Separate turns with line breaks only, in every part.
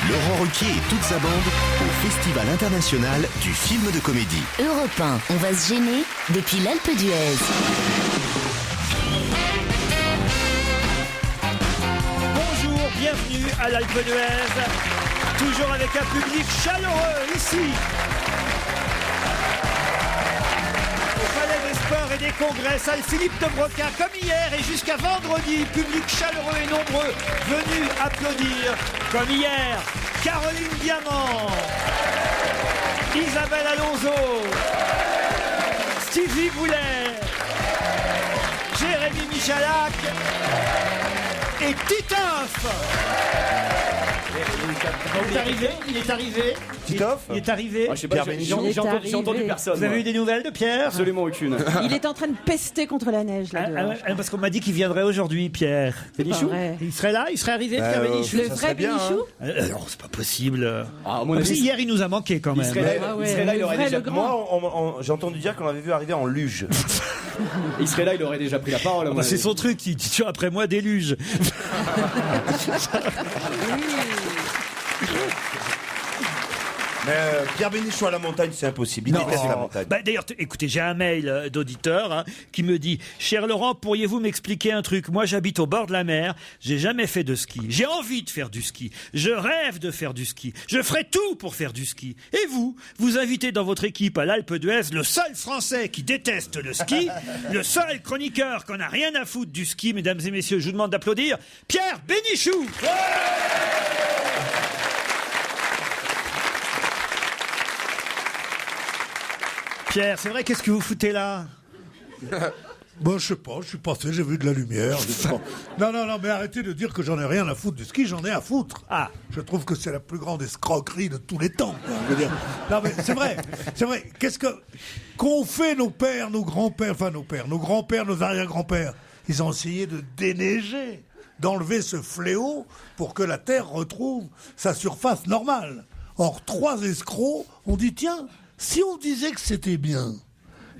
Laurent Ruquier et toute sa bande au Festival international du film de comédie.
Europe 1, on va se gêner depuis l'Alpe d'Huez.
Bonjour, bienvenue à l'Alpe d'Huez. Toujours avec un public chaleureux ici. Au Palais des Sports et des Congrès, salle Philippe de Broca, comme hier et jusqu'à vendredi, public chaleureux et nombreux venus applaudir, comme hier, Caroline Diamant, Isabelle Alonso, Stevie Boulet, Jérémy Michalak et Titoff. Il est arrivé.
Titoff
Il est arrivé.
Je sais pas, j'ai entendu personne.
Vous avez eu des nouvelles de Pierre?
Absolument aucune.
Il est en train de pester contre la neige là dehors.
Parce qu'on m'a dit qu'il viendrait aujourd'hui, Pierre.
Bénichou.
Il serait là? Il serait arrivé, Pierre Bénichou?
Le vrai Bénichou.
Non, c'est pas possible.
À mon avis,
Hier, il nous a manqué quand même.
il serait là, il aurait déjà.
Moi, j'ai entendu dire qu'on l'avait vu arriver en luge.
Il serait là, il aurait déjà pris la parole.
C'est son truc, il dit après moi déluge.
Mais Pierre Bénichou à la montagne, c'est impossible. Il déteste la montagne.
D'ailleurs, écoutez, j'ai un mail d'auditeur qui me dit « Cher Laurent, pourriez-vous m'expliquer un truc? Moi, j'habite au bord de la mer, j'ai jamais fait de ski. J'ai envie de faire du ski. Je rêve de faire du ski. Je ferai tout pour faire du ski. Et vous invitez dans votre équipe à l'Alpe d'Huez le seul Français qui déteste le ski, le seul chroniqueur qu'on n'a rien à foutre du ski, mesdames et messieurs, je vous demande d'applaudir, Pierre Bénichou. Pierre, c'est vrai, qu'est-ce que vous foutez là?
Bon, je sais pas, je suis passé, j'ai vu de la lumière. Non, mais arrêtez de dire que j'en ai rien à foutre du ski, j'en ai à foutre.
Ah.
Je trouve que c'est la plus grande escroquerie de tous les temps. Quoi. Je veux dire. Non, mais c'est vrai. Qu'est-ce qu'ont fait nos pères, nos grands-pères, nos grands-pères, nos arrière-grands-pères? Ils ont essayé de déneiger, d'enlever ce fléau pour que la Terre retrouve sa surface normale. Or, 3 escrocs ont dit, tiens, si on disait que c'était bien,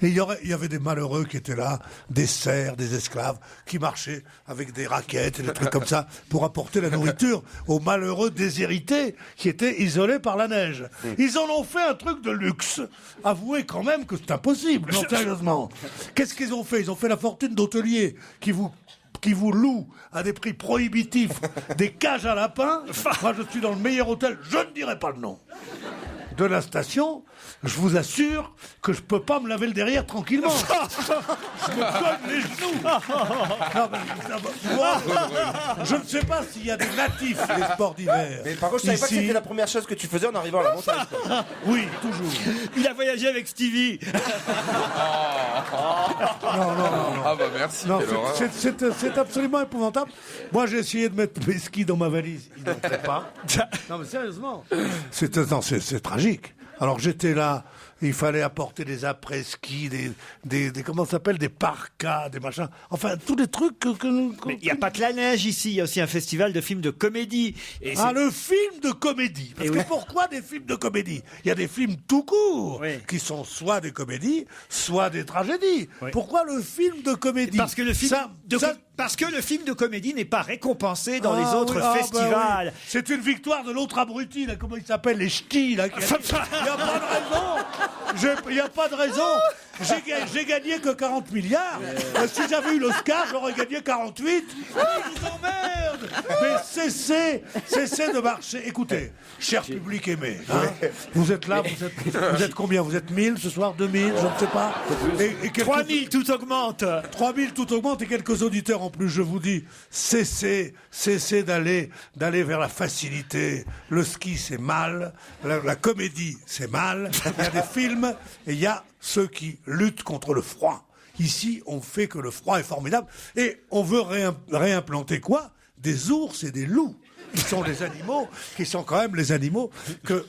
et il y avait des malheureux qui étaient là, des serfs, des esclaves, qui marchaient avec des raquettes et des trucs comme ça pour apporter la nourriture aux malheureux déshérités qui étaient isolés par la neige. Ils en ont fait un truc de luxe. Avouez quand même que c'est impossible, non, sérieusement. Qu'est-ce qu'ils ont fait? Ils ont fait la fortune d'hôteliers qui vous louent à des prix prohibitifs des cages à lapins. Moi, je suis dans le meilleur hôtel, je ne dirai pas le nom, de la station. Je vous assure que je peux pas me laver le derrière tranquillement. Je me cogne les genoux. Non, mais, moi, je ne sais pas s'il y a des natifs des sports d'hiver.
Mais par contre, je savais pas que c'était la première chose que tu faisais en arrivant à la montagne. Quoi.
Oui, toujours.
Il a voyagé avec Stevie.
Non.
Ah bah merci.
Non, c'est absolument épouvantable. Moi, j'ai essayé de mettre mes skis dans ma valise. Ils n'entraient pas. Non, mais sérieusement. C'est tragique. Alors j'étais là, il fallait apporter des après-ski, des comment ça s'appelle, des parkas, des machins. Enfin, tous les trucs
Mais il n'y a pas que la neige ici, il y a aussi un festival de films de comédie. Et
le film de comédie. Parce que pourquoi des films de comédie? Il y a des films tout court, qui sont soit des comédies, soit des tragédies. Oui. Pourquoi le film de comédie?
Parce que le film parce que le film de comédie n'est pas récompensé dans les autres festivals. Bah oui.
C'est une victoire de l'autre abruti, là, comment il s'appelle, les ch'tis, là. Il n'y a pas de raison. Il n'y a pas de raison. J'ai gagné que 40 milliards. Si j'avais eu l'Oscar, j'aurais gagné 48. Je vous emmerde. Mais cessez de marcher. Écoutez, cher public aimé, hein, vous êtes là, vous êtes combien? Vous êtes 1000 ce soir, 2000, je ne sais pas. Et
3000, tout augmente.
3000, tout augmente et quelques auditeurs en plus. Je vous dis, cessez d'aller vers la facilité. Le ski, c'est mal. La comédie, c'est mal. Il y a des films et il y a ceux qui luttent contre le froid. Ici, on fait que le froid est formidable. Et on veut réimplanter quoi? Des ours et des loups. Qui sont les animaux, qui sont quand même les animaux que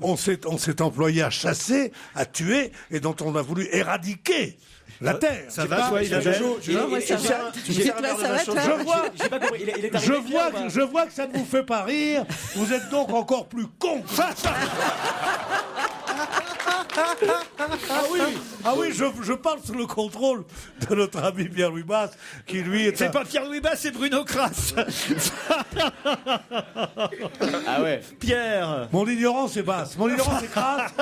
on s'est employé à chasser, à tuer, et dont on a voulu éradiquer la terre.
Ça va, toi,
Je vois que ça ne vous fait pas rire. Vous êtes donc encore plus con. Ah oui, je parle sous le contrôle de notre ami Pierre-Louis Basse, qui lui est...
C'est pas Pierre-Louis Basse, c'est Bruno Crass.
Ah ouais. vrai.
Pierre.
Mon ignorance est basse. Mon ignorance est crasse.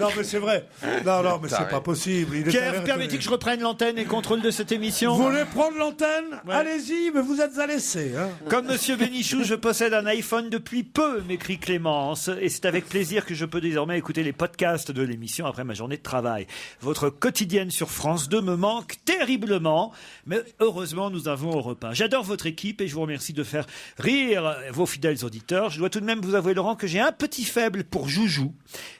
Non, mais c'est vrai. Non, mais c'est pas possible.
Pierre, permettez que je reprenne l'antenne et contrôle de cette émission.
Vous voulez prendre l'antenne? Allez-y, mais vous êtes à l'essai. Hein.
Comme Monsieur Bénichou, je possède un iPhone depuis peu, m'écrit Clémence. Et c'est avec plaisir que je peux désormais écouter les podcasts de l'émission après ma journée de travail. Votre quotidienne sur France 2 me manque terriblement. Mais heureusement, nous avons Europe 1. J'adore votre équipe et je vous remercie de faire rire vos fidèles auditeurs. Je dois tout de même vous avouer, Laurent, que j'ai un petit faible pour Joujou.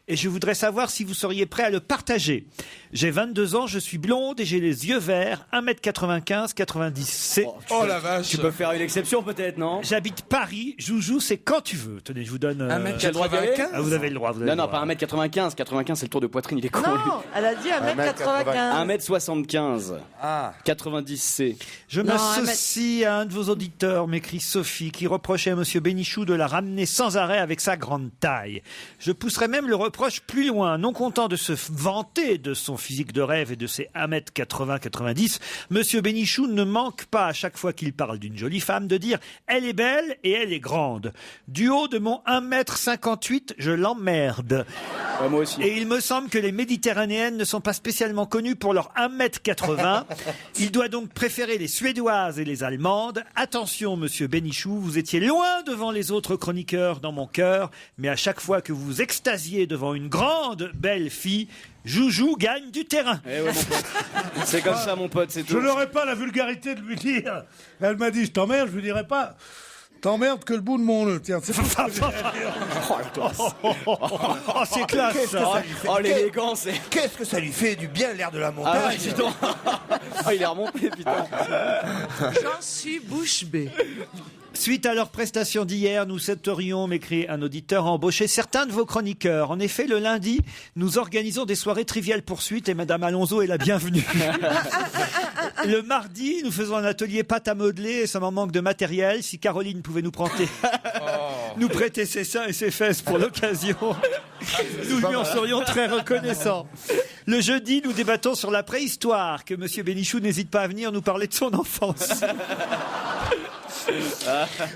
Et je voudrais savoir si vous seriez prêt à le partager. J'ai 22 ans, je suis blonde et j'ai les yeux verts, 1m95, 90 C.
Oh la vache. Tu peux faire une exception peut-être, non?
J'habite Paris. Joujou, c'est quand tu veux. Tenez, je vous donne...
1m95.
Ah, vous avez le droit.
Non, pas 1m95. 95, c'est le tour de poitrine, il est con. lui.
Non, elle a dit 1m95.
1m75. 90C.
Je m'associe à un de vos auditeurs, m'écrit Sophie, qui reprochait à Monsieur Bénichou de la ramener sans arrêt avec sa grande taille. Je pousserais même le reproche plus loin. Non content de se vanter de son physique de rêve et de ses 1m80-90, Monsieur Bénichou ne manque pas, à chaque fois qu'il parle d'une jolie femme, de dire « Elle est belle et elle est grande ». Du haut de mon 1m58, je l'emmerde.
Moi aussi.
Et il me semble que les Méditerranéennes ne sont pas spécialement connues pour leur 1m80. Il doit donc préférer les Suédoises et les Allemandes. Attention, Monsieur Bénichou, vous étiez loin devant les autres chroniqueurs dans mon cœur, mais à chaque fois que vous vous extasiez devant une grande, belle fille, Joujou gagne du terrain.
Eh ouais, mon pote. C'est comme ça, mon pote, c'est tout.
Je n'aurais pas la vulgarité de lui dire. Elle m'a dit, je t'emmerde, je lui dirais pas. T'emmerdes que le bout de mon nœud. Tiens, c'est pas ça.
Oh, c'est classe, ça.
Oh, l'élégance.
Qu'est-ce que ça lui fait du bien l'air de la montagne?
Ah ouais, dis donc. Oh, il est remonté, putain.
J'en suis bouche bée.
Suite à leur prestation d'hier, nous souhaiterions, m'écrit un auditeur, embaucher certains de vos chroniqueurs. En effet, le lundi, nous organisons des soirées triviales poursuites et Madame Alonso est la bienvenue. Le mardi, nous faisons un atelier pâte à modeler et ça m'en manque de matériel. Si Caroline pouvait nous prêter ses seins et ses fesses pour l'occasion, nous lui en serions très reconnaissants. Le jeudi, nous débattons sur la préhistoire, que Monsieur Bénichou n'hésite pas à venir nous parler de son enfance.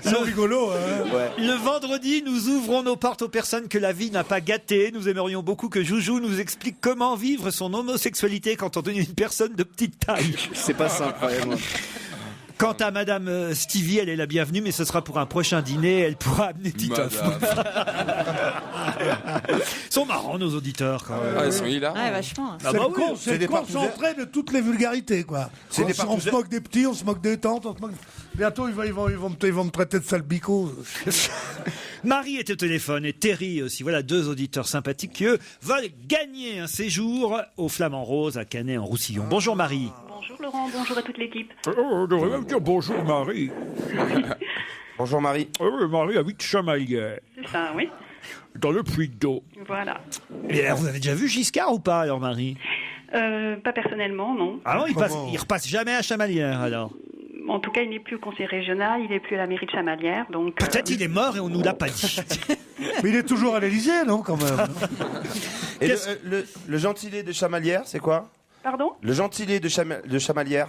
C'est rigolo, hein.
Ouais.
Le vendredi, nous ouvrons nos portes aux personnes que la vie n'a pas gâtées. Nous aimerions beaucoup que Joujou nous explique comment vivre son homosexualité quand on est une personne de petite taille.
C'est pas simple, vraiment.
Quant à Madame Stevie, elle est la bienvenue, mais ce sera pour un prochain dîner. Elle pourra amener Titoff. Ils sont marrants, nos auditeurs, quand même.
Ah, ils sont hilaires.
Ouais, vachement.
Ah bah oui,
C'est le concentré de toutes les vulgarités, quoi. On se moque des petits, on se moque des tantes, on se moque... Bientôt, ils vont me traiter de sale bico.
Marie est au téléphone et Terry aussi. Voilà deux auditeurs sympathiques qui, eux, veulent gagner un séjour au Flamand Rose à Canet-en-Roussillon. Bonjour Marie.
Bonjour Laurent, bonjour à toute l'équipe.
On devrait même dire bonjour Marie.
Bonjour Marie.
Marie habite Chamalières,
C'est ça, oui.
dans le Puy-de-Dôme.
Voilà.
Et alors, vous avez déjà vu Giscard ou pas, alors Marie?
Pas personnellement, non.
Ah non, il repasse jamais à Chamalières, alors?
En tout cas, il n'est plus au conseil régional, il n'est plus à la mairie de Chamalières, donc...
Peut-être il est mort et on nous l'a pas dit.
Mais il est toujours à l'Élysée, non, quand même?
Et le gentilé de Chamalières, c'est quoi?
Pardon?
Le gentilé de Chamalières,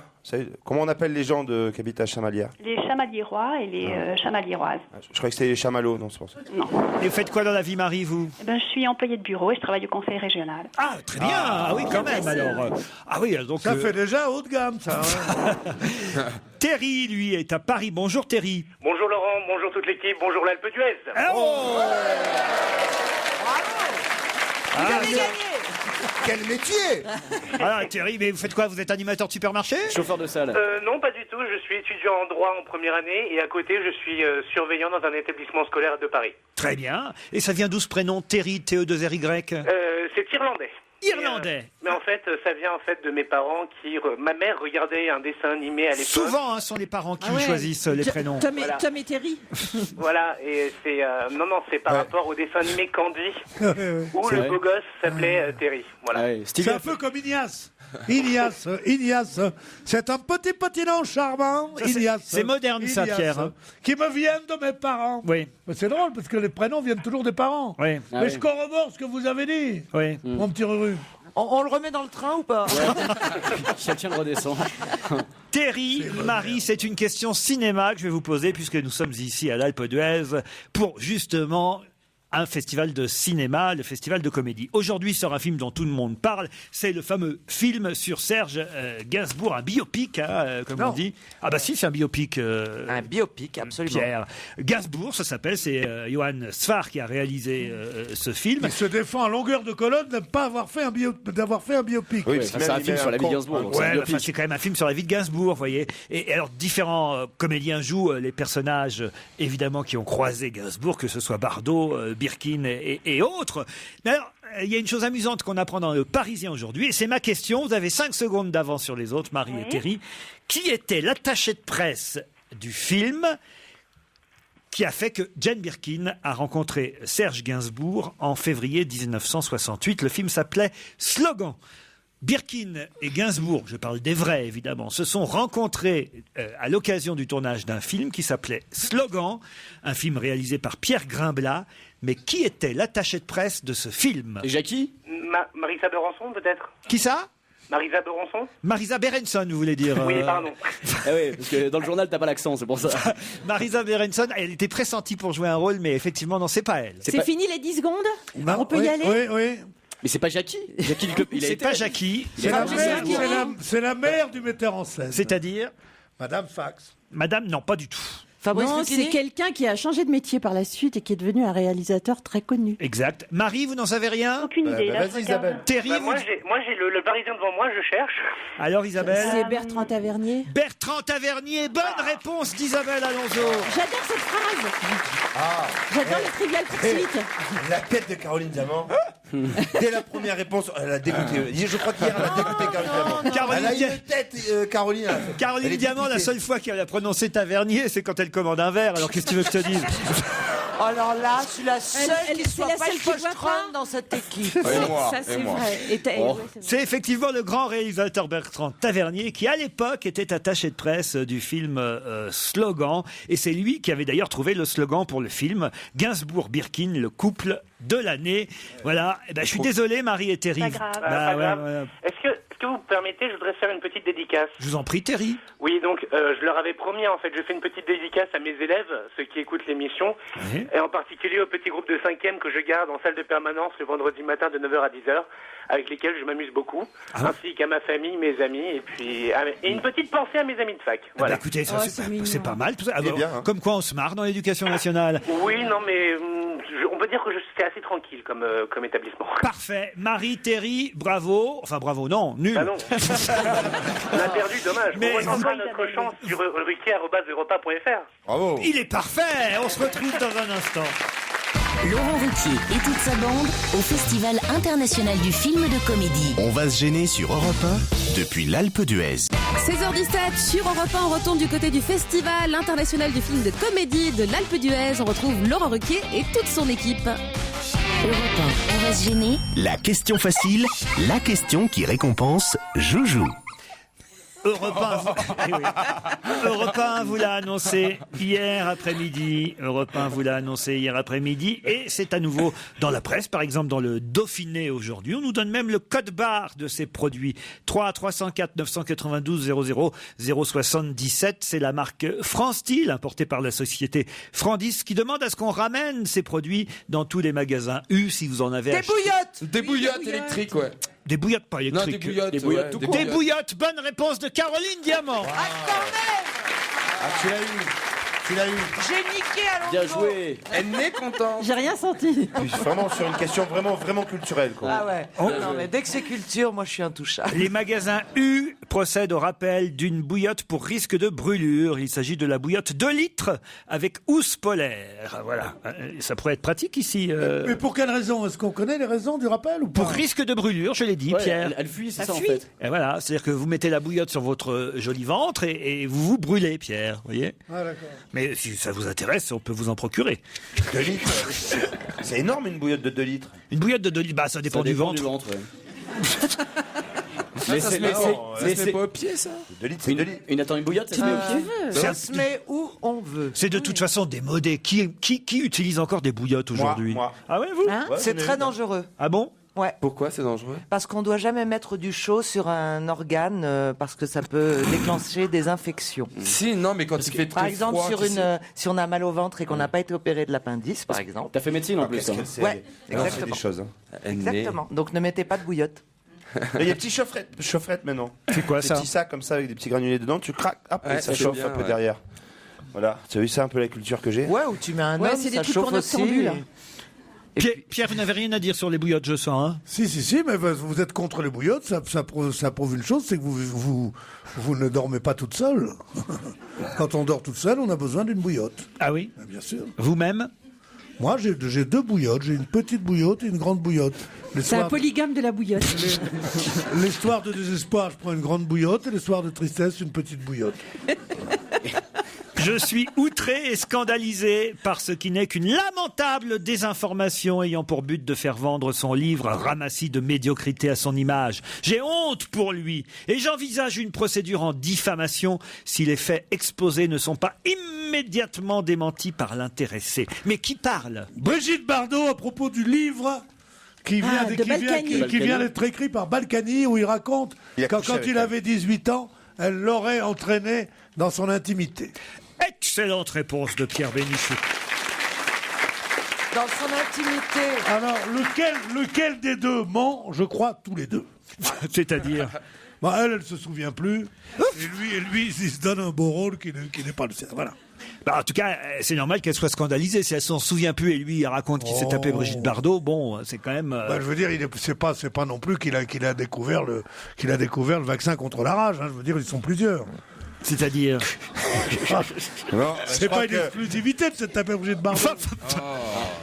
comment on appelle les gens qui habitent à Chamalières?
Les Chamaliérois et les Chamaliéroises.
Je croyais que c'était les Chamallows, non, c'est pour ça.
Non.
Et vous faites quoi dans la vie, Marie, vous?
Eh ben, je suis employée de bureau et je travaille au conseil régional.
Ah, très bien. Ah oui, quand même, alors. Ah oui, donc...
Ça fait déjà haut de gamme, ça. Hein.
Terry, lui, est à Paris. Bonjour, Terry.
Bonjour Laurent, bonjour toute l'équipe, bonjour l'Alpe d'Huez.
Oh
Vous avez gagné.
Quel métier!
Alors, Terry, mais vous faites quoi? Vous êtes animateur de supermarché?
Chauffeur de salle.
Non, pas du tout, je suis étudiant en droit en première année et à côté je suis surveillant dans un établissement scolaire de Paris.
Très bien. Et ça vient d'où ce prénom, Terry, T-E-2-R-Y?
C'est irlandais.
Irlandais.
Mais en fait, ça vient en fait de mes parents qui... ma mère regardait un dessin animé à l'époque.
Souvent, sont les parents qui choisissent les prénoms.
Tom et Terry.
Voilà, et c'est... non, c'est par rapport au dessin animé Candy, où
C'est
le
vrai.
beau gosse s'appelait Terry. Voilà.
C'est un peu comme Ignace. Ignace, c'est un petit nom charmant.
Ça, c'est moderne, ça, Pierre, hein.
Qui me viennent de mes parents.
Oui.
Mais c'est drôle, parce que les prénoms viennent toujours des parents.
Oui.
Mais je corrobore ce que vous avez dit,
Oui.
mon petit Ruru.
On le remet dans le train ou pas?
Chacun le redescend.
Terry, Marie, c'est une question cinéma que je vais vous poser puisque nous sommes ici à l'Alpe d'Huez pour justement un festival de cinéma, le festival de comédie. Aujourd'hui sort un film dont tout le monde parle, c'est le fameux film sur Serge Gainsbourg, un biopic, comme on dit. Ah bah si, c'est un biopic.
Un biopic, absolument.
Pierre Gainsbourg, ça s'appelle, c'est Johan Sfar qui a réalisé ce film.
Il se défend à longueur de colonne de ne pas avoir fait d'avoir fait un biopic.
Oui, c'est un film sur la vie de Gainsbourg. donc c'est un
Ouais,
biopic.
enfin, c'est quand même un film sur la vie de Gainsbourg, vous voyez. Et alors, différents comédiens jouent les personnages, évidemment, qui ont croisé Gainsbourg, que ce soit Bardot, Birkin et autres. Mais alors, il y a une chose amusante qu'on apprend dans le Parisien aujourd'hui, et c'est ma question. Vous avez 5 secondes d'avance sur les autres, Marie et Terry. Qui était l'attaché de presse du film qui a fait que Jane Birkin a rencontré Serge Gainsbourg en février 1968? Le film s'appelait Slogan. Birkin et Gainsbourg, je parle des vrais évidemment, se sont rencontrés à l'occasion du tournage d'un film qui s'appelait Slogan, un film réalisé par Pierre Grimblat. Mais qui était l'attaché de presse de ce film?
Et Jackie?
Marisa Berenson, peut-être?
Qui ça?
Marisa Berenson?
Marisa Berenson, vous voulez dire?
Oui, pardon.
Ah oui, parce que dans le journal, t'as pas l'accent, c'est pour ça.
Marisa Berenson, elle était pressentie pour jouer un rôle, mais effectivement, non, c'est pas elle.
C'est fini les 10 secondes? On peut y aller?
Oui.
Mais c'est pas Jackie. Jackie,
C'est pas Jackie.
C'est la mère du metteur en scène.
C'est-à-dire?
Madame Fax.
Madame, non, pas du tout.
Non, c'est quelqu'un qui a changé de métier par la suite et qui est devenu un réalisateur très connu.
Exact. Marie, vous n'en savez rien?
Aucune idée. là,
Vas-y,
je regarde.
Isabelle.
Terry,
Moi, j'ai le Parisien devant moi, je cherche.
Alors Isabelle?
C'est Bertrand Tavernier.
Bertrand Tavernier, bonne réponse d'Isabelle Alonso.
J'adore cette phrase. J'adore les Trivial Pursuit.
La tête de Caroline Diamant. Dès la première réponse, elle a dégoûté. Je crois qu'hier, elle a dégoûté Caroline Diamant. Elle a une tête, Caroline.
Caroline
Elle est
Diamant, la
dégoûtée.
seule fois qu'elle a prononcé Tavernier, c'est quand elle commande un verre. Alors qu'est-ce que tu veux que je te dise?
Alors là, je suis la seule qui
c'est
soit
la
pas
seule
le
qui voit
postron
pas.
dans cette équipe.
Ça, c'est vrai. Et ouais, c'est vrai.
C'est effectivement le grand réalisateur Bertrand Tavernier qui, à l'époque, était attaché de presse du film Slogan. Et c'est lui qui avait d'ailleurs trouvé le slogan pour le film Gainsbourg-Birkin, le couple de l'année. Voilà. Eh ben, je suis désolé, Marie et Terry.
Pas grave.
Pas grave.
ouais.
Est-ce que vous permettez, je voudrais faire une petite dédicace.
Je vous en prie, Terry.
Oui, donc je leur avais promis, en fait, je fais une petite dédicace à mes élèves, ceux qui écoutent l'émission,
Oui.
et en particulier au petit groupe de 5e que je garde en salle de permanence le vendredi matin de 9h à 10h, avec lesquels je m'amuse beaucoup, ainsi qu'à ma famille, mes amis, et une petite pensée à mes amis de fac. Voilà.
Bah, écoutez, ça,
Oh,
c'est
c'est mignon.
pas mal. Tout ça. Alors,
bien, hein.
Comme quoi, on se marre dans l'éducation nationale.
Oui, non, mais on peut dire que c'est assez tranquille comme établissement.
Parfait. Marie, Terry, bravo. Enfin, bravo, non, nul.
Ah non. On a perdu, dommage.
Mais-
On retentera notre chance sur ruquier@europa.fr.
Bravo.
Il est parfait. On se retrouve dans un instant.
Laurent Ruquier et toute sa bande au Festival international du film de comédie.
On va se gêner sur Europe 1 depuis l'Alpe d'Huez.
16h17 sur Europe 1, on retourne du côté du Festival international du film de comédie de l'Alpe d'Huez. On retrouve Laurent Ruquier et toute son équipe.
Europe 1, on va se gêner.
La question facile, la question qui récompense Joujou.
Europe 1 vous l'a annoncé hier après-midi. Europe 1 vous l'a annoncé hier après-midi. Et c'est à nouveau dans la presse, par exemple dans le Dauphiné aujourd'hui. On nous donne même le code barre de ces produits. 3 304 992 00 077. C'est la marque Franstil, importée par la société Frandis, qui demande à ce qu'on ramène ces produits dans tous les magasins U si vous en avez
Des
acheté.
bouillottes.
Des bouillottes électriques, ouais.
Des bouillottes pas
Non,
électriques.
des bouillottes.
Des bouillottes
ouais,
tout
des
court.
Des bouillottes, bonne réponse de Caroline Diamant.
Ah, tu l'as eu. Tu l'as eu.
J'ai niqué à
Bien
l'entour.
joué.
Elle n'est contente.
J'ai rien senti.
Puis vraiment sur une question vraiment culturelle, quoi.
Ah ouais. Non mais dès que c'est culture, moi je suis intouchable.
Les magasins U procèdent au rappel d'une bouillotte pour risque de brûlure. Il s'agit de la bouillotte 2 litres avec housse polaire. Voilà. Ça pourrait être pratique ici.
Mais pour quelle raison? Est-ce qu'on connaît les raisons du rappel ou pas?
Pour risque de brûlure, je l'ai dit,
Ouais,
Pierre.
elle fuit, c'est
Ça
ça
fuit.
en fait.
Et voilà, c'est-à-dire que vous mettez la bouillotte sur votre joli ventre et vous vous brûlez, Pierre. Vous voyez?
Ah, d'accord.
Mais si ça vous intéresse, on peut vous en procurer.
2 litres. C'est énorme une bouillotte de 2 litres.
Une bouillotte de 2 litres, bah, ça dépend du ventre.
ouais.
Ça se met
c'est-
pas au pied, ça.
2 litres, c'est 2 litres.
Attends, une bouillotte, ça se met au pied.
Ça se met où on veut.
C'est de toute façon démodé. Qui utilise encore des bouillottes aujourd'hui?
Moi.
Ah ouais, vous?
Hein?
Ouais,
C'est
j'en ai
très
une.
dangereux.
Ah bon?
Ouais.
Pourquoi c'est dangereux?
Parce qu'on doit jamais mettre du chaud sur un organe parce que ça peut déclencher des infections.
Si, non, mais quand il fait
Par
très
exemple,
froid,
si on a mal au ventre et qu'on n'a pas été opéré de l'appendice, par exemple.
T'as fait médecine en plus.
Qu'est-ce
hein.
qu'elle sait,
Ouais,
elle sait
exactement.
des choses. Hein.
Exactement. Donc ne mettez pas de bouillotte.
Il y a des petits chaufferettes maintenant.
C'est quoi
Des
ça?
petits sacs comme ça avec des petits granulés dedans, tu craques, hop,
Ouais,
et ça
ça fait
chauffe
bien,
un peu
ouais.
derrière. Voilà, tu as vu ça un peu la culture que j'ai?
Ouais, ou tu mets un
Ouais,
homme,
c'est des
ça
trucs
chauffe
pour
aussi.
noctambules.
Pierre, vous n'avez rien à dire sur les bouillottes, je sens. Hein.
Si, mais vous êtes contre les bouillottes, ça prouve une chose, c'est que vous ne dormez pas toute seule. Quand on dort toute seule, on a besoin d'une bouillotte.
Ah oui?
Bien sûr.
Vous-même?
Moi, j'ai 2 bouillottes. J'ai une petite bouillotte et une grande bouillotte.
C'est un polygame de la bouillotte.
Les soirs de désespoir, je prends une grande bouillotte, et les soirs de tristesse, une petite bouillotte.
Je suis outré et scandalisé par ce qui n'est qu'une lamentable désinformation ayant pour but de faire vendre son livre ramassis de médiocrité à son image. J'ai honte pour lui et j'envisage une procédure en diffamation si les faits exposés ne sont pas immédiatement démentis par l'intéressé. Mais qui parle?
Brigitte Bardot, à propos du livre qui vient d'être écrit par Balkany, où il raconte quand il avait 18 ans, elle l'aurait entraîné dans son intimité.
Excellente réponse de Pierre Bénichou.
Dans son intimité.
Alors, lequel des deux ment? Je crois tous les deux.
C'est-à-dire?
Elle se souvient plus. Et lui, il se donne un beau rôle qui n'est pas le sien. Voilà.
En tout cas, c'est normal qu'elle soit scandalisée. Si elle s'en souvient plus et lui, il raconte qu'il s'est tapé Brigitte Bardot, bon, c'est quand même...
Je veux dire, c'est pas non plus qu'il a découvert le vaccin contre la rage. Hein. Je veux dire, ils sont plusieurs.
C'est-à-dire
c'est pas une exclusivité de se taper Brigitte Bardot.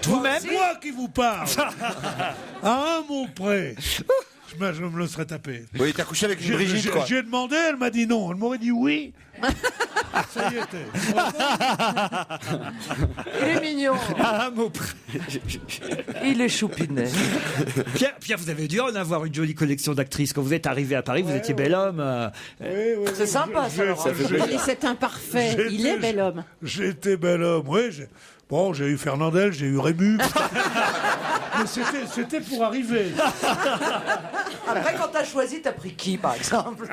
Vous-même?
C'est moi qui vous parle. À un mot près. Je me le serais tapé.
Oui, t'as couché avec une Brigitte, quoi.
J'ai demandé, elle m'a dit non. Elle m'aurait dit oui. Ça y était.
Il est mignon.
À un mot près.
Il est choupinet.
Pierre, vous avez dû en avoir une jolie collection d'actrices. Quand vous êtes arrivé à Paris, vous étiez bel homme.
C'est sympa, ça, Laurent.
C'est imparfait. Il est bel homme.
J'étais bel homme, oui. J'ai eu Fernandel, j'ai eu Rému. Mais c'était pour arriver.
Après, quand t'as choisi, t'as pris qui, par exemple?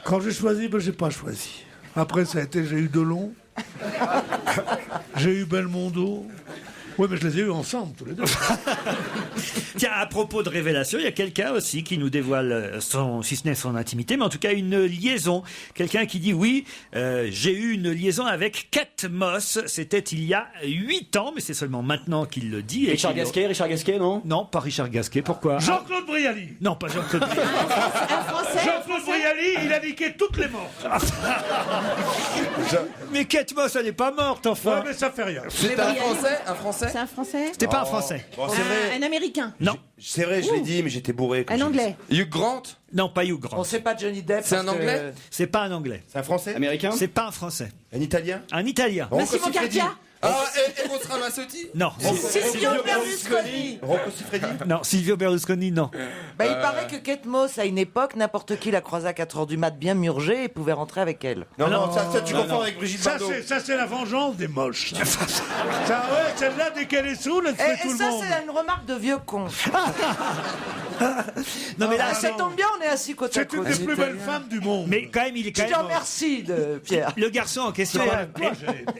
Quand j'ai choisi, j'ai pas choisi. Après, j'ai eu Delon. J'ai eu Belmondo. Oui, mais je les ai eus ensemble, tous les deux.
Tiens, à propos de révélation, il y a quelqu'un aussi qui nous dévoile si ce n'est son intimité, mais en tout cas une liaison. Quelqu'un qui dit oui, j'ai eu une liaison avec Kate Moss. C'était il y a 8 ans, mais c'est seulement maintenant qu'il le dit.
Richard Gasquet, non?
Non, pas Richard Gasquet. Pourquoi?
Jean-Claude Brialy.
Non, pas Jean-Claude Brialy.
Un Français.
Jean-Claude Brialy, il a niqué toutes les mortes.
Mais Kate Moss, elle n'est pas morte, enfin.
Ouais, mais ça fait rien.
C'est un Français?
C'est un Français.
C'était pas un Français.
Bon, c'est vrai.
Un Américain.
Non.
C'est vrai, je l'ai dit, mais j'étais bourré.
Un Anglais.
Hugh Grant?
Non, pas Hugh Grant.
On sait pas Johnny Depp.
C'est un Anglais?
C'est pas un Anglais.
C'est un Français?
Américain?
C'est pas un Français.
Un Italien?
Un Italien.
Massimo Cardia.
Eros Ramazzotti?
Non.
Silvio Berlusconi.
Rocco Siffredi?
Non, Silvio Berlusconi, non.
Il paraît que Kate Moss, à une époque, n'importe qui la croisait à 4h du mat bien murgée et pouvait rentrer avec elle.
Non, ça tu confonds avec Brigitte Bardot.
Ça, c'est la vengeance des moches. Ça, ouais, celle-là, dès qu'elle est saoule, elle fait
Et
tout le
ça,
monde.
c'est une remarque de vieux con.
Non, mais là,
Ça tombe bien, on est assis côte à
C'est une
côte.
des plus belles femmes du monde.
mais quand même, il est
Je
quand
te
même.
remercie, Pierre.
Le garçon en question.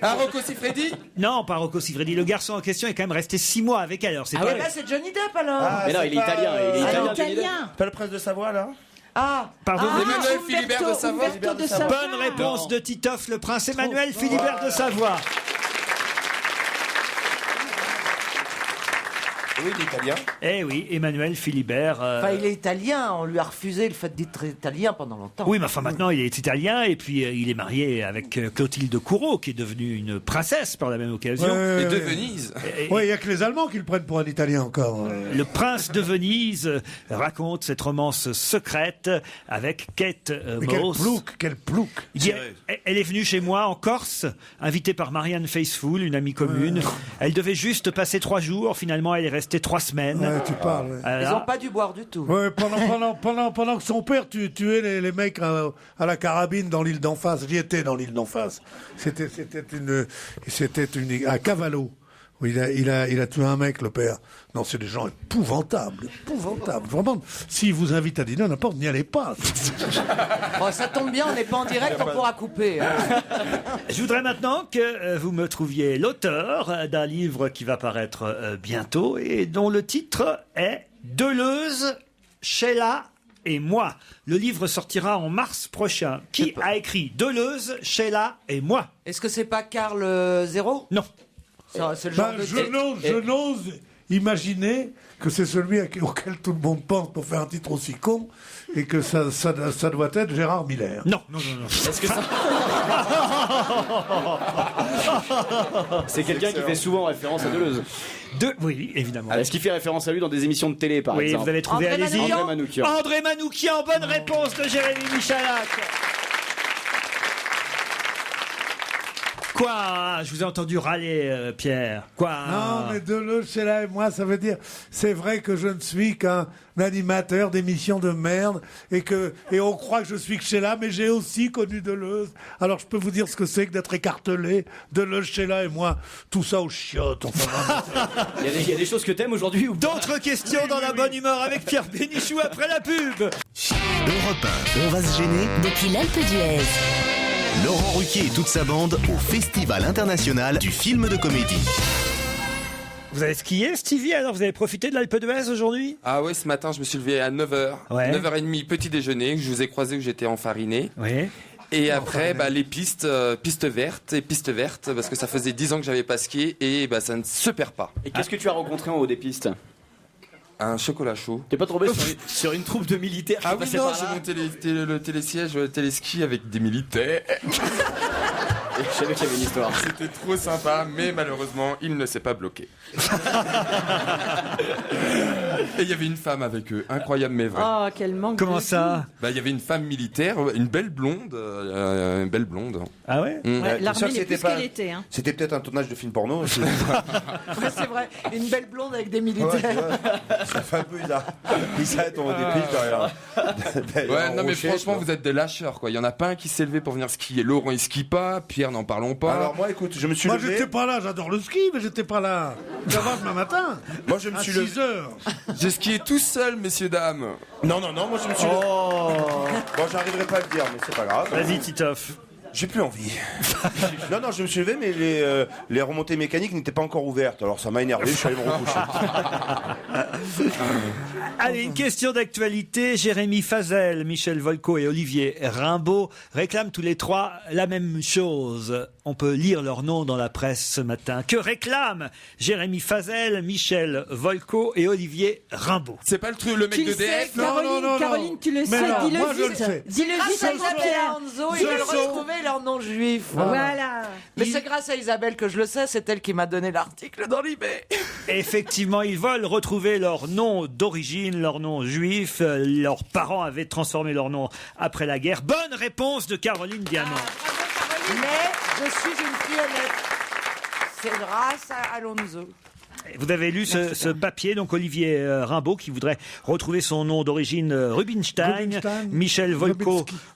Rocco Siffredi?
Non, pas Rocco Siffredi. Le garçon en question est quand même resté 6 mois avec elle. Alors, c'est
Ah
pas.
ouais, c'est Johnny Depp alors.
Mais non, il est italien. Il est italien. Johnny Depp.
Italien.
Pas le prince de Savoie, là?
Pardon.
Emmanuel Philibert de Savoie?
Umberto de Savoie.
Bonne réponse de Titoff, le prince Emmanuel Philibert de Savoie.
Oui, il est italien.
Eh oui, Emmanuel Philibert.
Enfin, il est italien, on lui a refusé le fait d'être italien pendant longtemps.
Oui, mais enfin maintenant il est italien et puis il est marié avec Clotilde Courreau qui est devenue une princesse par la même occasion.
Et de Venise?
Oui, il n'y a que les Allemands qui le prennent pour un Italien encore.
Le prince de Venise raconte cette romance secrète avec Kate
Mais quel
Moss.
plouc.
Il dit, elle est venue chez moi en Corse, invitée par Marianne Faithfull, une amie commune. Elle devait juste passer 3 jours. Finalement, elle est restée 3 semaines.
Ouais, tu parles. Ouais.
Ils n'ont pas dû boire du tout.
Ouais, pendant que son père tuait les mecs à la carabine dans l'île d'en face. J'y étais dans l'île d'en face. C'était à Cavallo. où il a tué un mec, le père. Non, c'est des gens épouvantables. Vraiment, s'ils vous invitent à dîner, n'importe, n'y allez pas.
Bon, ça tombe bien, on n'est pas en direct, on pourra couper.
Je voudrais maintenant que vous me trouviez l'auteur d'un livre qui va paraître bientôt et dont le titre est Deleuze, Sheila et moi. Le livre sortira en mars prochain. Qui a écrit Deleuze, Sheila et moi?
Est-ce que c'est pas Karl Zéro?
Non.
C'est le genre de...
Je n'ose imaginer que c'est celui auquel tout le monde pense pour faire un titre aussi con et que ça doit être Gérard Miller.
Non.
Est-ce que ça... C'est quelqu'un qui fait souvent référence à Deleuze.
Oui, évidemment.
Est-ce qu'il fait référence à lui dans des émissions de télé, par exemple?
Oui, vous avez trouvé, allez-y.
André Manoukian.
André Manoukian, bonne réponse de Jérémy Michalak. Quoi? Je vous ai entendu râler, Pierre. Quoi?
Non, mais Deleuze, Sheila et moi, ça veut dire, c'est vrai que je ne suis qu'un animateur d'émissions de merde et on croit que je suis que Sheila, mais j'ai aussi connu Deleuze. Alors je peux vous dire ce que c'est que d'être écartelé. Deleuze, Sheila et moi, tout ça aux chiottes. Enfin,
il y a des choses que t'aimes aujourd'hui ou pas?
D'autres questions dans la bonne humeur avec Pierre Bénichou après la pub.
Europe 1, on va se gêner.
Depuis l'Alpe d'Huez.
Laurent Ruquier et toute sa bande au Festival international du film de comédie.
Vous avez skié, Stevie? Alors vous avez profité de l'Alpe d'Huez aujourd'hui?
Ah ouais, ce matin, je me suis levé à 9h.
Ouais.
9h30, petit déjeuner. Je vous ai croisé où j'étais enfariné.
Oui.
Et après, les pistes vertes, parce que ça faisait 10 ans que j'avais pas skié et ça ne se perd pas.
Et qu'est-ce que tu as rencontré en haut des pistes?
Un chocolat chaud.
T'es pas tombé sur une troupe de militaires qui
Ah oui,
passaient
non,
par
j'ai
là?
monté le télésiège, le téléski avec des militaires.
Et je savais qu'il y avait une histoire.
C'était trop sympa, mais malheureusement, il ne s'est pas bloqué. Et il y avait une femme avec eux, incroyable mais vrai.
Oh, quel manque.
Comment ça?
Il y avait une femme militaire, une belle blonde.
Ah ouais?
L'armée n'est plus ce qu'elle était. Hein.
C'était peut-être un tournage de film porno.
C'est vrai, une belle blonde avec des militaires.
Ça fait un peu bizarre. Ils s'arrêtent au dépit derrière.
Ouais, non mais franchement, vous êtes des lâcheurs quoi. Il y en a pas un qui s'est levé pour venir skier. Laurent il skie pas, Pierre n'en parlons pas.
Alors moi, écoute, je me suis
moi,
levé.
j'étais pas là, j'adore le ski, mais j'étais pas là. Ça va demain matin.
Moi, je me suis levé.
6 heures.
J'ai skié tout seul, messieurs dames.
Non, moi je me suis levé. Bon, j'arriverai pas à le dire, mais c'est pas grave.
Vas-y, Titoff.
J'ai plus envie. non, je me suis levé, mais les remontées mécaniques n'étaient pas encore ouvertes. Alors ça m'a énervé, je suis allé me recoucher.
Allez, une question d'actualité. Jérémy Fazel, Michel Volco et Olivier Rimbaud réclament tous les trois la même chose. On peut lire leur nom dans la presse ce matin. Que réclament Jérémy Fazel, Michel Volco et Olivier Rimbaud?
C'est pas le mec de DF?
Caroline, tu le sais, dis-le vite. Dis-le vite à Jean-Pierre.
Ils veulent retrouver leur nom juif.
Voilà.
Mais c'est grâce à Isabelle que je le sais, c'est elle qui m'a donné l'article dans l'IB.
Effectivement, ils veulent retrouver leur nom d'origine, leur nom juif. Leurs parents avaient transformé leur nom après la guerre. Bonne réponse de Caroline Diamant.
Mais je suis une fille honnête. C'est grâce à Alonso.
Vous avez lu ce papier, donc Olivier Rimbaud, qui voudrait retrouver son nom d'origine Rubinstein, Michel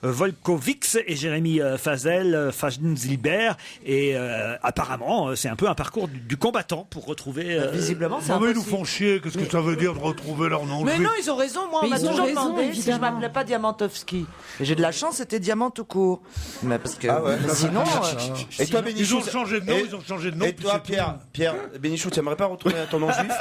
Volkovix et Jérémy Fazel, Fajnzilber. Et apparemment, c'est un peu un parcours du combattant pour retrouver...
Visiblement, c'est
Non, mais ils
impossible.
nous font chier. Qu'est-ce que ça veut dire de retrouver leur nom?
Mais non, ils ont raison. Moi, on m'a toujours demandé si je m'appelais pas Diamantovski. Et j'ai de la chance, c'était Diamant tout court. Mais parce que sinon...
Et toi, Bénichou,
Ils ont changé de nom.
Et toi, Pierre Bénichou, tu aimerais pas retrouver ton nom juif?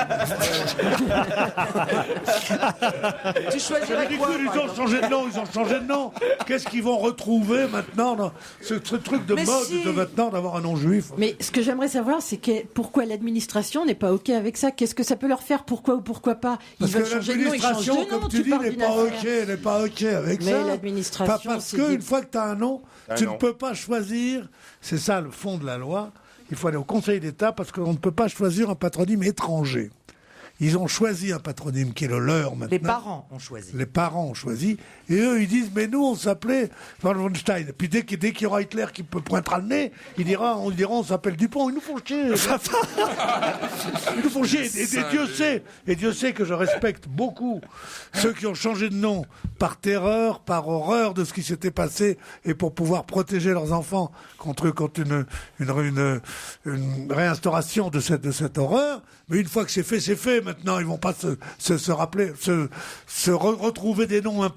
Tu choisirais quoi?
Ils ont changé de nom. Qu'est-ce qu'ils vont retrouver maintenant dans ce truc de
Mais
mode
si.
de maintenant d'avoir un nom juif?
Mais ce que j'aimerais savoir, c'est pourquoi l'administration n'est pas OK avec ça? Qu'est-ce que ça peut leur faire? Pourquoi ou pourquoi pas? Ils
Parce
veulent
que
changer de nom, ils changent
l'administration,
de nom.
comme tu dis,
parles
n'est
d'une
pas
affaire.
OK, n'est pas OK avec
Mais
ça.
l'administration,
Parce
c'est
qu'une
des-
fois que tu as un nom, tu ne peux pas choisir. C'est ça le fond de la loi. Il faut aller au Conseil d'État parce qu'on ne peut pas choisir un patronyme étranger. ils ont choisi un patronyme qui est le leur maintenant.
Les parents ont choisi.
Les parents ont choisi. Et eux, ils disent, mais nous, on s'appelait von Stein. Et puis dès qu'il y aura Hitler qui pointera le nez, on dira, on s'appelle Dupont. Ils nous font chier. Ils nous font chier. Et Dieu sait que je respecte beaucoup ceux qui ont changé de nom par terreur, par horreur de ce qui s'était passé, et pour pouvoir protéger leurs enfants contre une réinstauration de cette horreur. Mais une fois que c'est fait maintenant. Ils vont pas se rappeler, se retrouver des noms,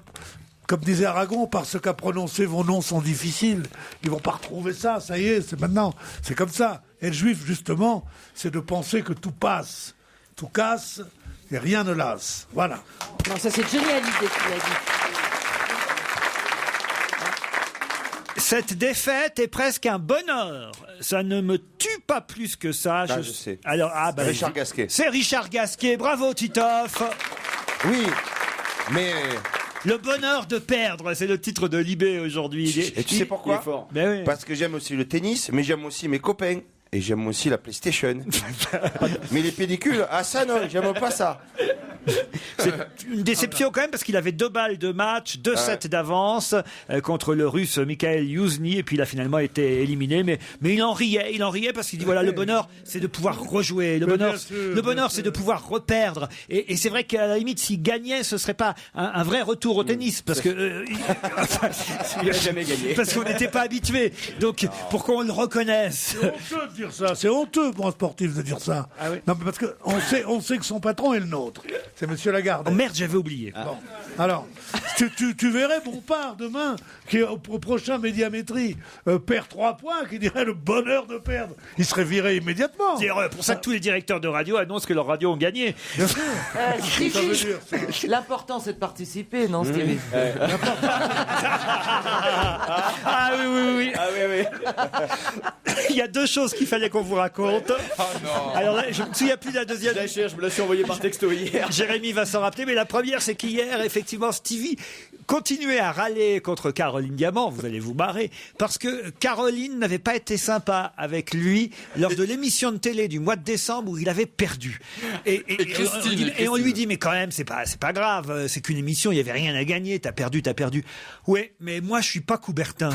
comme disait Aragon, parce qu'à prononcer vos noms sont difficiles. Ils vont pas retrouver ça, ça y est, c'est maintenant. C'est comme ça. Et le juif, justement, c'est de penser que tout passe, tout casse, et rien ne lasse. Voilà.
Non, ça c'est génial l'idée qu'il a dit.
Cette défaite est presque un bonheur. Ça ne me tue pas plus que ça.
Je sais.
Alors,
Richard Gasquet.
C'est Richard Gasquet. Bravo, Titoff.
Oui, mais...
Le bonheur de perdre, c'est le titre de Libé aujourd'hui.
Et tu sais pourquoi?
Ben oui.
Parce que j'aime aussi le tennis, mais j'aime aussi mes copains. Et j'aime aussi la PlayStation. Mais les pellicules, ça non, j'aime pas ça.
C'est une déception quand même parce qu'il avait 2 balles de match, 2-7 d'avance contre le Russe Mikhail Youzny, et puis il a finalement été éliminé. Mais il en riait parce qu'il dit voilà, le bonheur c'est de pouvoir rejouer, le bonheur c'est de pouvoir reperdre. Et c'est vrai qu'à la limite s'il gagnait, ce serait pas un vrai retour au tennis parce que
il a jamais gagné.
Parce qu'on n'était pas habitué. Donc pour qu'on le reconnaisse.
C'est honteux pour un sportif de dire ça.
Ah oui.
Non, mais parce que on sait que son patron est le nôtre. C'est Monsieur Lagarde.
Oh merde, j'avais oublié.
Bon. Alors, tu verrais Bompard demain, qui au prochain Médiamétrie perd 3 points, qui dirait le bonheur de perdre. Il serait viré immédiatement.
C'est pour ça que tous les directeurs de radio annoncent que leurs radios ont gagné.
L'important c'est de participer, non Stevie?
Ah oui. Il y a 2 choses qu'il fallait qu'on vous raconte.
Oh non.
Alors là, je me souviens plus de la deuxième.
Je me la suis envoyée par texto hier.
Jérémy va s'en rappeler, mais la première, c'est qu'hier, effectivement, Stevie continuait à râler contre Caroline Diamant, vous allez vous marrer, parce que Caroline n'avait pas été sympa avec lui lors de l'émission de télé du mois de décembre où il avait perdu. Et on lui dit, mais quand même, c'est pas grave, c'est qu'une émission, il n'y avait rien à gagner, t'as perdu. Ouais, mais moi, je suis pas Coubertin,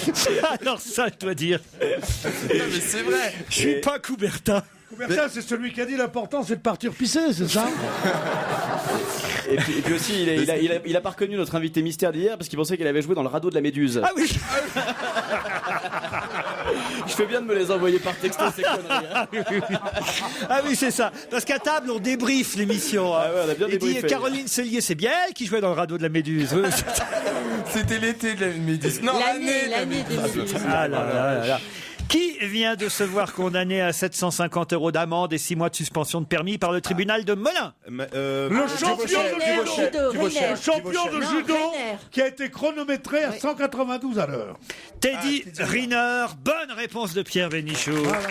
qui dit. Alors ça, je dois dire.
Non, mais c'est vrai.
Je suis pas Coubertin.
Coubertin, c'est celui qui a dit l'important, c'est de partir pisser, c'est ça?
Et puis aussi, il a pas reconnu notre invité mystère d'hier parce qu'il pensait qu'elle avait joué dans le radeau de la Méduse.
Ah oui.
Je fais bien de me les envoyer par texto, ces conneries. Hein.
Ah oui, c'est ça. Parce qu'à table, on débriefe l'émission.
Ah ouais, on a bien débriefé.
Il dit Caroline Cellier, c'est bien elle qui jouait dans le radeau de la Méduse.
C'était l'été de la Méduse. Non,
l'année des Méduses.
Ah là. Qui vient de se voir condamné à 750 € d'amende et 6 mois de suspension de permis par le tribunal de Melun?
Le champion de judo qui a été chronométré à 192 à l'heure.
Teddy Riner. Bonne réponse de Pierre Bénichou.
Voilà.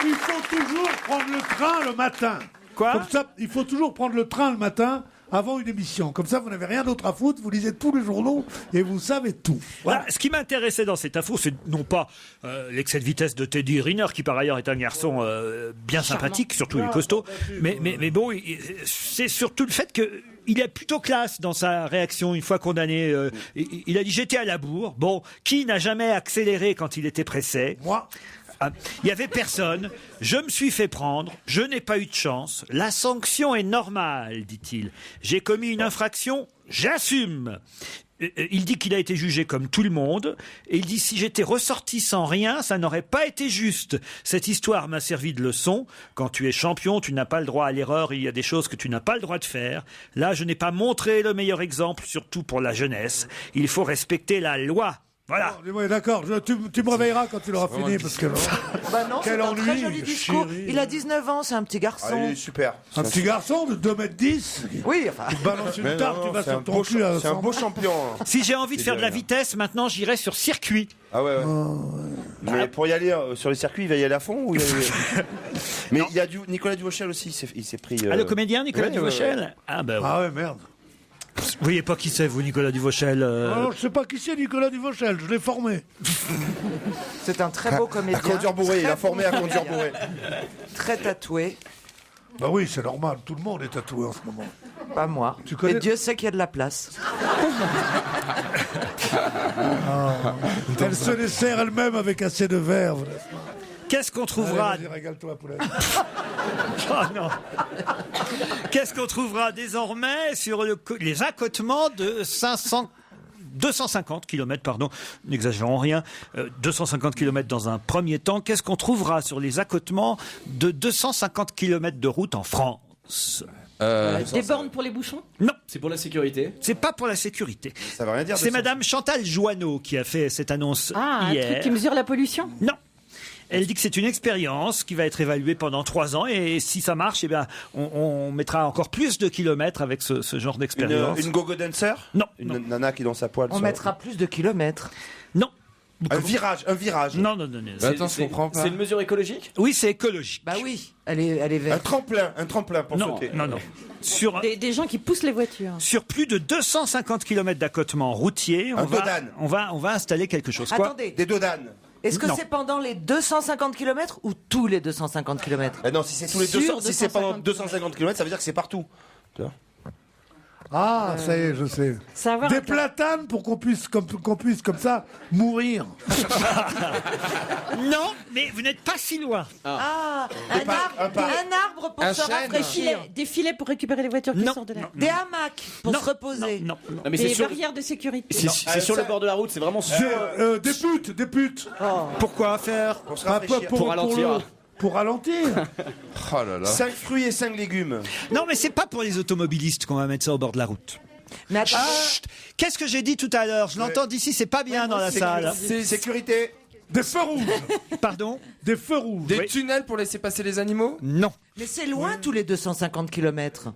Il faut toujours prendre le train le matin.
Quoi?
Comme ça, il faut toujours prendre le train le matin avant une émission. Comme ça, vous n'avez rien d'autre à foutre, vous lisez tous les journaux et vous savez tout. Voilà.
Ce qui m'intéressait dans cette info, c'est non pas l'excès de vitesse de Teddy Riner, qui par ailleurs est un garçon bien sympathique, surtout il est costaud, mais bon, c'est surtout le fait que il est plutôt classe dans sa réaction une fois condamné. Il a dit « j'étais à la bourre ». Bon, qui n'a jamais accéléré quand il était pressé?
Moi.
Il n'y avait personne, je me suis fait prendre, je n'ai pas eu de chance, la sanction est normale, dit-il. J'ai commis une infraction, j'assume. Il dit qu'il a été jugé comme tout le monde, et il dit si j'étais ressorti sans rien, ça n'aurait pas été juste. Cette histoire m'a servi de leçon. Quand tu es champion, tu n'as pas le droit à l'erreur, il y a des choses que tu n'as pas le droit de faire. Là, je n'ai pas montré le meilleur exemple, surtout pour la jeunesse. Il faut respecter la loi. Voilà.
Oui, d'accord, tu me réveilleras quand tu l'auras fini, parce que...
Bah non,
quel
c'est un
ennui,
très joli discours.
chérie.
Il a 19 ans, c'est un petit garçon.
Il est super.
Un petit garçon de 2m10.
Oui, enfin...
Tu te balances une tarte, tu vas sur ton cul.
C'est un beau champion.
Si j'ai envie de faire de la vitesse, maintenant j'irai sur circuit.
Ah ouais. Mais pour y aller sur le circuit, il va y aller à fond ou Mais il y a Nicolas Duvauchel aussi, il s'est pris...
Ah, le comédien Nicolas Duvauchel.
Ah ouais, merde.
Vous voyez pas qui c'est, vous, Nicolas Duvauchel
Alors, je sais pas qui c'est Nicolas Duvauchel, je l'ai formé.
C'est un très beau comédien.
À conduire bourré, il a formé à conduire bourré.
Très tatoué.
Bah oui, c'est normal, tout le monde est tatoué en ce moment.
Pas moi.
Tu connais-
Mais Dieu sait qu'il y a de la place.
Elle se les sert elle-même avec assez de verve.
Qu'est-ce qu'on trouvera
Allez, vas-y, régale-toi, poulet.
Oh non. Qu'est-ce qu'on trouvera désormais sur les accotements de 250 km, pardon, n'exagérons rien, 250 km dans un premier temps. Qu'est-ce qu'on trouvera sur les accotements de 250 km de route en France ?
Des bornes pour les bouchons?
Non.
C'est pour la sécurité?
C'est pas pour la sécurité.
Ça veut rien dire.
C'est Madame Chantal Joanneau qui a fait cette annonce
Ah,
hier.
un truc qui mesure la pollution?
Non. Elle dit que c'est une expérience qui va être évaluée pendant 3 ans et si ça marche, eh bien, on mettra encore plus de kilomètres avec ce genre d'expérience.
Une go-go dancer?
Non.
Une nana qui danse à poil.
On mettra plus de kilomètres.
Non.
Un virage.
Non.
Attends, je comprends pas.
C'est une mesure écologique?
Oui, c'est écologique.
Bah oui, elle est verte.
Un tremplin pour sauter.
Non. Sur
Des gens qui poussent les voitures.
Sur plus de 250 km d'accotement routier,
Un dodan.
on va installer quelque chose. Quoi?
Attendez,
Des dodanes.
est-ce que
Non.
c'est pendant les 250 km ou tous les 250 km?
Non, si c'est tous les
Sur
200, si c'est pendant
250
250 km, ça veut dire que c'est partout. Tu vois?
Ah, ça y est, je sais.
Ça va avoir
Des
un-
platanes pour qu'on puisse comme ça mourir.
Non, mais vous n'êtes pas si loin.
Ah, un arbre pour
Un
se
chêne.
rafraîchir.
Des filets pour récupérer les voitures qui
Non.
sortent de la...
Des hamacs pour se reposer.
Non.
Non, mais
Des
c'est sur,
barrières de sécurité.
c'est sur le bord de la route, c'est vraiment sur.
Des putes.
Pourquoi faire?
Pour se
Ah,
rafraîchir.
Pour ralentir.
Pour ralentir.
Oh là là.
5 fruits et 5 légumes.
Non, mais c'est pas pour les automobilistes qu'on va mettre ça au bord de la route.
Mais attends,
Chut. Qu'est-ce que j'ai dit tout à l'heure? Je l'entends d'ici, c'est pas bien dans la salle.
Sécurité.
Des feux rouges.
Pardon?
Des feux rouges.
Des tunnels pour laisser passer les animaux?
Non.
mais c'est loin tous les 250 km.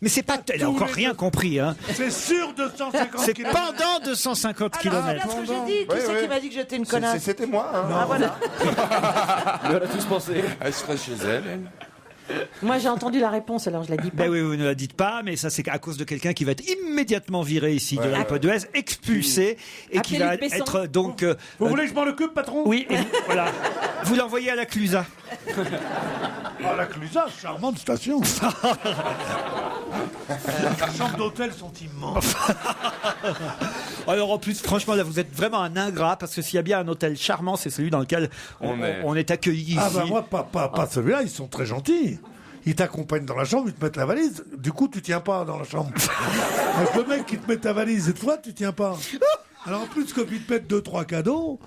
Mais c'est pas. Elle a encore rien compris, hein.
C'est sur 250
C'est
km.
pendant 250
Alors, c'est
km.
bien ce que j'ai dit. Qui c'est qui m'a dit que j'étais une connasse?
C'était moi. Hein.
Ah voilà.
Mais on a tous pensé.
Elle serait chez elle.
Moi, j'ai entendu la réponse, alors je la dis pas.
Ben oui, vous ne la dites pas, mais ça c'est à cause de quelqu'un qui va être immédiatement viré ici de l'Alpe d'Huez, expulsé, et qui va
Appelez le Besson.
être donc...
Vous voulez que je m'en occupe, patron?
Oui, et voilà. Vous l'envoyez à la Clusa.
Ah, la Clusa, charmante station. Les chambres d'hôtel sont immenses.
Alors en plus, franchement, là vous êtes vraiment un ingrat, parce que s'il y a bien un hôtel charmant, c'est celui dans lequel on est accueilli ici.
Ah bah moi, pas celui-là, ils sont très gentils. Ils t'accompagnent dans la chambre, ils te mettent la valise. Du coup, tu tiens pas dans la chambre. Avec le mec qui te met ta valise et toi, tu tiens pas. Alors en plus, comme ils te mettent 2-3 cadeaux,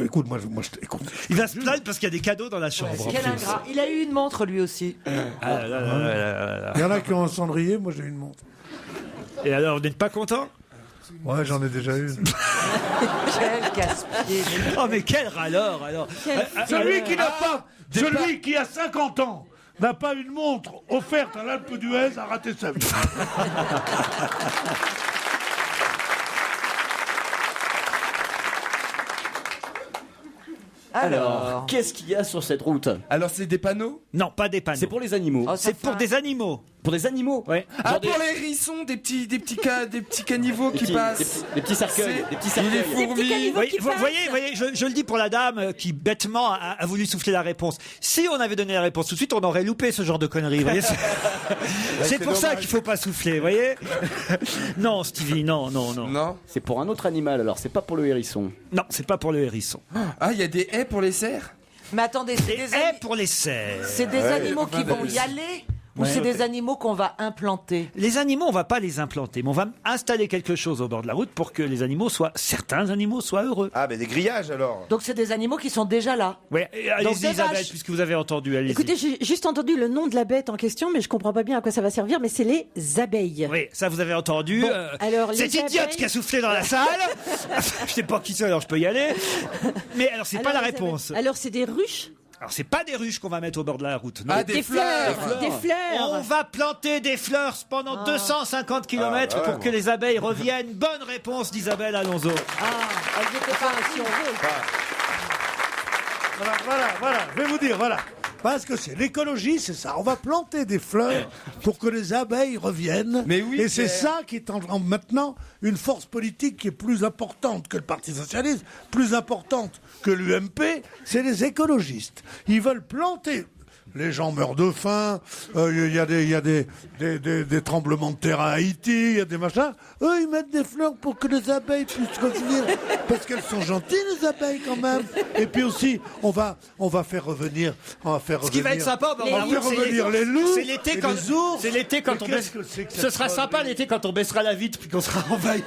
écoute, moi écoute.
Il va se plaindre parce qu'il y a des cadeaux dans la chambre. en
Quel
plus.
ingrat. Il a eu une montre lui aussi.
Ah là là là là là.
Il y en a qui ont un cendrier, moi j'ai une montre.
Et alors, vous n'êtes pas content?
Ouais, j'en ai déjà une.
Quel casse-pied.
Oh mais quel râleur alors.
Celui qui n'a pas, celui qui a 50 ans, n'a pas une montre offerte à l'Alpe d'Huez a raté sa vie.
Alors,
Qu'est-ce qu'il y a sur cette route?
Alors c'est des panneaux?
Non, pas des panneaux.
C'est pour les animaux.
Oh,
C'est pour des animaux.
Pour des animaux?
Ouais.
Ah,
Genre
pour les hérissons, des petits caniveaux qui passent.
Des petits cercueils. Des petits cercueils.
Les fourmis.
Oui, vous voyez, je le dis pour la dame qui bêtement a voulu souffler la réponse. Si on avait donné la réponse tout de suite, on aurait loupé ce genre de conneries. Vous voyez, c'est pour ça qu'il faut pas souffler. Vous voyez. Non, Stevie, non.
Non.
C'est pour un autre animal alors, c'est pas pour le hérisson.
Non, c'est pas pour le hérisson.
Ah, il y a des haies pour les cerfs?
mais attendez, c'est
Des
des,
haies pour les cerfs.
c'est des animaux qui vont y aller ou c'est des animaux qu'on va implanter?
Les animaux, on va pas les implanter, mais on va installer quelque chose au bord de la route pour que les animaux certains animaux soient heureux.
Ah, ben des grillages alors.
Donc c'est des animaux qui sont déjà là.
Ouais,
Donc,
allez-y
des
Isabelle,
vaches.
puisque vous avez entendu, allez-y.
Écoutez, j'ai juste entendu le nom de la bête en question, mais je comprends pas bien à quoi ça va servir, mais c'est les abeilles.
Oui, ça vous avez entendu.
Bon, alors,
cette
les
idiote
abeilles-
qui a soufflé dans la salle. Je sais pas qui c'est, alors je peux y aller. Mais alors c'est pas
Alors,
la
les
réponse.
abeilles. Alors c'est des ruches?
Alors c'est pas des ruches qu'on va mettre au bord de la route. Non.
Ah, des fleurs.
Des fleurs.
On va planter des fleurs pendant 250 km
Ah, ouais,
pour que les abeilles reviennent. Bonne réponse d'Isabelle Alonso.
Elles étaient pas si on veut.
Voilà, je vais vous dire, voilà. Parce que c'est l'écologie, c'est ça. On va planter des fleurs pour que les abeilles reviennent.
Mais oui,
et c'est
Pierre.
ça qui est maintenant une force politique qui est plus importante que le Parti Socialiste, plus importante que l'UMP, c'est les écologistes. Ils veulent planter. Les gens meurent de faim, il y a des tremblements de terre à Haïti, il y a des machins. Eux, ils mettent des fleurs pour que les abeilles puissent revenir. Parce qu'elles sont gentilles, les abeilles, quand même. Et puis aussi, on va faire revenir...
Ce qui va être sympa,
on va faire revenir les loups,
c'est l'été
et
quand,
les ours.
c'est l'été quand on baisse. Ce sera sympa l'été quand on baissera la vitre puis qu'on sera envahi.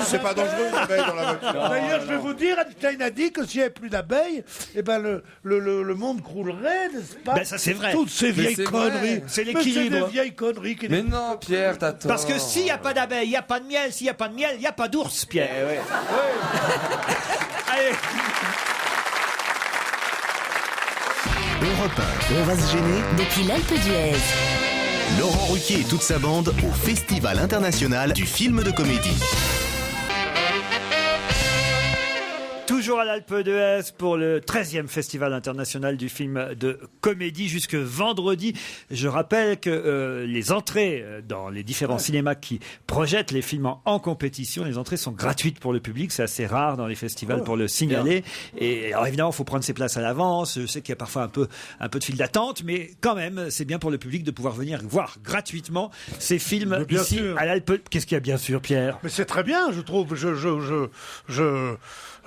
C'est pas dangereux, une abeille dans la voiture.
D'ailleurs, je vais vous dire, Einstein a dit que s'il n'y avait plus d'abeilles, eh ben le monde croulerait, n'est-ce pas?
Ben ça c'est vrai.
Toutes ces vieilles conneries.
C'est
Mais
l'équilibre.
c'est des vieilles conneries.
Mais non, Pierre, t'as tort.
Parce que s'il n'y a pas d'abeilles, il n'y a pas de miel. S'il n'y a pas de miel, il n'y a pas d'ours, Pierre. Allez.
Europe 1, on va se gêner.
Depuis l'Alpe d'Huez.
Laurent Ruquier et toute sa bande au Festival international du film de comédie.
Toujours à l'Alpe d'Huez pour le 13e Festival international du film de comédie jusque vendredi. Je rappelle que les entrées dans les différents cinémas qui projettent les films en compétition, les entrées sont gratuites pour le public. C'est assez rare dans les festivals pour le signaler. Et alors évidemment, il faut prendre ses places à l'avance. Je sais qu'il y a parfois un peu de file d'attente, mais quand même, c'est bien pour le public de pouvoir venir voir gratuitement ces films
bien
ici
sûr.
à l'Alpe. Qu'est-ce qu'il y a bien sûr, Pierre?
Mais c'est très bien, je trouve.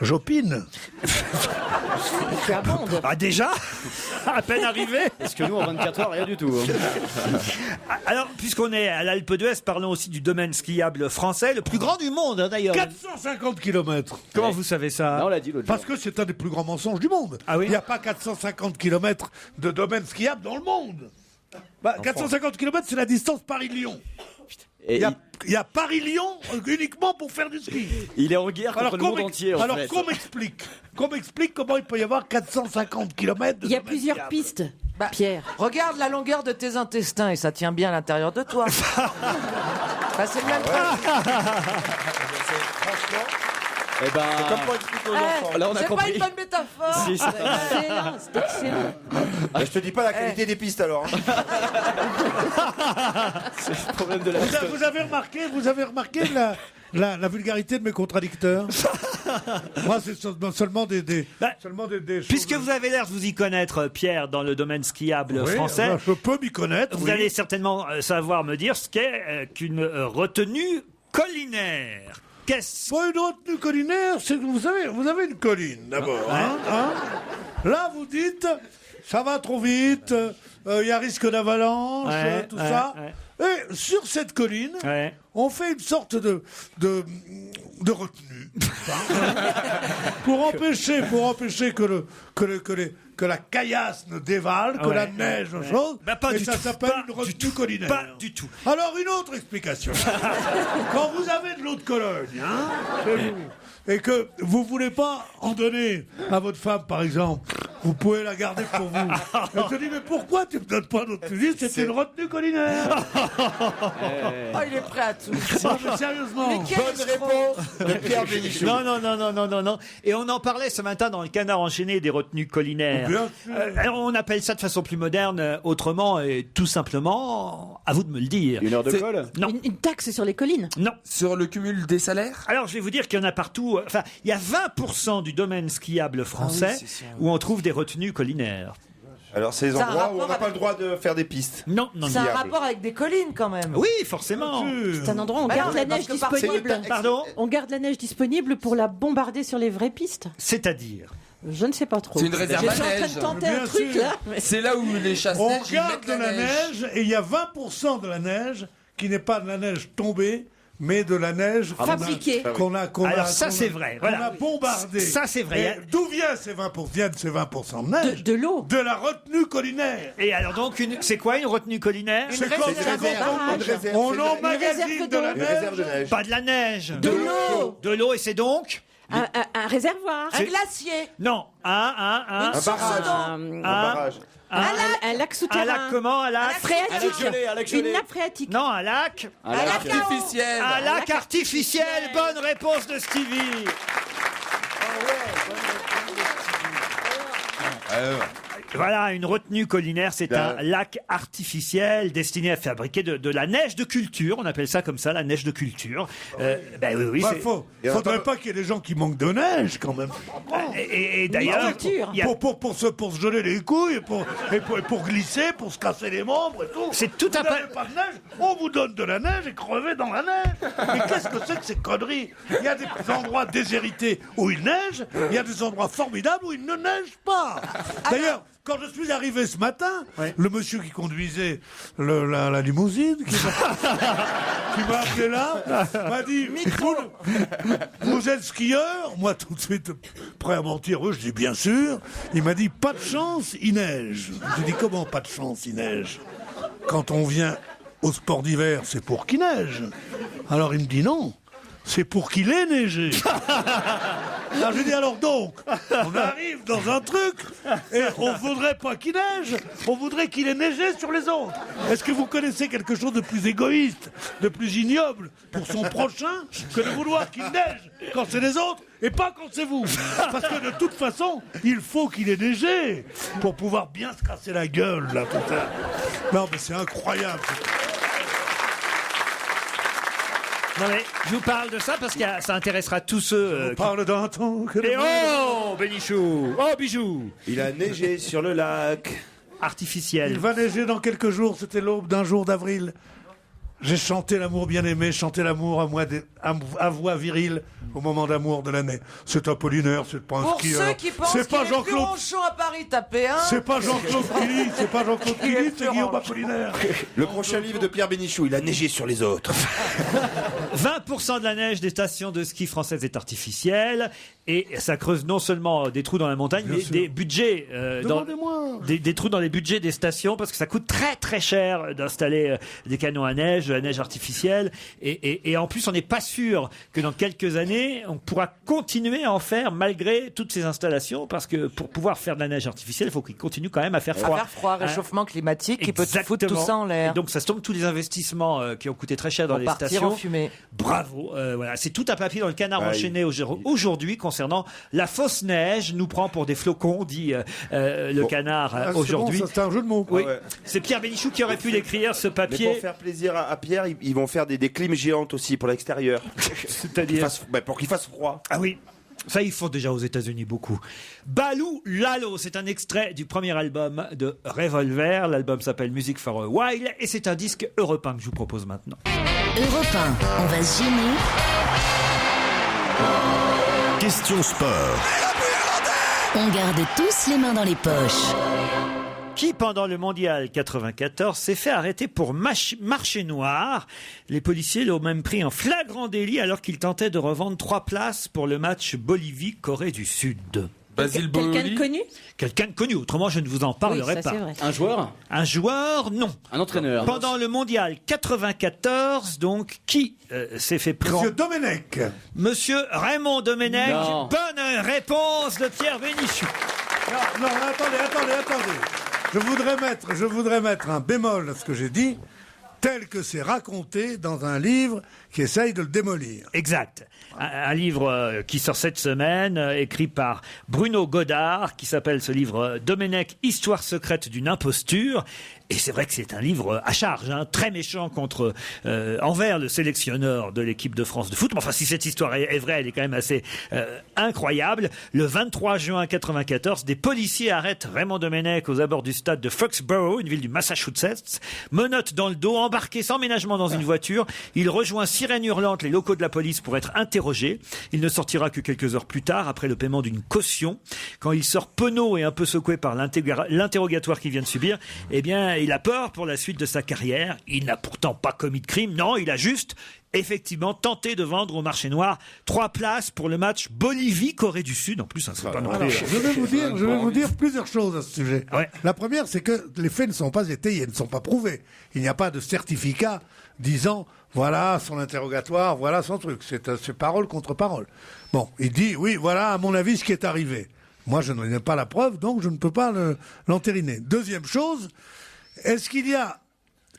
J'opine.
Tu abondes.
Ah déjà? À peine arrivé?
Parce que nous, en 24 heures, rien du tout.
Alors, puisqu'on est à l'Alpe d'Huez, parlons aussi du domaine skiable français, le plus grand du monde, hein, d'ailleurs.
450 km.
Comment vous savez ça?
Non, on l'a dit l'autre
Parce
jour.
que c'est un des plus grands mensonges du monde.
Ah oui?
Il n'y a pas 450 km de domaine skiable dans le monde. 450 km, c'est la distance Paris-Lyon.
Et
Il y a Paris-Lyon uniquement pour faire du ski.
il est en guerre contre le monde entier. En fait.
qu'on m'explique comment il peut y avoir 450 km de
Il y a
domaine
plusieurs
skiable.
pistes, Pierre.
Regarde la longueur de tes intestins et ça tient bien à l'intérieur de toi. Bah, c'est le même principe.
Eh ben,
C'est comme pour expliquer aux enfants.
là, on a
C'est pas
compris.
une bonne métaphore.
Si, c'est pas mal.
Excellent, c'est excellent.
Ah, je te dis pas la qualité des pistes alors. hein.
C'est le problème de la
Vous avez remarqué la vulgarité de mes contradicteurs. Moi, c'est seulement des choses.
Puisque vous avez l'air de vous y connaître, Pierre, dans le domaine skiable
Oui,
français,
je peux m'y connaître.
vous
oui.
allez certainement savoir me dire ce qu'est qu'une retenue collinaire. Qu'est-ce
Pour une retenue collinaire, c'est que vous avez une colline d'abord. Hein. Là, vous dites, ça va trop vite, il y a risque d'avalanche, tout ça. Et sur cette colline, on fait une sorte de retenue. pour empêcher que la caillasse ne dévale, que la neige ne chose. Et ça s'appelle une retenue collinaire.
Pas du tout.
Alors, une autre explication. Quand vous avez de l'eau de Cologne, chez vous, et que vous voulez pas en donner à votre femme, par exemple, vous pouvez la garder pour vous. Elle te dit, mais pourquoi tu me donnes pas d'autre? Tu dis, c'est une retenue collinaire.
Oh, il est prêt à tout.
Non, mais sérieusement.
Mais quel
Bonne réponse de Pierre Bénichou.
Non. Et on en parlait ce matin dans le Canard enchaîné des retenues collinaires.
Bien sûr.
On appelle ça de façon plus moderne, autrement et tout simplement, à vous de me le dire.
Une heure de
C'est-
colle.
Non.
Une taxe sur les collines.
Non.
Sur le cumul des salaires?
Alors, je vais vous dire qu'il y en a partout. Enfin, il y a 20% du domaine skiable français
c'est ça, oui.
où on trouve des retenues collinaires.
Alors, c'est les
Ça a
endroits où on
rapport
n'a pas
avec-
le droit de faire des pistes.
Non.
C'est un rapport avec des collines quand même.
Oui, forcément.
C'est un endroit où on
Bah
garde
non,
la
parce
neige
que par-
disponible.
Pardon.
On garde la neige disponible pour la bombarder sur les vraies pistes.
C'est-à-dire.
Je ne sais pas trop.
C'est une réserve
Je
à
suis en train
neige.
de tenter
Bien
un truc
sûr.
là. mais-
C'est là où les
On
chasse-neige, ils
garde
mettent
de la neige et il y a 20% de la neige qui n'est pas de la neige tombée, mais de la neige
Fabriquée.
qu'on a
Alors ça, c'est vrai,
qu'on
voilà.
a bombardée.
Ça, c'est vrai.
Et d'où viennent ces 20% de neige?
De l'eau.
De la retenue collinaire.
Et alors donc, c'est quoi une retenue collinaire?
C'est
réserve.
comme
C'est
ça
une réserve.
qu'on-
Une réserve.
on
C'est
emmagasine
réserve
de la
Une réserve de
neige.
neige.
Pas de la neige.
De l'eau.
De l'eau, et c'est donc
Un réservoir.
Un glacier.
Non.
Un barrage. Un barrage.
Un lac
Un
souterrain.
lac comment? Un lac
Phréatique.
un lac gelé.
Une nappe phréatique.
Non, un lac.
Un lac
artificiel.
Un lac artificiel. Bonne réponse de Stevie. Voilà, une retenue collinaire, c'est un lac artificiel destiné à fabriquer de la neige de culture. On appelle ça comme ça, la neige de culture. Oui,
faudrait pas qu'il y ait des gens qui manquent de neige, quand même.
Et d'ailleurs,
pour se geler les couilles, pour glisser, pour se casser les membres et tout.
C'est tout
Vous n'avez pas de neige, on vous donne de la neige et crevez dans la neige. Mais qu'est-ce que c'est que ces conneries? Il y a des endroits déshérités où il neige, il y a des endroits formidables où il ne neige pas. D'ailleurs, quand je suis arrivé ce matin, le monsieur qui conduisait la limousine, qui m'a appelé là, m'a dit vous êtes skieur? Moi, tout de suite, prêt à mentir, je dis bien sûr. Il m'a dit pas de chance, il neige. J'ai dit comment pas de chance, il neige? Quand on vient au sport d'hiver, c'est pour qu'il neige. Alors il me dit non. C'est pour qu'il ait neigé. Alors je dis alors donc, on arrive dans un truc et on voudrait pas qu'il neige, on voudrait qu'il ait neigé sur les autres. Est-ce que vous connaissez quelque chose de plus égoïste, de plus ignoble pour son prochain que de vouloir qu'il neige quand c'est les autres et pas quand c'est vous? Parce que de toute façon, il faut qu'il ait neigé pour pouvoir bien se casser la gueule là tout ça. Non mais c'est incroyable.
Non mais je vous parle de ça parce que ça intéressera tous ceux.
Parle d'un temps que.
Et oh, Bénichou, oh bijou.
Il a neigé sur le lac.
Artificiel.
Il va neiger dans quelques jours. C'était l'aube d'un jour d'avril. J'ai chanté l'amour bien-aimé, chanté l'amour à voix virile au moment d'amour de l'année. C'est Apollinaire, c'est pas un
Pour
skieur.
ceux qui pensent
C'est
qu'il
pas
est plus
Jean-Claude.
ronchon à Paris, tapez un.
C'est pas Jean-Claude Killy, c'est pas Jean-Claude Killy, c'est Guillaume Apollinaire.
Le prochain livre de Pierre Bénichou, il a neigé sur les autres.
20% de la neige des stations de ski françaises est artificielle et ça creuse non seulement des trous dans la montagne, mais des budgets des trous dans les budgets des stations parce que ça coûte très très cher d'installer des canons à neige, de la neige artificielle et en plus on n'est pas sûr que dans quelques années on pourra continuer à en faire malgré toutes ces installations parce que pour pouvoir faire de la neige artificielle il faut qu'il continue quand même à faire froid.
À faire froid, réchauffement climatique, qui peut foutre tout ça en l'air.
Et donc ça se tombe tous les investissements qui ont coûté très cher dans les stations.
En fumée.
Bravo, voilà, c'est tout un papier dans le Canard enchaîné aujourd'hui concernant la fausse neige nous prend pour des flocons, dit le Canard aujourd'hui.
Bon, c'est un jeu de mots.
Oui. C'est Pierre Bénichou qui aurait pu l'écrire ce papier.
Mais pour faire plaisir à Pierre, ils vont faire des clims géantes aussi pour l'extérieur.
C'est-à-dire
pour qu'il fasse froid.
Ah oui. Ça, ils font déjà aux États-Unis beaucoup. Balou Lalo, c'est un extrait du premier album de Revolver. L'album s'appelle Music for a While et c'est un disque européen que je vous propose maintenant.
Europe 1, on va se gêner.
Question sport.
On garde tous les mains dans les poches.
Qui, pendant le mondial 94, s'est fait arrêter pour marché noir. Les policiers l'ont même pris en flagrant délit alors qu'il tentait de revendre 3 places pour le match Bolivie-Corée du Sud.
Basile
Quelqu'un de connu?
Quelqu'un de connu, autrement je ne vous en parlerai
Oui, ça,
pas.
c'est vrai.
Un joueur?
Un joueur, non.
Un entraîneur?
Pendant le mondial 94, donc, qui s'est fait prendre?
Monsieur Domenech.
Monsieur Raymond Domenech.
Non.
Bonne réponse de Pierre Bénichou.
Non, attendez. Je voudrais mettre un bémol à ce que j'ai dit, tel que c'est raconté dans un livre qui essaye de le démolir.
Exact. Un livre qui sort cette semaine, écrit par Bruno Godard, qui s'appelle ce livre Domenech, Histoire secrète d'une imposture. Et c'est vrai que c'est un livre à charge, très méchant envers le sélectionneur de l'équipe de France de foot. Mais enfin, si cette histoire est vraie, elle est quand même assez incroyable. Le 23 juin 1994, des policiers arrêtent Raymond Domenech aux abords du stade de Foxborough, une ville du Massachusetts. Menottes dans le dos, embarqué sans ménagement dans une voiture. Il rejoint sirène hurlante les locaux de la police pour être interrogé. Il ne sortira que quelques heures plus tard, après le paiement d'une caution. Quand il sort penaud et un peu secoué par l'interrogatoire qu'il vient de subir, eh bien, il a peur pour la suite de sa carrière. Il n'a pourtant pas commis de crime. Non, il a juste, effectivement, tenté de vendre au marché noir 3 places pour le match Bolivie-Corée du Sud. En plus, ça ne serait pas non plus.
Je vais vous dire plusieurs choses à ce sujet.
Ouais.
La première, c'est que les faits ne sont pas étayés, ne sont pas prouvés. Il n'y a pas de certificat disant voilà son interrogatoire, voilà son truc. C'est parole contre parole. Bon, il dit oui, voilà à mon avis ce qui est arrivé. Moi, je n'en ai pas la preuve, donc je ne peux pas l'entériner. Deuxième chose, est-ce qu'il y a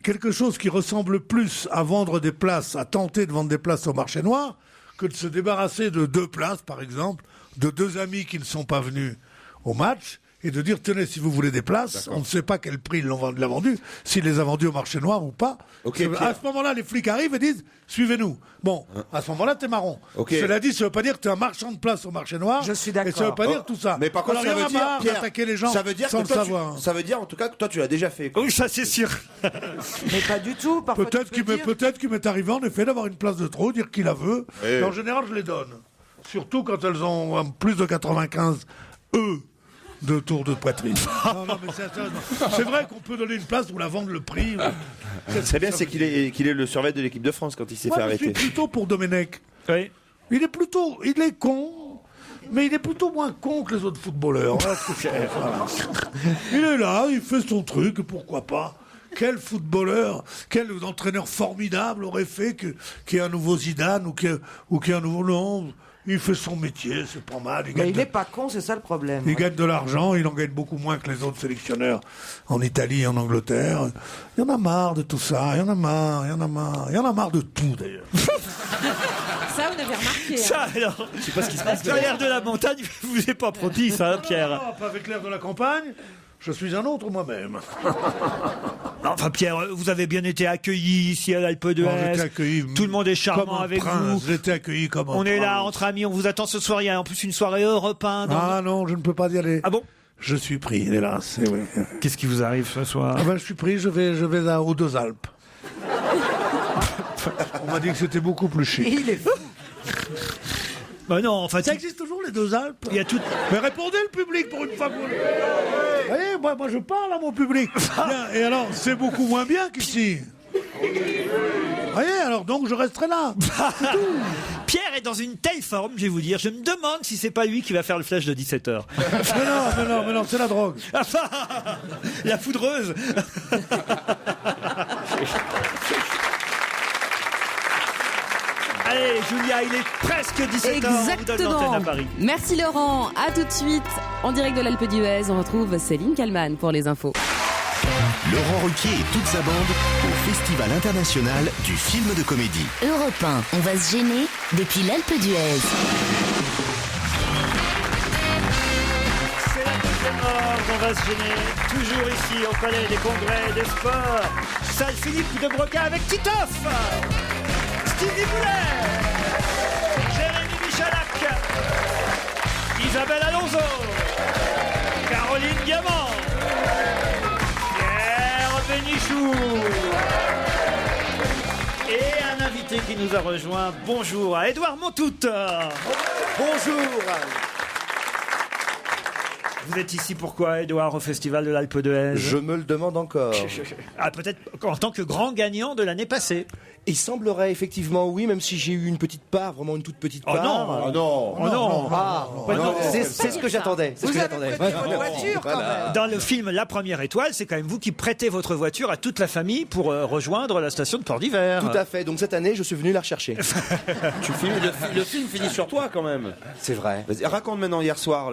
quelque chose qui ressemble plus à vendre des places, à tenter de vendre des places au marché noir, que de se débarrasser de 2 places, par exemple, de 2 amis qui ne sont pas venus au match et de dire, tenez, si vous voulez des places, on ne sait pas quel prix il l'a vendu, s'il les a vendus au marché noir ou pas. À ce moment-là, les flics arrivent et disent, suivez-nous. Bon, à ce moment-là, t'es marron. Cela dit, ça veut pas dire que t'es un marchand de place au marché noir.
Je suis d'accord.
Et ça veut pas dire tout ça.
Mais par contre, ça veut dire, Pierre,
d'attaquer les gens
ça veut dire
sans
que
le
toi,
savoir.
ça veut dire, en tout cas, que toi, tu l'as déjà fait.
Oui, ça c'est sûr.
Mais pas du tout. Parfois,
Peut-être qu'il m'est arrivé en effet d'avoir une place de trop, dire qu'il la veut. Mais en général, je les donne. Surtout quand elles ont plus de 95 de tour de poitrine. Non, mais c'est vrai qu'on peut donner une place pour la vendre le prix.
C'est bien, c'est qu'il est le surveillant de l'équipe de France quand il s'est fait arrêter.
Je suis plutôt pour Domenech.
Oui.
Il est con, mais il est plutôt moins con que les autres footballeurs. Voilà ce que je pense, voilà. Il est là, il fait son truc, pourquoi pas. Quel footballeur, quel entraîneur formidable aurait fait qu'il y ait un nouveau Zidane ou qu'il y ait un nouveau... Non, il fait son métier, c'est pas mal.
Mais il n'est pas con, c'est ça le problème.
Il gagne de l'argent, il en gagne beaucoup moins que les autres sélectionneurs en Italie et en Angleterre. Il y en a marre de tout ça, il y en a marre de tout d'ailleurs.
Ça, vous avez remarqué.
Ça, alors,
je sais pas ce qui se passe.
L'air de la montagne vous est pas propice, hein, Pierre.
Non, pas avec l'air de la campagne. Je suis un autre moi-même.
Enfin, Pierre, vous avez bien été accueilli ici à l'Alpe d'Huez. Tout le monde est charmant avec vous.
J'ai été accueilli comme un
On est là
prince.
entre amis, on vous attend ce soir. Il y a en plus une soirée Europe 1.
Ah non, je ne peux pas y aller.
Ah bon?
Je suis pris, hélas. Oui.
Qu'est-ce qui vous arrive ce soir?
Je suis pris, je vais aux Deux Alpes. On m'a dit que c'était beaucoup plus chic.
Il est fou.
Bah non, enfin,
ça existe toujours les Deux Alpes.
Il y a tout.
Mais répondez le public pour une fois que vous. Vous voyez, moi je parle à mon public. Bien, et alors, c'est beaucoup moins bien qu'ici. Vous voyez, alors donc je resterai là. C'est tout.
Pierre est dans une telle forme, je vais vous dire. Je me demande si c'est pas lui qui va faire le flash de 17h.
Mais non, c'est la drogue.
La foudreuse. Allez, Julia, il est presque 17h. On vous donne l'antenne à Paris.
Merci Laurent. À tout de suite. En direct de l'Alpe d'Huez, on retrouve Céline Kallmann pour les infos.
Laurent Ruquier et toute sa bande au Festival international du film de comédie.
Europe 1, on va se gêner depuis l'Alpe d'Huez.
C'est la deuxième heure, on va se gêner. Toujours ici au Palais des Congrès des Sports. Salle Philippe de Broca avec Titoff, Stevie Boulet, Jérémy Michalak, Isabelle Alonso, Caroline Diamant, Pierre Bénichou et un invité qui nous a rejoint. Bonjour à Édouard Montout.
Bonjour.
Vous êtes ici pourquoi, Édouard, au Festival de l'Alpe d'Huez?
Je me le demande encore.
Ah, peut-être en tant que grand gagnant de l'année passée.
Il semblerait effectivement oui, même si j'ai eu une petite part, vraiment une toute petite part. C'est ce que j'attendais.
Vous avez prêté votre voiture quand même.
Dans le film La Première Étoile, c'est quand même vous qui prêtez votre voiture à toute la famille pour rejoindre la station de Port d'Hiver.
Tout à fait. Donc cette année, je suis venu la rechercher. Le film finit sur toi quand même. C'est vrai. Vas-y, raconte maintenant hier soir.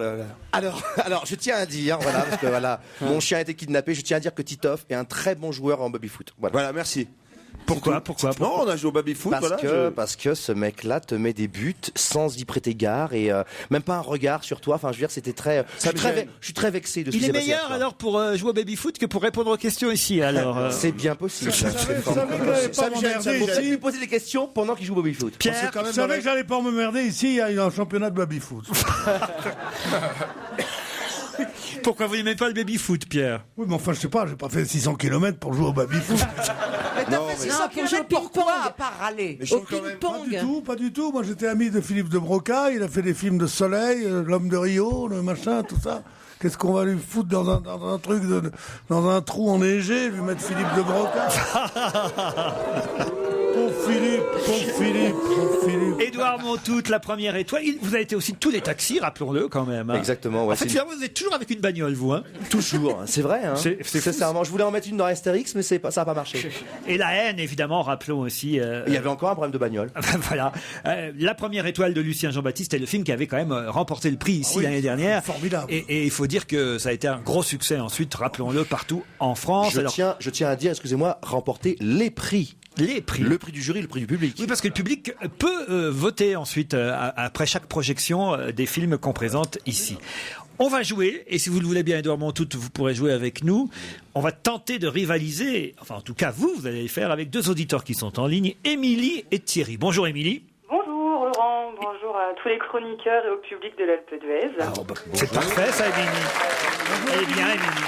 Alors, je tiens à dire, voilà, parce que voilà, mon chien a été kidnappé. Je tiens à dire que Titoff est un très bon joueur en baby-foot. Voilà, merci.
Pourquoi
Non, on a joué au baby-foot. Parce que ce mec-là te met des buts sans y prêter gare et même pas un regard sur toi. Enfin, je veux dire, c'était très. Je suis très vexé de ce qui s'est passé.
Il est meilleur alors pour jouer au baby-foot que pour répondre aux questions ici. Alors,
c'est bien possible.
Ça me
lui poser des questions pendant qu'il joue au baby-foot.
Pierre, je savais que j'allais pas m'emmerder ici. Il y a un championnat de baby-foot.
Pourquoi vous n'aimez pas le baby-foot, Pierre?
Oui, mais enfin, je sais pas, j'ai pas fait 600 km pour jouer au baby-foot.
Mais t'as fait 600 km pourquoi, à part râler?
Au ping-pong.
Pas du tout. Moi, j'étais ami de Philippe de Broca. Il a fait des films de Soleil, L'Homme de Rio, le machin, tout ça. Qu'est-ce qu'on va lui foutre dans un truc, dans un trou enneigé, lui mettre Philippe de Broca? Pauvre Philippe.
Édouard Montout, La Première Étoile. Vous avez été aussi de tous les taxis, rappelons-le quand même. Hein.
Exactement. Ouais,
en fait, vous êtes toujours avec une bagnole, vous. Hein.
Toujours. C'est vrai. Hein. C'est sincèrement, je voulais en mettre une dans Astérix, mais ça n'a pas marché.
Et La Haine, évidemment, rappelons aussi.
Il y avait encore un problème de bagnole.
Voilà. La Première Étoile de Lucien Jean-Baptiste est le film qui avait quand même remporté le prix ici l'année dernière.
Formidable.
Et il faut dire que ça a été un gros succès ensuite, rappelons-le, partout en France.
Je tiens à dire, excusez-moi, remporter les prix.
Les prix.
Le prix du jury, le prix du public.
Oui, parce que le public peut voter ensuite, après chaque projection, des films qu'on présente ici. On va jouer, et si vous le voulez bien, Édouard Montout, vous pourrez jouer avec nous. On va tenter de rivaliser, enfin en tout cas vous allez le faire avec deux auditeurs qui sont en ligne, Émilie et Thierry. Bonjour Émilie.
Bonjour Laurent, bonjour à tous les chroniqueurs et au public de l'Alpe d'Huez.
C'est parfait ça Émilie. Elle est bien Émilie.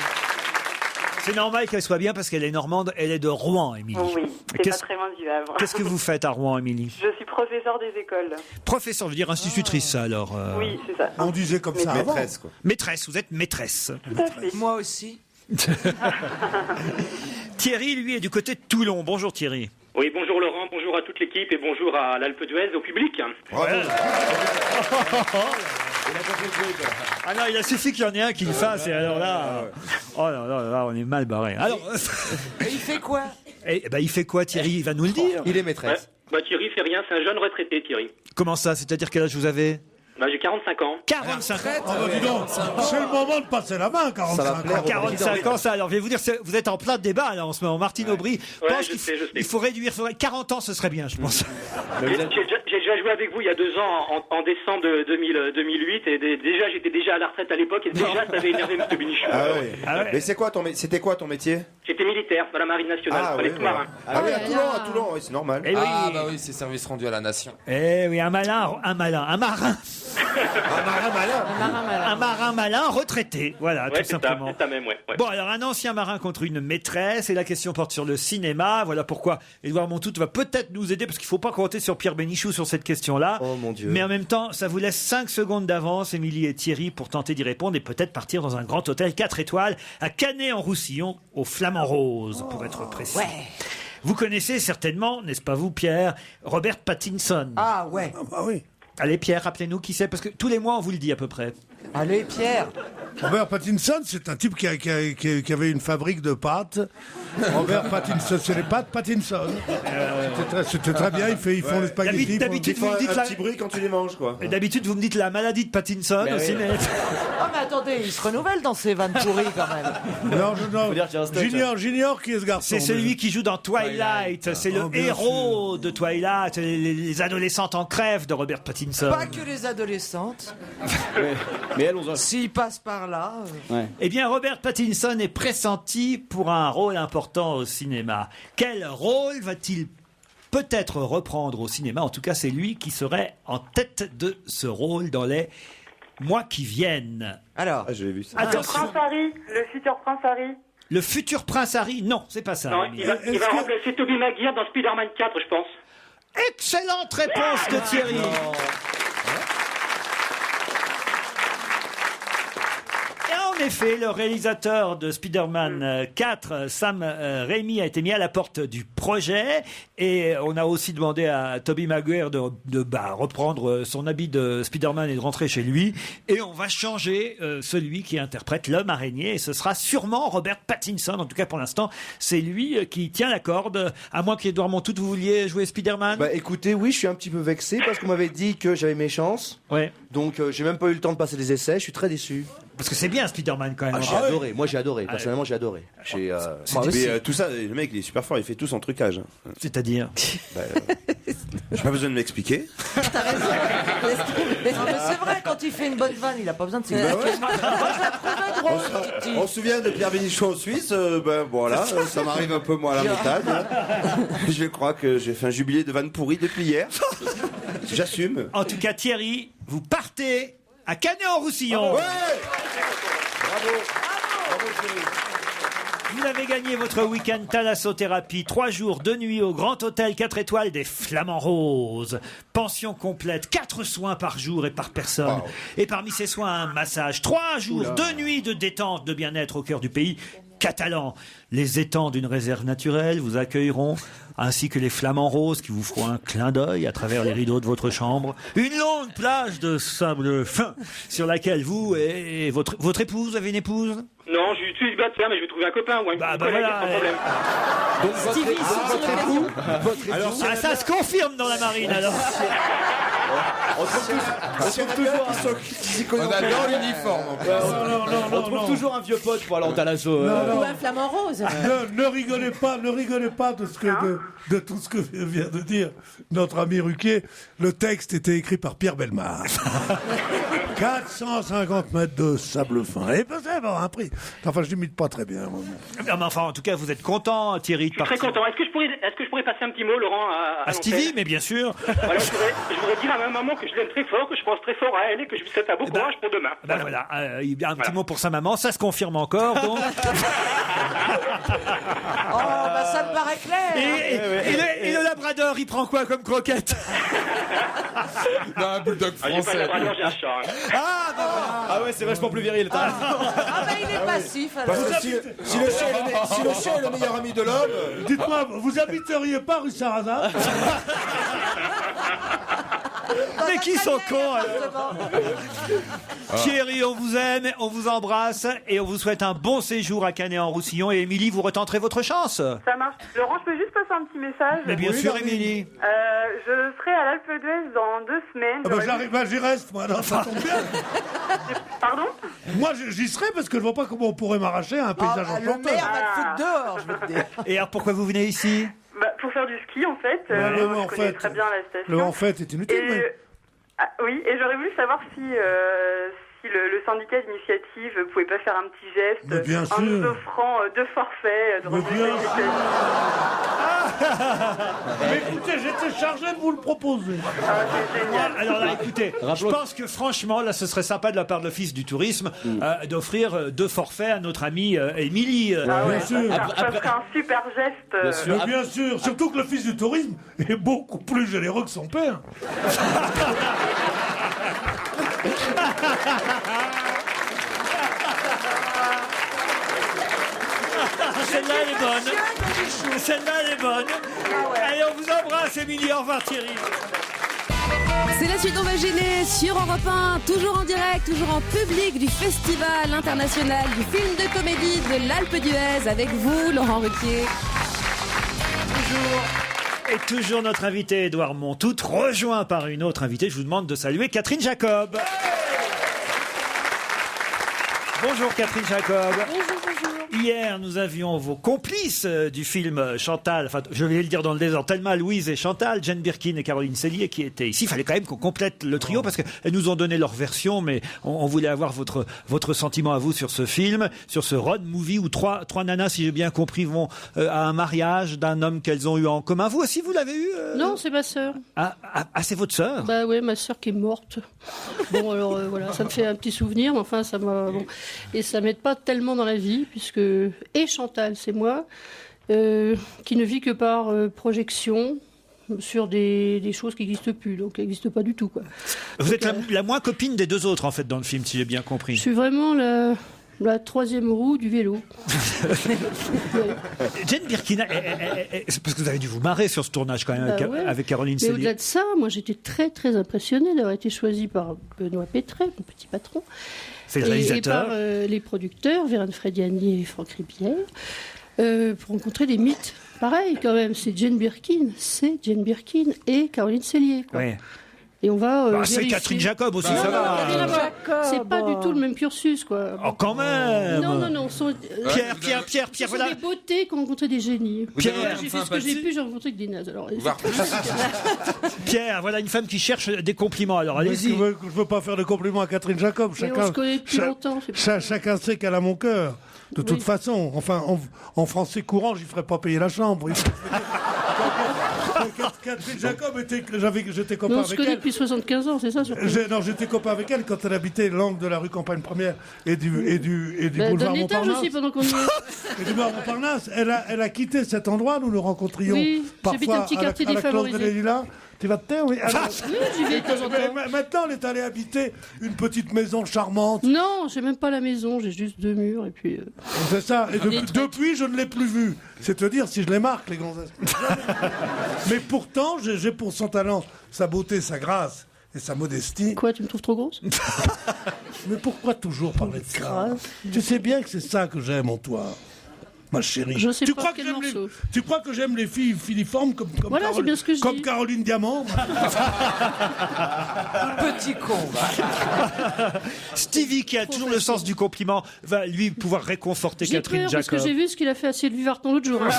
C'est normal qu'elle soit bien parce qu'elle est normande, elle est de Rouen Émilie.
Oui, c'est pas très loin du Havre.
Qu'est-ce que vous faites à Rouen Émilie?
Je suis professeur des écoles.
Professeur, veut dire institutrice ça alors
Oui, c'est ça.
On disait comme ça avant.
Maîtresse, quoi.
Maîtresse, vous êtes maîtresse.
Tout à fait.
Moi aussi.
Thierry, lui, est du côté de Toulon. Bonjour Thierry.
Oui, bonjour Laurent, bonjour à toute l'équipe et bonjour à l'Alpe d'Huez, au public.
Ah non, il a suffi qu'il y en ait un qui le fasse et alors là, oh là, on est mal barré. Alors,
Et il fait quoi?
il fait quoi Thierry? Il va nous le dire.
Il est maîtresse.
Thierry fait rien, c'est un jeune retraité Thierry.
Comment ça? C'est-à-dire quel âge vous avez?
J'ai 45 ans.
45 ans.
Ah bah dis donc, c'est le moment de passer la main, 45 ans.
45 ans, ça. Alors, je vais vous dire, vous êtes en plein débat là en ce moment. Martine Aubry pense qu'il faut réduire. 40 ans, ce serait bien, je pense.
J'ai déjà joué avec vous il y a 2 ans, en décembre 2008, et déjà j'étais déjà à la retraite à l'époque, et déjà ça avait énervé M. Benichou.
Mais c'était quoi ton métier?
J'étais militaire dans la marine nationale, dans les sous-marins.
Ah oui, à Toulon, oui, c'est normal.
Ah bah oui, c'est service rendu à la nation.
Eh oui, un marin. Un marin malin retraité, voilà, tout simplement.
C'est ça même, ouais.
Bon, alors un ancien marin contre une maîtresse, et la question porte sur le cinéma. Voilà pourquoi Édouard Montout va peut-être nous aider, parce qu'il ne faut pas compter sur Pierre Bénichou sur cette question-là.
Oh mon Dieu.
Mais en même temps, ça vous laisse 5 secondes d'avance, Émilie et Thierry, pour tenter d'y répondre et peut-être partir dans un grand hôtel 4 étoiles à Canet-en-Roussillon, au Flamand Rose, pour être précis. Ouais. Vous connaissez certainement, n'est-ce pas vous, Pierre, Robert Pattinson?
Ah ouais.
Ah bah oui.
Allez Pierre, rappelez-nous qui c'est, parce que tous les mois on vous le dit à peu près.
Allez Pierre.
Robert Pattinson, c'est un type qui avait une fabrique de pâtes. Robert Pattinson, c'est les pâtes Pattinson. C'était très bien, ils font les spaghettis.
D'habitude, vous me dites
un petit bruit quand tu les manges, quoi.
Et d'habitude, vous me dites la maladie de Pattinson aussi. Mais...
Oh mais attendez, il se renouvelle dans ces vannes pourries quand même.
Non, j'ignore qui est ce garçon.
C'est celui qui joue dans Twilight. C'est le héros de Twilight. Les adolescentes en crève de Robert Pattinson.
Pas que les adolescentes.
Mais elles ont...
S'ils passent par là...
Eh bien, Robert Pattinson est pressenti pour un rôle important au cinéma. Quel rôle va-t-il peut-être reprendre au cinéma? En tout cas, c'est lui qui serait en tête de ce rôle dans les mois qui viennent.
Alors,
je l'ai vu ça.
Attention.
Prince Harry, le futur Prince Harry.
Le futur Prince Harry? Non, c'est pas ça.
Non, il va remplacer Tobey Maguire dans Spider-Man 4, je pense.
Excellente réponse de Thierry. En effet, le réalisateur de Spider-Man 4, Sam Raimi, a été mis à la porte du projet, et on a aussi demandé à Tobey Maguire de reprendre son habit de Spider-Man et de rentrer chez lui, et on va changer celui qui interprète l'homme araignée, et ce sera sûrement Robert Pattinson. En tout cas, pour l'instant, c'est lui qui tient la corde, à moins qu'Édouard Montout, vous vouliez jouer Spider-Man.
Bah écoutez, oui, je suis un petit peu vexé parce qu'on m'avait dit que j'avais mes chances.
Ouais.
Donc j'ai même pas eu le temps de passer les essais, je suis très déçu.
Parce que c'est bien Spider-Man quand même.
J'ai adoré, moi j'ai adoré, personnellement j'ai adoré.
Tout ça, le mec il est super fort, il fait tout son trucage.
C'est-à-dire
j'ai pas besoin de m'expliquer.
T'as raison. Non, mais c'est vrai, quand il fait une bonne vanne, il a pas besoin de s'expliquer. Moi, je la trouvais drôle.
On se souvient de Pierre Bénichou en Suisse, voilà, ça m'arrive un peu moi à la montagne. Je crois que j'ai fait un jubilé de vannes pourries depuis hier. J'assume.
En tout cas, Thierry, vous partez à Canet-en-Roussillon.
Ouais. Bravo.
Vous avez gagné votre week-end thalassothérapie, 3 jours, 2 nuits au Grand Hôtel 4 étoiles des Flamands Roses. Pension complète, 4 soins par jour et par personne. Wow. Et parmi ces soins, un massage, 3 jours, 2 nuits de détente, de bien-être au cœur du pays catalan. Les étangs d'une réserve naturelle vous accueilleront, ainsi que les Flamands Roses qui vous feront un clin d'œil à travers les rideaux de votre chambre. Une longue plage de sable fin sur laquelle vous et votre épouse, vous avez une épouse?
Non, je suis célibataire, mais je vais trouver un copain ou un collègue,
voilà,
sans problème.
Donc votre époux, alors, ça se confirme dans la marine alors.
On
adore l'uniforme.
On trouve toujours un vieux pote pour aller en thalasso.
Ou un flamant rose.
Ne rigolez pas de tout ce que vient de dire notre ami Ruquier. Le texte était écrit par Pierre Bellemare. 450 mètres de sable fin. Et ben, c'est bon, un prix. Enfin, je l'imite pas très bien.
Non, mais enfin, en tout cas, vous êtes content, Thierry, de
Je suis très content. Est-ce que je pourrais passer un petit mot, Laurent, à
Stevie,
l'antenne
mais bien sûr.
Voilà, je voudrais dire à ma maman que je l'aime très fort, que je pense très fort à elle et que je lui souhaite un beau courage pour demain.
Ben voilà, il y a un petit mot pour sa maman, ça se confirme encore. Donc.
Oh, bah ça me paraît clair.
Et le labrador, il prend quoi comme croquette?
Un bulldog
J'ai pas de labrador, j'ai un chat. Hein.
Ah ouais, c'est vachement plus viril.
Ah bah il est passif alors.
Si le chien est le meilleur ami de l'homme.
Dites-moi, vous habiteriez pas rue Sarrazin?
Mais qui sont cons alors? Thierry, on vous aime, on vous embrasse et on vous souhaite un bon séjour à Canet-en-Roussillon. Et Émilie, vous retenterez votre chance.
Ça marche. Laurent, je peux juste passer un petit message?
Mais bien sûr, Émilie.
Je serai à l'Alpe d'Huez dans 2 semaines.
Ah bah, j'arrive, j'y reste, moi. Non, ça tombe bien.
Pardon?
Moi, j'y serai parce que je vois pas comment on pourrait m'arracher un paysage
Le
enchanteur.
maire va te foutre dehors, je veux te dire.
Et alors, pourquoi vous venez ici?
Pour faire du ski, en fait.
Le
je
en
connais
fait,
très bien la station.
Le en fait est inutile.
Et, oui, et j'aurais voulu savoir si le syndicat d'initiative pouvait pas faire un petit geste
Mais bien
en
sûr.
nous offrant 2 forfaits de
Mais bien
revenus.
Mais écoutez, j'étais chargé de vous le proposer.
C'est génial.
Alors là, écoutez, je pense que franchement, là, ce serait sympa de la part de l'Office du tourisme d'offrir 2 forfaits à notre amie Émilie.
Bien sûr.
Ça serait un super geste.
Mais bien sûr, surtout que le fils du tourisme est beaucoup plus généreux que son père.
Celle-là, elle est bonne. Celle-là, elle est bonne. Allez, on vous embrasse, Émilie. Au revoir, Thierry.
C'est la suite, on va gêner sur Europe 1, toujours en direct, toujours en public du Festival international du film de comédie de l'Alpe d'Huez avec vous, Laurent Ruquier.
Et toujours notre invité, Édouard Montout, rejoint par une autre invitée. Je vous demande de saluer Catherine Jacob. Bonjour Catherine Jacob.
Bonjour.
Hier, nous avions vos complices du film Chantal, enfin je vais le dire dans le désordre, Thelma, Louise et Chantal, Jane Birkin et Caroline Cellier qui étaient ici. Il fallait quand même qu'on complète le trio parce qu'elles nous ont donné leur version, mais on voulait avoir votre sentiment à vous sur ce film, sur ce road movie où trois nanas, si j'ai bien compris, vont à un mariage d'un homme qu'elles ont eu en commun. Vous aussi, vous l'avez eu
Non, c'est ma sœur.
Ah, c'est votre sœur?
Bah oui, ma sœur qui est morte. Bon, alors voilà, ça me fait un petit souvenir, mais enfin, ça m'a... Bon. Et ça m'aide pas tellement dans la vie, puisque... Et Chantal, c'est moi, qui ne vit que par projection sur des choses qui n'existent plus, donc qui n'existent pas du tout, quoi.
Vous êtes la moins copine des 2 autres, en fait, dans le film, si j'ai bien compris.
Je suis vraiment la 3e roue du vélo.
Jane Birkin, c'est parce que vous avez dû vous marrer sur ce tournage quand même avec Caroline
Mais
Cellier.
au-delà de ça, moi j'étais très très impressionnée d'avoir été choisie par Benoît Pétret, mon petit patron.
C'est le réalisateur.
Et par les producteurs, Vérane Frediani et Franck Ribière, pour rencontrer des mythes. Pareil quand même, c'est Jane Birkin et Caroline Cellier. Quoi.
Ouais.
Et on va
c'est Catherine Jacob aussi, ça va.
C'est pas du tout le même cursus, quoi.
Oh, quand même.
Non.
Pierre,
ce sont
voilà.
des beautés qui ont rencontré des génies.
Pierre,
moi, j'ai fait ce que j'ai pu, j'ai rencontré que des nazes. Alors,
Pierre, voilà une femme qui cherche des compliments. Alors allez-y.
Je veux pas faire de compliments à Catherine Jacob.
Mais on se connaît depuis longtemps.
Chacun sait qu'elle a mon cœur. De toute façon, enfin, en français courant, j'y ferais pas payer la chambre. Catherine Jacob j'étais copain
on
avec elle.
se connaît depuis 75 ans, c'est ça surtout.
Non, j'étais copain avec elle quand elle habitait l'angle de la rue Campagne Première et du boulevard Montparnasse.
aussi pendant qu'on y est.
Et du boulevard Montparnasse. Elle a quitté cet endroit, nous nous rencontrions
j'habite un
parfois
petit quartier
à la clause de
défavorisé.
Lilas. Tu vas te taire, oui. Alors,
Oui, j'y vais de temps en temps.
maintenant, elle est allée habiter une petite maison charmante.
Non, j'ai même pas la maison, j'ai juste 2 murs et puis.
C'est ça. Et depuis, je ne l'ai plus vue. C'est te dire si je les marque, les gonzesses. Mais pourtant, j'ai pour son talent, sa beauté, sa grâce et sa modestie.
Quoi, tu me trouves trop grosse?
Mais pourquoi toujours parler de grâce? Tu sais bien que c'est ça que j'aime en toi. ma chérie.
Je sais
tu
pas
crois
quel
que j'aime
morceau.
tu crois que j'aime les filles filiformes comme
Voilà, c'est bien ce que je
comme
dis.
Caroline Diamant?
Petit con.
Stevie, qui a toujours le sens du compliment, va lui pouvoir réconforter
J'ai
Catherine
peur parce que
Jacob.
j'ai vu ce qu'il a fait à Sylvie Vartan l'autre jour. Hein.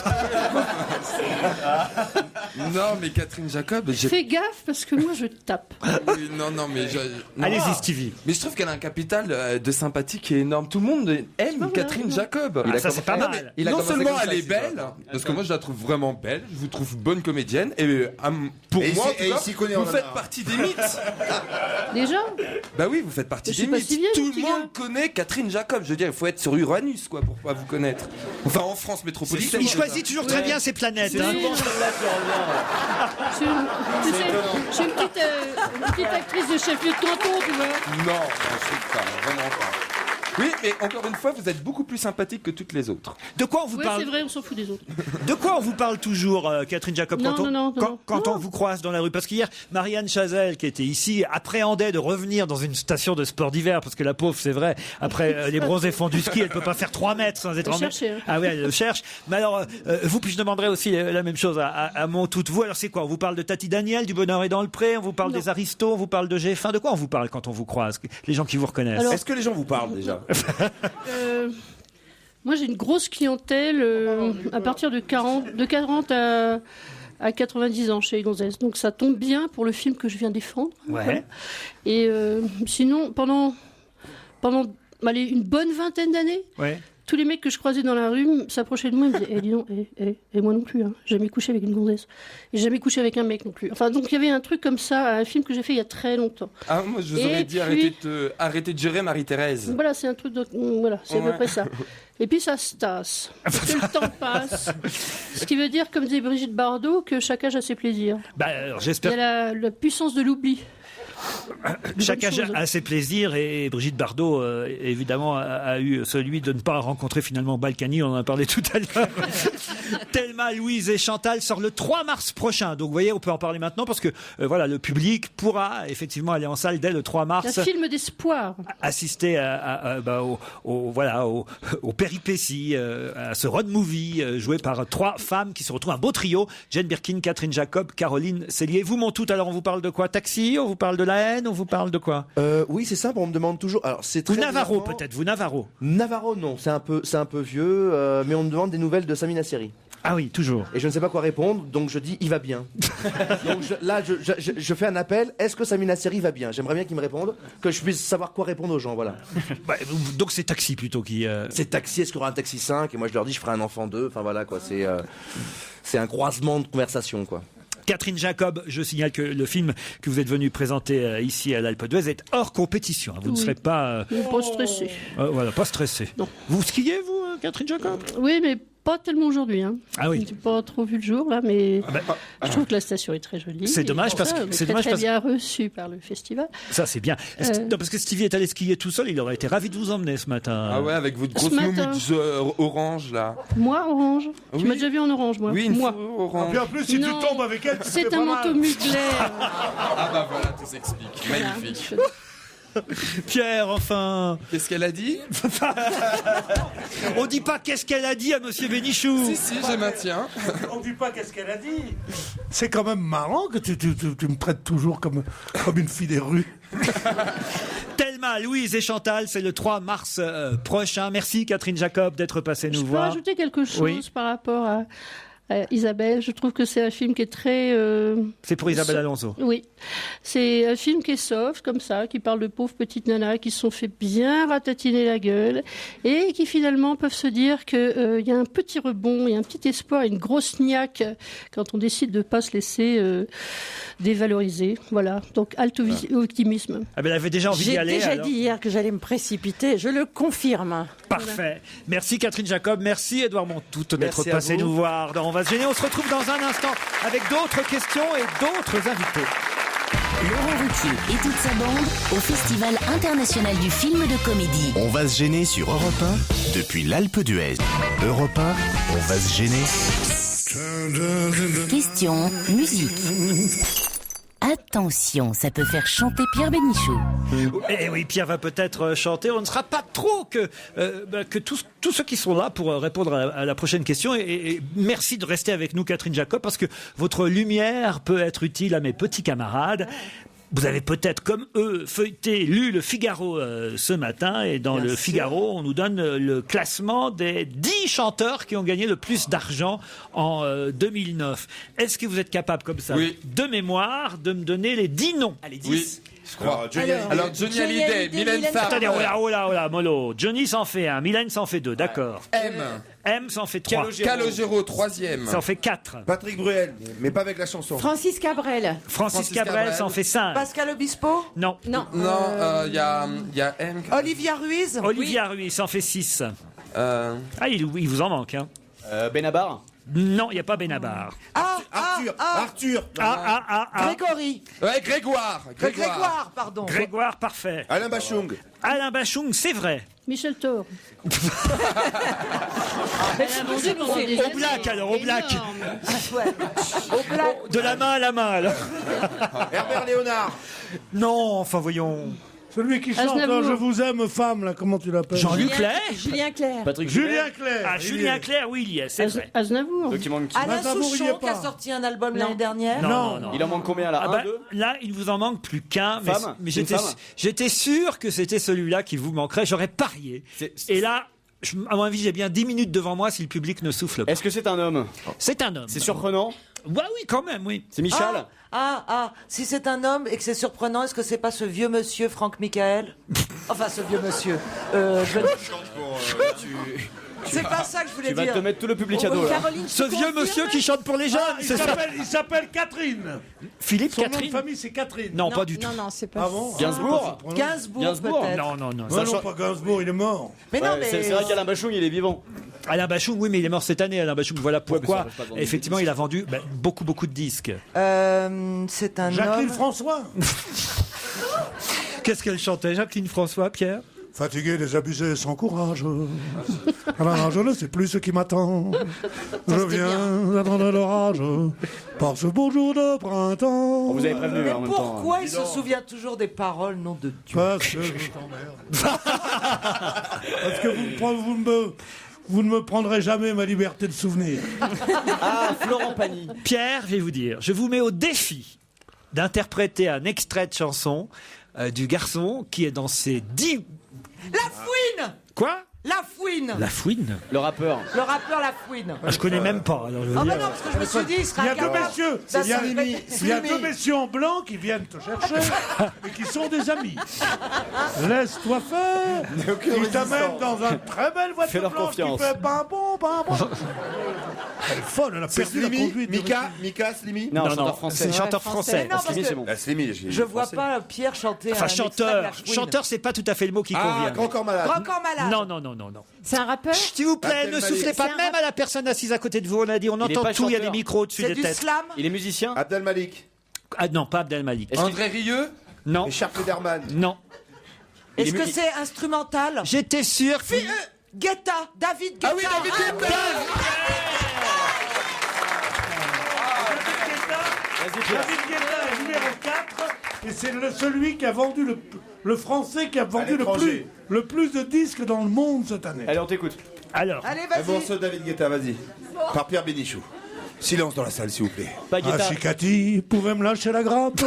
Non, mais Catherine Jacob,
Fais gaffe parce que moi je tape.
Oui, non, mais non.
Allez-y, Stevie.
Mais je trouve qu'elle a un capital de sympathie qui est énorme. Tout le monde aime Catherine Jacob.
Ah, ça, c'est pas mal.
Non seulement elle est belle, parce que moi je la trouve vraiment belle, je vous trouve bonne comédienne, et pour moi, en tout cas, vous faites partie des mythes.
Déjà?
Bah oui, vous faites partie
Je
des
suis pas
mythes.
si vieille,
Tout
mon
le
petit
monde connaît Catherine Jacob. Je veux dire, il faut être sur Uranus, quoi, pour pas vous connaître. Enfin, en France métropolitaine.
Il choisit toujours très bien ses planètes. hein.
Je suis une petite actrice de chef-lieu de canton, tu vois.
Non, je sais pas, vraiment pas. Oui, mais encore une fois, vous êtes beaucoup plus sympathique que toutes les autres.
De quoi on vous
Ouais,
parle
c'est vrai, on s'en fout des autres.
De quoi on vous parle toujours, Catherine Jacob,
Non,
quand on vous croise dans la rue? Parce qu'hier, Marianne Chazelle, qui était ici, appréhendait de revenir dans une station de sport d'hiver, parce que la pauvre, c'est vrai, après les bronzés font du ski, elle peut pas faire 3 mètres sans être
Elle
en
cherchait, hein.
Ah oui, elle le cherche. Mais alors, vous, puis je demanderai aussi la même chose à mon toute vous. Alors c'est quoi? On vous parle de Tati Daniel, du Bonheur est dans le pré, on vous parle des aristos, on vous parle de G1. De quoi on vous parle quand on vous croise? Les gens qui vous reconnaissent.
Est-ce que les gens vous parlent déjà?
Moi, j'ai une grosse clientèle à partir de 40 à 90 ans chez les gonzesses. Donc ça tombe bien pour le film que je viens défendre.
Ouais.
Voilà. Et sinon, pendant allez, une bonne vingtaine d'années,
Ouais.
tous les mecs que je croisais dans la rue s'approchaient de moi et me disaient « Eh, dis donc, et moi non plus, hein. J'ai jamais couché avec une gonzesse. Et j'ai jamais couché avec un mec non plus. » Enfin, donc il y avait un truc comme ça, un film que j'ai fait il y a très longtemps.
Ah, moi, je vous
Et
aurais dit
puis-
arrêtez de gérer Marie-Thérèse.
Voilà, c'est un truc de... Voilà, c'est à peu
Ouais.
près ça. Et puis ça se tasse. Plus le temps passe. Ce qui veut dire, comme disait Brigitte Bardot, que chaque âge a ses plaisirs.
Bah, alors,
Il y
j'espère.
a la puissance de l'oubli.
Chaque âge
chose.
a ses plaisirs et Brigitte Bardot, évidemment, a eu celui de ne pas rencontrer finalement Balkany, on en a parlé tout à l'heure. Thelma, Louise et Chantal sort le 3 mars prochain. Donc vous voyez, on peut en parler maintenant parce que voilà, le public pourra effectivement aller en salle dès le 3 mars.
Un film d'espoir.
Assister aux péripéties, à ce road movie joué par 3 femmes qui se retrouvent un beau trio: Jane Birkin, Catherine Jacob, Caroline Cellier. Vous, mon tout, alors on vous parle de quoi? Taxi? On vous parle de la haine? On vous parle de quoi?
Oui, c'est simple, on me demande toujours. Alors, c'est très
Ou Navarro,
énervant.
peut-être. Vous, Navarro?
Navarro, non, c'est un peu vieux, mais on me demande des nouvelles de Samina Seri.
Ah oui, toujours.
Et je ne sais pas quoi répondre, donc je dis il va bien. Donc je fais un appel, est-ce que Samina Seri va bien? J'aimerais bien qu'il me réponde, que je puisse savoir quoi répondre aux gens, voilà.
Bah, donc c'est Taxi plutôt qui...
C'est Taxi, est-ce qu'il y aura un Taxi 5? Et moi je leur dis je ferai un enfant 2, enfin voilà quoi, c'est un croisement de conversation quoi.
Catherine Jacob, je signale que le film que vous êtes venu présenter ici à l'Alpe d'Huez est hors compétition. Vous ne serez pas...
Pas stressé.
Voilà, pas stressé.
Non.
Vous skiez, vous, Catherine Jacob?
Oui, mais pas tellement aujourd'hui. Hein.
Ah oui.
J'ai pas trop vu le jour, là, mais je trouve que la station est très jolie.
C'est dommage
Et
parce
ça,
que-
on est
c'est
très,
dommage
très
parce-
bien reçu par le festival.
Ça, c'est bien. Non, parce que Stevie est allé skier tout seul, il aurait été ravi de vous emmener ce matin.
Ah ouais, avec votre
Ce
grosse
matin.
moumoute orange là.
Moi, orange.
Oui.
Tu m'as déjà vu en orange, moi.
Oui, une
moi.
fois orange.
Puis en plus, si
Non.
tu tombes avec elle, tu te fais
C'est
pas
un
mal.
manteau mugler.
Ah bah voilà, tout s'explique. Magnifique.
Pierre, enfin.
Qu'est-ce qu'elle a dit?
On dit pas qu'est-ce qu'elle a dit à Monsieur Bénichou.
Si, je maintiens.
On dit pas qu'est-ce qu'elle a dit. C'est quand même marrant que tu me traites toujours comme une fille des rues.
Thelma, Louise et Chantal, c'est le 3 mars prochain. Merci Catherine Jacob d'être passée nous
Je peux
voir.
rajouter quelque chose
Oui.
par rapport à Isabelle. Je trouve que c'est un film qui est très...
C'est pour Isabelle Alonso.
Oui. C'est un film qui est soft, comme ça, qui parle de pauvres petites nanas qui se sont fait bien ratatiner la gueule et qui finalement peuvent se dire qu'il y a un petit rebond, il y a un petit espoir, une grosse niaque quand on décide de ne pas se laisser dévaloriser. Voilà. Donc, optimisme.
Ah ben, elle avait déjà envie d'y
J'ai
aller.
déjà
alors.
dit hier que j'allais me précipiter, je le confirme.
Parfait. Merci Catherine Jacob, merci Edouard Montout d'être
Merci à
passé
vous.
nous voir. On va se gêner, on se retrouve dans un instant avec d'autres questions et d'autres invités.
Laurent Ruquier et toute sa bande au Festival international du film de comédie.
On va se gêner sur Europe 1 depuis l'Alpe d'Huez. Europe 1, on va se gêner.
Question musique. Attention, ça peut faire chanter Pierre Bénichou.
Eh oui, Pierre va peut-être chanter. On ne sera pas trop que tous ceux qui sont là pour répondre à la prochaine question. Et merci de rester avec nous, Catherine Jacob, parce que votre lumière peut être utile à mes petits camarades. Vous avez peut-être, comme eux, lu le Figaro ce matin. Et dans le Figaro, on nous donne le classement des 10 chanteurs qui ont gagné le plus d'argent en 2009. Est-ce que vous êtes capable, comme ça, de mémoire, de me donner les 10 noms?
Allez, 10. Oui. Alors, Johnny Hallyday, Mylène Farmer.
Attendez, oh là, mollo. Johnny s'en fait un, Mylène s'en fait 2, d'accord. M s'en fait 3.
Calogero, 3e.
Ça en fait 4.
Patrick Bruel, mais pas avec la chanson.
Francis Cabrel.
Francis Cabrel, ça en fait 5.
Pascal Obispo.
Non.
Non, il y a M.
Olivia Ruiz.
Olivia Ruiz, ça en fait 6. Il vous en manque. Hein.
Benabar.
Non, il n'y a pas Benabar.
Arthur.
Grégory.
Ouais, Grégoire,
pardon.
Grégoire, parfait.
Alain Bachung.
Alain Bachung, c'est vrai.
Michel Thor.
Au black, alors, au black. De la main à la main, alors.
Herbert Léonard.
Non, enfin, voyons.
Celui qui chante Je vous aime, femme, là, comment tu l'appelles?
Jean-Luc Clerc.
Julien Clerc.
Patrick
Julien Clerc.
Ah, Julien Clerc, oui, il y est, c'est vrai.
Aznavour.
Alain Souchon qui a sorti un album l'année dernière.
Non.
Il en manque combien là?
Là, il vous en manque plus qu'un. Mais
Femme.
j'étais sûr que c'était celui-là qui vous manquerait. J'aurais parié. Et là, à mon avis, j'ai bien 10 minutes devant moi si le public ne souffle pas.
Est-ce que c'est un homme?
C'est un homme.
C'est surprenant?
Ouais, oui, quand même, oui.
C'est Michel?
Si c'est un homme et que c'est surprenant, est-ce que c'est pas ce vieux monsieur Franck Michael? Enfin, ce vieux monsieur. C'est pas ça que je voulais dire.
Tu vas te mettre tout le public à dos là.
Ce vieux monsieur qui chante pour les jeunes, c'est ça.
Il s'appelle Catherine.
Philippe
Son
Catherine.
nom de famille, c'est Catherine.
Non, pas du tout.
Non, c'est pas.
Ah bon?
Gainsbourg peut-être.
Non.
Non, pas Gainsbourg, il est mort.
Mais non, mais
c'est vrai qu'Alain Bachung, il est vivant.
Alain Bachung, oui, mais il est mort cette année, Alain Bachung. Voilà pourquoi. Effectivement, il a vendu beaucoup de disques.
C'est un
Jacqueline
homme.
François.
Qu'est-ce qu'elle chantait, Jacqueline François, Pierre?
Fatigué, désabusé, sans courage. Alors je ne sais plus ce qui m'attend. Je viens d'attendre l'orage par ce beau jour de printemps.
On vous avez prévenu
Mais
en même temps.
pourquoi il se souvient toujours des paroles, nom de Dieu?
Parce que je t'emmerde. Parce que vous ne me prendrez jamais ma liberté de souvenir.
Florent Pagny.
Pierre, je vais vous dire, je vous mets au défi d'interpréter un extrait de chanson du garçon qui est dans ses 10...
La Fouine.
Quoi?
La Fouine.
La Fouine?
Le rappeur.
Le rappeur La Fouine.
Je connais même pas. Alors je veux dire...
non, parce que je me suis dit, il sera
Il y a deux
incapable.
messieurs. Il y a deux messieurs en blanc qui viennent te chercher et qui sont des amis. Laisse-toi faire. Ils t'amènent dans une très belle voiture blanche qui fait bam bon. Elle est folle, elle a perdu la conduite.
Mika Slimy.
Non, chanteur français.
C'est chanteur français.
Non, parce que
c'est bon.
je vois pas Pierre chanter
Enfin,
un extrait de La Fouine.
chanteur, c'est pas tout à fait le mot qui convient.
Grand corps malade.
Grand corps malade.
Non.
C'est un rappeur?
S'il vous plaît, ne soufflez pas même à la personne assise à côté de vous. On a dit, on entend
pas
tout, il y a
chanteur.
des micros au-dessus
C'est
des
du
têtes.
slam.
Il est musicien?
Abdel Malik.
Ah non, pas Abdel Malik.
André Rieu.
Non.
Richard Federman.
Non.
Est-ce que c'est instrumental?
J'étais sûr.
Guetta, David Guetta.
Ah oui, David Guetta.
David Guetta est numéro 4 et c'est celui qui a vendu le français qui a vendu le plus de disques dans le monde cette année.
Allez, on t'écoute.
Alors.
Allez,
Un
vas-y.
morceau de David Guetta, vas-y. Par Pierre Bénichou. Silence dans la salle, s'il vous plaît.
Pas Guetta.
Si Cathy pouvait me lâcher la grappe,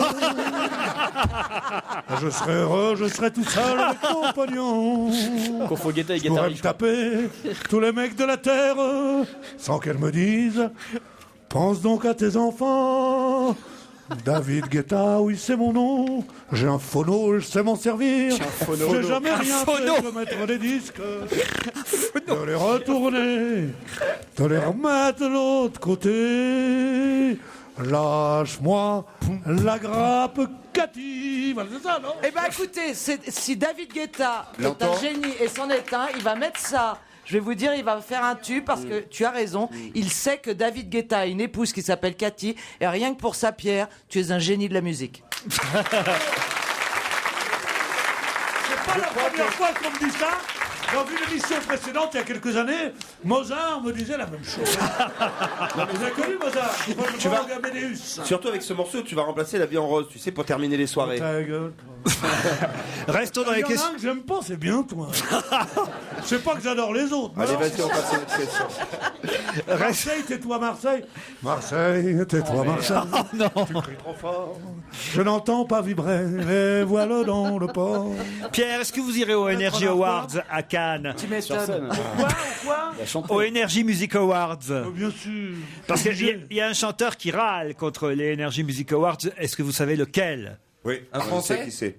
je serais heureux, je serais tout seul avec mon pognon.
Confond Guetta et
Je pourrais me
Guetta.
taper tous les mecs de la terre sans qu'elle me dise pense donc à tes enfants. David Guetta, oui c'est mon nom. J'ai un phono, je sais m'en servir. J'ai jamais rien fait de mettre des disques, de les retourner, de les remettre de l'autre côté. Lâche-moi la grappe, Cathy. Voilà, c'est ça, non?
Eh ben écoutez, si David Guetta est
L'entend.
un génie et c'en est un, il va mettre ça. Je vais vous dire, il va faire un tube parce que tu as raison. Il sait que David Guetta a une épouse qui s'appelle Cathy et rien que pour ça, Pierre, tu es un génie de la musique.
C'est pas la première fois qu'on me dit ça. Dans une émission précédente, il y a quelques années, Mozart me disait la même chose. Vous avez connu Mozart?
Tu vas-
Amadeus.
Surtout avec ce morceau, tu vas remplacer La vie en rose, tu sais, pour terminer les soirées.
Ta gueule.
Restons dans
Il
les
y en a
questions.
un que j'aime pas, c'est bien toi. C'est pas que j'adore les autres.
Allez,
Non.
vas-y, on passe à une autre question.
Marseille, tais-toi Marseille. Marseille, tais-toi Marseille.
Oh non.
Tu cries trop fort. Je n'entends pas vibrer les voiles dans le port.
Pierre, est-ce que vous irez aux Energy Awards à Cannes?
Tu
Sur scène.
m'étonnes. Quoi
Il a chanté.
Aux Energy Music Awards.
Bien sûr.
Parce qu'il y a un chanteur qui râle contre les Energy Music Awards. Est-ce que vous savez lequel?
Oui,
Un
on
Français
sait qui c'est.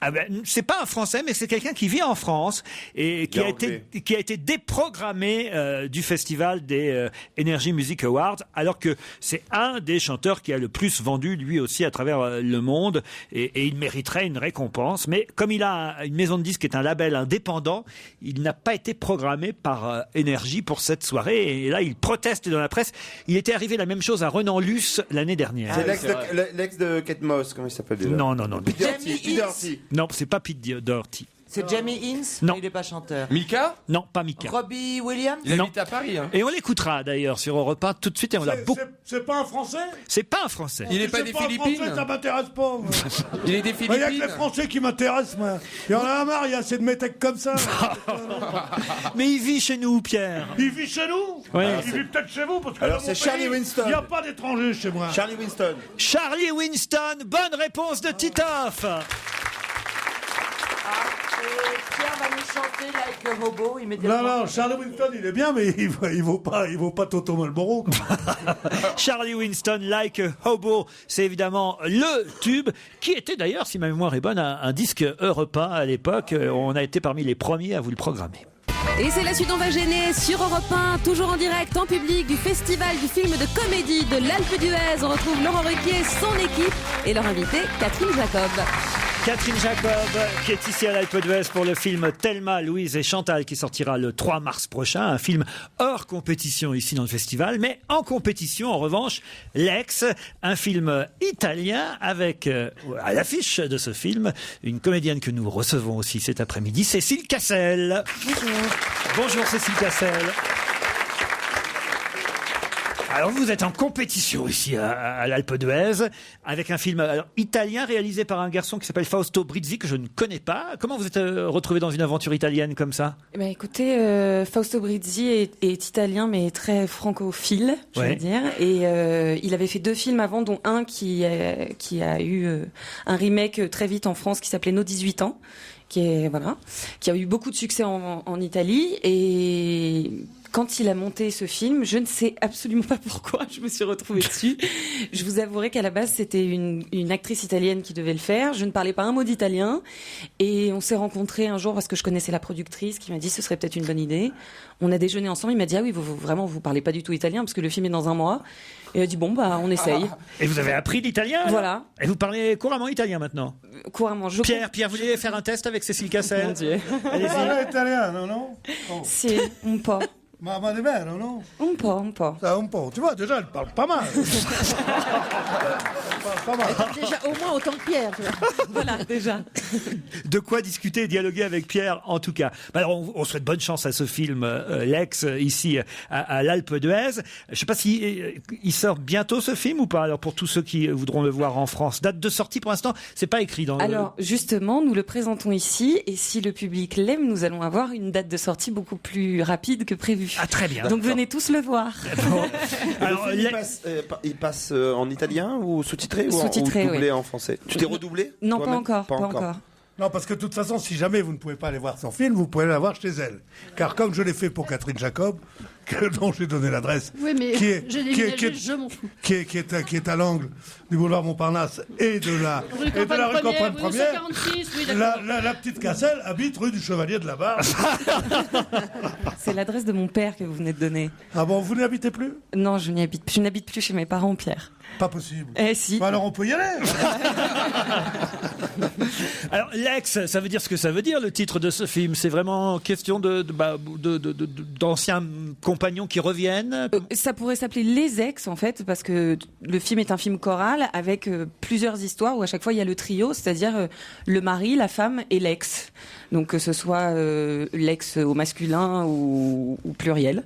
Ah ben, c'est pas un Français, mais c'est quelqu'un qui vit en France et qui
Il est
a été déprogrammé du festival des Energy Music Awards, alors que c'est un des chanteurs qui a le plus vendu lui aussi à travers le monde et il mériterait une récompense. Mais comme il a une maison de disques qui est un label indépendant, il n'a pas été programmé par Energy pour cette soirée. Et là, il proteste dans la presse. Il était arrivé la même chose à Renan Luce l'année dernière.
C'est
oui, c'est vrai.
l'ex de Kate Moss, comment il s'appelle déjà?
Non.
Jamie
Dirty.
Non, c'est pas Pete Doherty.
C'est Jamie Hinz?
Non.
Il n'est pas chanteur.
Mika?
Non, pas Mika.
Robbie Williams?
Il
Non.
habite à Paris. Hein.
Et on l'écoutera d'ailleurs sur Europe 1 tout de suite et on l'a beaucoup.
C'est pas un Français?
C'est pas un Français.
Il est pas
C'est
des
un
Philippines?
Français, ça m'intéresse pas. moi.
Il est des
Il y a que les
Philippines?
Français qui m'intéressent, moi. Il y en a marre, il y a assez de métèques comme ça.
Mais il vit chez nous, Pierre.
Il vit chez nous?
Oui.
Il vit peut-être chez vous, parce que
Alors,
dans mon
c'est Charlie
pays,
Winston.
Il n'y a pas d'étrangers chez moi.
Charlie Winston.
Charlie Winston, bonne réponse de Titoff.
Et Pierre va nous chanter Like a Hobo immédiatement.
Non, Charlie Winston, il est bien, mais il vaut pas Toto Marlboro. quoi.
Charlie Winston, Like a Hobo, c'est évidemment le tube, qui était d'ailleurs, si ma mémoire est bonne, un disque Europe 1 à l'époque. On a été parmi les premiers à vous le programmer.
Et c'est la suite On va gêner sur Europe 1, toujours en direct, en public, du festival du film de comédie de l'Alpe d'Huez. On retrouve Laurent Ruquier, son équipe et leur invitée Catherine Jacob.
Catherine Jacob, qui est ici à l'Alpe d'Huez pour le film Thelma, Louise et Chantal, qui sortira le 3 mars prochain. Un film hors compétition ici dans le festival, mais en compétition, en revanche, Lex, un film italien avec, à l'affiche de ce film, une comédienne que nous recevons aussi cet après-midi, Cécile Cassel. Bonjour Cécile Cassel. Alors vous êtes en compétition ici à l'Alpe d'Huez avec un film italien réalisé par un garçon qui s'appelle Fausto Brizzi que je ne connais pas. Comment vous êtes retrouvé dans une aventure italienne comme ça?
Eh ben, écoutez, Fausto Brizzi est italien mais très francophile, je veux dire. Et il avait fait 2 films avant, dont un qui a eu un remake très vite en France qui s'appelait Nos 18 ans. Qui a eu beaucoup de succès en Italie. Et quand il a monté ce film, je ne sais absolument pas pourquoi je me suis retrouvée dessus. Je vous avouerai qu'à la base, c'était une actrice italienne qui devait le faire. Je ne parlais pas un mot d'italien. Et on s'est rencontrés un jour parce que je connaissais la productrice qui m'a dit ce serait peut-être une bonne idée. On a déjeuné ensemble. Il m'a dit ah oui, vous parlez pas du tout italien parce que le film est dans un mois. Et il a dit bon bah on essaye.
Et vous avez appris l'italien?
Voilà.
Et vous parlez couramment italien maintenant?
Couramment.
Pierre, vous voulez faire un test avec Cécile Cassel?
Mon Dieu.
Vous parlez italien, non?
Si, un po'.
Ma davvero, non?
Un po'.
Ça, un po'. Tu vois, déjà, elle parle pas mal. Pas mal.
Déjà, au moins autant que Pierre. tu vois.
Voilà, déjà.
De quoi discuter et dialoguer avec Pierre, en tout cas. Alors, on souhaite bonne chance à ce film, Lex, ici, à l'Alpe d'Huez. Je ne sais pas si il sort bientôt, ce film, ou pas? Alors, pour tous ceux qui voudront le voir en France. Date de sortie, pour l'instant, c'est pas écrit dans
Alors, justement, nous le présentons ici, et si le public l'aime, nous allons avoir une date de sortie beaucoup plus rapide que prévu.
Ah, très bien.
Donc, venez tous le voir.
Alors,
il passe en italien ou sous-titré
Sous-titré,
ou doublé
oui.
en français? Tu t'es redoublé?
Non, pas
toi-même
encore, pas encore.
Non, parce que de toute façon, si jamais vous ne pouvez pas aller voir son film, vous pouvez la voir chez elle. Car comme je l'ai fait pour Catherine Jacob, dont j'ai donné l'adresse,
Oui, mais j'ai déménagé, je m'en fous.
qui est à l'angle du boulevard Montparnasse et de la rue Campagne Première, la petite Cassel habite rue du Chevalier de la Barre.
C'est l'adresse de mon père que vous venez de donner.
Ah bon, vous n'y habitez plus?
Non, je n'habite plus chez mes parents, Pierre.
Pas possible.
Eh si.
Bah alors on peut y aller.
Alors, Lex, ça veut dire ce que ça veut dire, le titre de ce film. C'est vraiment question d'anciens compagnons qui reviennent.
Ça pourrait s'appeler Les Ex, en fait, parce que le film est un film choral avec plusieurs histoires où à chaque fois il y a le trio, c'est-à-dire le mari, la femme et l'ex. Donc que ce soit l'ex au masculin ou pluriel.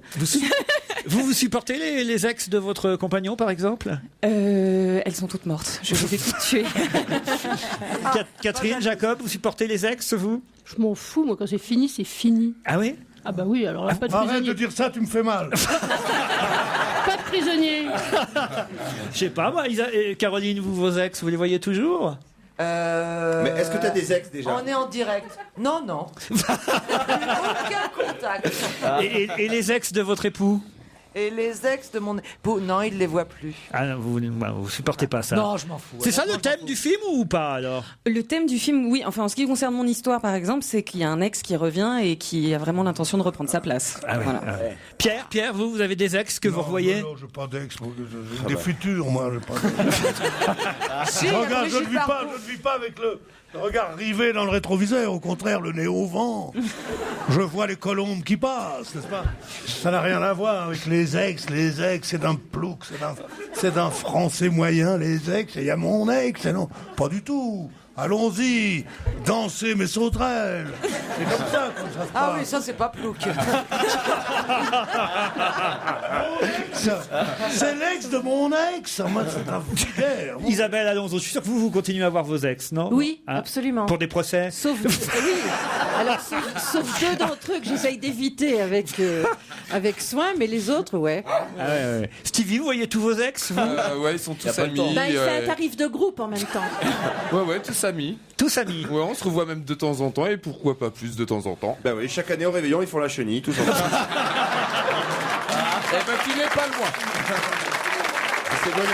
Vous supportez les ex de votre compagnon, par exemple?
Elles sont toutes mortes. Je les ai toutes tuées.
Catherine, Jacob, vous supportez les ex, vous?
Je m'en fous, moi, quand c'est fini, c'est fini.
Ah oui?
Ah bah oui, alors là, pas de
Arrête
prisonnier.
de dire ça, tu me fais mal.
Pas de prisonnier.
Je sais pas, moi, Caroline, vos ex, vous les voyez toujours?
Mais est-ce que tu as des ex déjà?
On est en direct. Non, non. Aucun contact.
Et les ex de votre époux?
Et les ex de mon époux, non, il les voit plus.
Ah non, vous supportez pas ça?
Non, je m'en fous.
C'est ça le thème du film ou pas alors?
Le thème du film, oui. Enfin, en ce qui concerne mon histoire, par exemple, c'est qu'il y a un ex qui revient et qui a vraiment l'intention de reprendre sa place.
Ah oui,
Voilà.
ah oui. Pierre, vous avez des ex que vous revoyez?
Non, j'ai pas d'ex, j'ai des futurs, moi, j'ai pas d'ex.
Si,
Regarde, je ne
Brigitte
vis pas,
Bardot.
je ne vis pas avec le regard rivé dans le rétroviseur, au contraire, le nez au vent. Je vois les colombes qui passent, n'est-ce pas? Ça n'a rien à voir avec les ex, c'est d'un plouc, c'est d'un français moyen, les ex, et il y a mon ex, et non, pas du tout. Allons-y, dansez mes sauterelles. C'est comme ça se passe.
Ah oui, ça c'est pas plouc.
C'est l'ex de mon ex. Moi, c'est un vulgaire.
Isabelle Alonso, je suis sûr que vous continuez à voir vos ex, non?
Oui,
Hein?
absolument.
Pour des procès?
Sauf oui. Alors sauf deux d'entre eux que j'essaye d'éviter avec soin, mais les autres, ouais.
Ah ouais. Stevie, vous voyez tous vos ex, vous?
Ouais, ils sont tous amis.
Bah, il fait un tarif de groupe en même temps.
Ouais, tous amis.
Tous amis.
Ouais, on se revoit même de temps en temps et pourquoi pas plus de temps en temps.
Bah oui, chaque année au réveillon, ils font la chenille, tous ensemble.
Eh ben, tu n'es pas loin. C'est bonne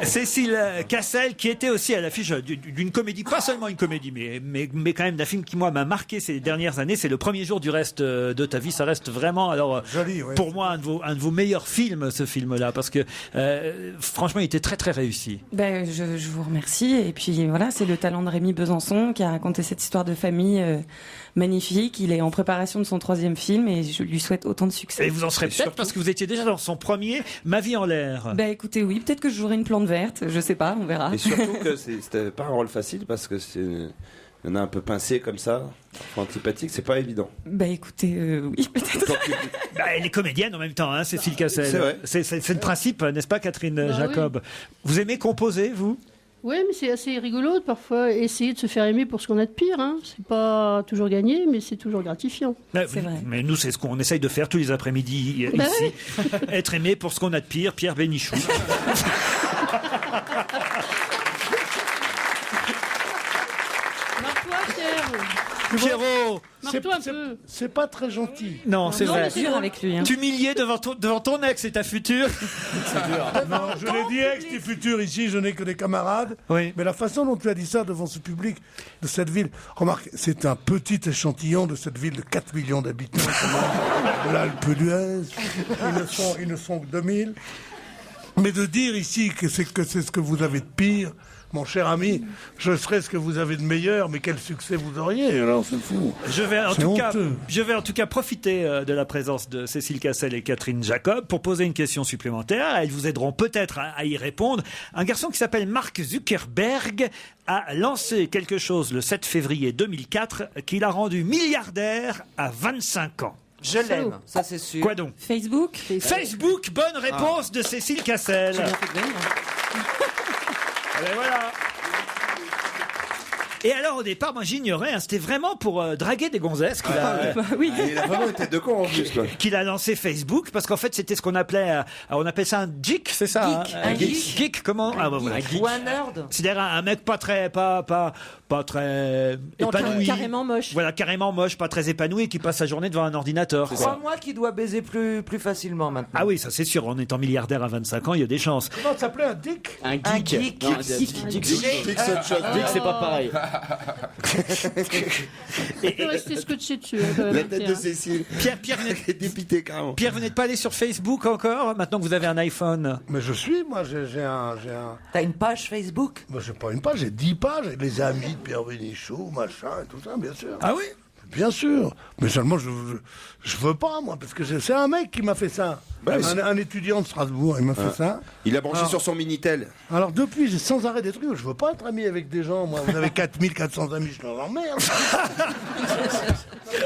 Cécile Cassel, qui était aussi à l'affiche d'une comédie, pas seulement une comédie, mais quand même d'un film qui, moi, m'a marqué ces dernières années. C'est Le premier jour du reste de ta vie. Ça reste vraiment, alors,
joli, ouais.
pour moi, un de vos meilleurs films, ce film-là, parce que, franchement, il était très, très réussi.
Ben, je vous remercie. Et puis voilà, c'est le talent de Rémi Besançon qui a raconté cette histoire de famille magnifique. Il est en préparation de son 3e film et je lui souhaite autant de succès.
Et vous en serez peut-être parce que vous étiez déjà dans son premier, Ma vie en l'air.
Ben écoutez, oui, peut-être que je jouerai une plante verte, je sais pas, on verra.
Et surtout que c'était pas un rôle facile parce que il y en a un peu pincé comme ça, antipathique, c'est pas évident.
Ben écoutez, oui, peut-être.
Bah, elle est comédienne en même temps, hein, Cécile Cassel.
C'est vrai.
C'est le principe, n'est-ce pas, Catherine
Bah
Jacob? Vous aimez composer, vous?
Oui, mais c'est assez rigolo de parfois essayer de se faire aimer pour ce qu'on a de pire. Hein. C'est pas toujours gagné, mais c'est toujours gratifiant.
C'est vrai.
Mais nous, c'est ce qu'on essaye de faire tous les après-midi
Bah
ici. Être aimé pour ce qu'on a de pire, Pierre Bénichou.
Marre-toi, Pierre.
Pierrot,
Marre-toi un peu.
C'est pas très gentil.
non, c'est
Non,
vrai.
mais c'est
Dur avec lui. Hein.
T'humilier devant ton ex et ta future.
Non, je l'ai dit ex et futur ici, je n'ai que des camarades.
Oui.
Mais la façon dont tu as dit ça devant ce public de cette ville, remarque, c'est un petit échantillon de cette ville de 4 millions d'habitants, de l'Alpe d'Huez. Ils ne sont que 2000. Mais de dire ici que c'est ce que vous avez de pire, mon cher ami, je serais ce que vous avez de meilleur, mais quel succès vous auriez, alors c'est fou.
Je vais en
C'est
tout cas profiter de la présence de Cécile Cassel et Catherine Jacob pour poser une question supplémentaire. Elles vous aideront peut-être à y répondre. Un garçon qui s'appelle Mark Zuckerberg a lancé quelque chose le 7 février 2004 qui l'a rendu milliardaire à 25 ans.
Je l'aime, ça c'est sûr.
Quoi donc?
Facebook.
Facebook, bonne réponse de Cécile Cassel. Et voilà. Et alors au départ, moi j'ignorais, hein, c'était vraiment pour draguer des gonzesses qu'il a,
Il a vraiment une tête de con en plus, quoi.
qu'il a lancé Facebook, parce qu'en fait c'était ce qu'on appelait, on appelle ça un geek, c'est ça?
Geek,
hein,
un geek.
Geek, comment? Ah, bah, voilà.
Ou un nerd.
C'est-à-dire un mec pas très
Non,
épanoui.
carrément moche.
Voilà, carrément moche, pas très épanoui, qui passe sa journée devant un ordinateur. quoi.
Crois-moi qu'il doit baiser plus facilement maintenant.
Ah oui, ça c'est sûr, en étant milliardaire à 25 ans, il y a des chances.
Comment ça s'appelait un dick?
Un geek.
Un geek.
Non, Dick, c'est autre chose. Dick, c'est pas pareil.
Tu peux rester scotché dessus. Hein, quand même,
La tête de
Pierre.
Cécile.
Pierre,
est dépité carrément.
Pierre, vous n'êtes pas allé sur Facebook encore, maintenant que vous avez un iPhone?
Mais je suis, moi, j'ai un...
T'as une page Facebook?
Moi, j'ai pas une page, j'ai 10 pages, avec les amis de Pierre Bénichou, machin, et tout ça, bien sûr.
Ah oui?
Bien sûr. Mais seulement, je veux pas, moi, parce que c'est un mec qui m'a fait ça. Un étudiant de Strasbourg, il m'a fait ça.
Il a branché sur son Minitel.
Alors depuis, j'ai sans arrêt des trucs. Je veux pas être ami avec des gens, moi. Vous avez 4400 amis, je leur emmerde.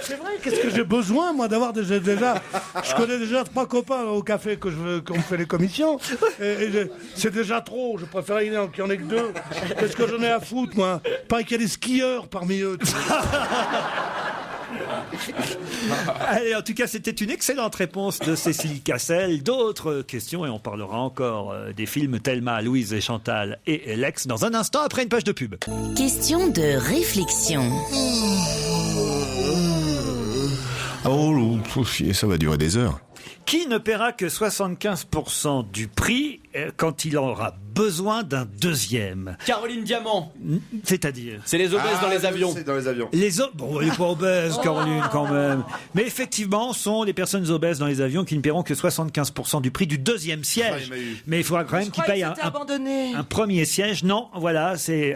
C'est vrai, qu'est-ce que j'ai besoin, moi, d'avoir déjà... Je connais déjà 3 copains au café qu'on me fait les commissions. C'est déjà trop. Je préfère qu'il n'y en ait que 2. Qu'est-ce que j'en ai à foutre, moi? Pas qu'il y a des skieurs parmi eux.
Allez, en tout cas, c'était une excellente réponse de Cécile Cassel. D'autres questions, et on parlera encore des films Thelma, Louise et Chantal et Lex dans un instant après une page de pub.
Question de réflexion.
Oh, ça va durer des heures.
Qui ne paiera que 75% du prix quand il aura besoin d'un deuxième?
Caroline Diamant.
C'est-à-dire?
C'est les obèses dans les avions.
C'est dans les avions.
Bon, elle n'est pas obèse, Caroline, quand même. Mais effectivement, sont les personnes obèses dans les avions qui ne paieront que 75% du prix du deuxième siège. Mais il faudra quand même qu'ils payent un premier siège. Non, voilà, c'est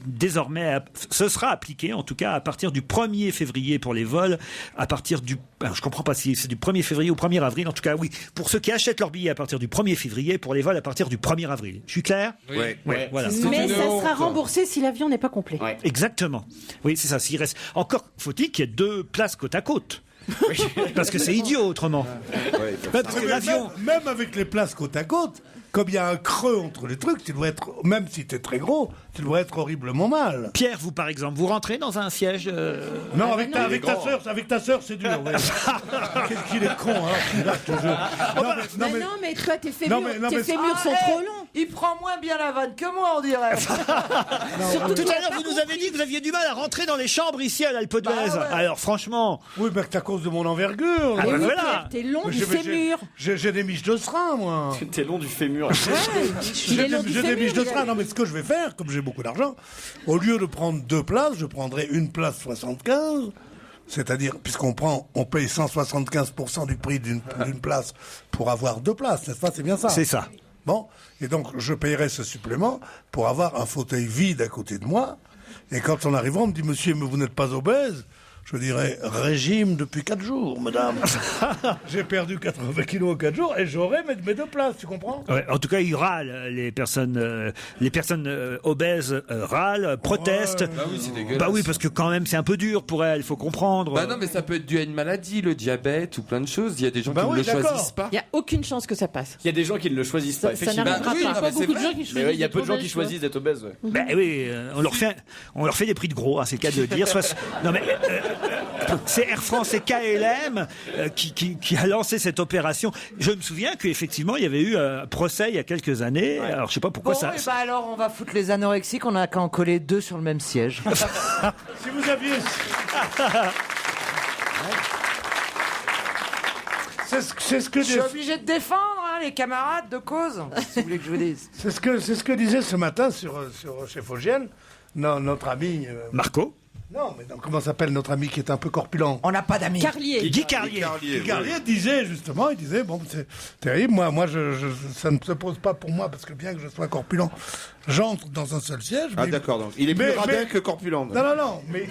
désormais, ce sera appliqué, en tout cas, à partir du 1er février pour les vols, à partir du... Alors, je comprends pas si c'est du 1er février ou 1er avril. En tout cas, oui, pour ceux qui achètent leur billet à partir du 1er février, pour les vols à partir du 1er avril. Je suis clair?
Oui.
Voilà.
Mais ça sera remboursé si l'avion n'est pas complet.
Ouais. Exactement. Oui, c'est ça. S'il reste encore, faut-il qu'il y ait 2 places côte à côte. Parce que c'est idiot autrement.
Parce que l'avion, même avec les places côte à côte, comme il y a un creux entre les trucs, tu dois être, même si tu es très gros, tu dois être horriblement mal.
Pierre, vous par exemple, vous rentrez dans un siège
Non, avec ta sœur, c'est dur. Ouais. Qu'il est con, hein.
Non, mais toi, tes fémurs sont trop longs.
Il prend moins bien la vanne que moi, on dirait.
Tout à l'heure, vous nous avez dit que vous aviez du mal à rentrer dans les chambres ici à l'Alpe d'Huez. Alors franchement...
Oui, mais c'est à cause de mon envergure.
Voilà.
T'es long du fémur.
J'ai des miches de serin, moi.
T'es long du fémur.
J'ai des miches de train. Non, mais ce que je vais faire, comme j'ai beaucoup d'argent, au lieu de prendre 2 places, je prendrai une place 75. C'est-à-dire, puisqu'on paye 175% du prix d'une place pour avoir 2 places, n'est-ce pas? C'est bien ça?
C'est ça.
Bon. Et donc, je payerai ce supplément pour avoir un fauteuil vide à côté de moi. Et quand on arrivera, on me dit, monsieur, mais vous n'êtes pas obèse? Je dirais, régime depuis 4 jours, madame. J'ai perdu 80 kilos en 4 jours et j'aurai mes 2 places, tu comprends?
Ouais, en tout cas, ils râlent, les personnes obèses râlent, protestent.
Bah oui, c'est dégueulasse.
Bah oui, parce que quand même, c'est un peu dur pour elles, il faut comprendre.
Bah non, mais ça peut être dû à une maladie, le diabète ou plein de choses. Il y a des gens qui ne le choisissent pas.
Il n'y a aucune chance que ça passe.
Il y a des gens qui ne le choisissent pas, effectivement.
Ça n'arrivera pas.
Il y a peu de gens qui choisissent d'être obèses.
Bah oui, on leur fait des prix de gros, hein, c'est le cas de le dire. Non mais... c'est Air France et KLM qui a lancé cette opération. Je me souviens qu'effectivement, il y avait eu un procès il y a quelques années. Ouais. Alors, je sais pas pourquoi ça...
Bah alors, on va foutre les anorexiques, on a qu'à en coller 2 sur le même siège.
Si vous aviez... C'est ce que...
Je suis obligé de défendre les camarades de cause, si vous voulez que je vous dise.
C'est ce que disait ce matin chez Fogiel, notre ami...
Marco.
Non, mais comment s'appelle notre ami qui est un peu corpulent?
On n'a pas d'amis.
Guy Carlier.
Guy Carlier disait justement, bon, c'est terrible, moi ça ne se pose pas pour moi, parce que bien que je sois corpulent, j'entre dans un seul siège.
Ah d'accord, donc il est plus radin que corpulent.
Non, mais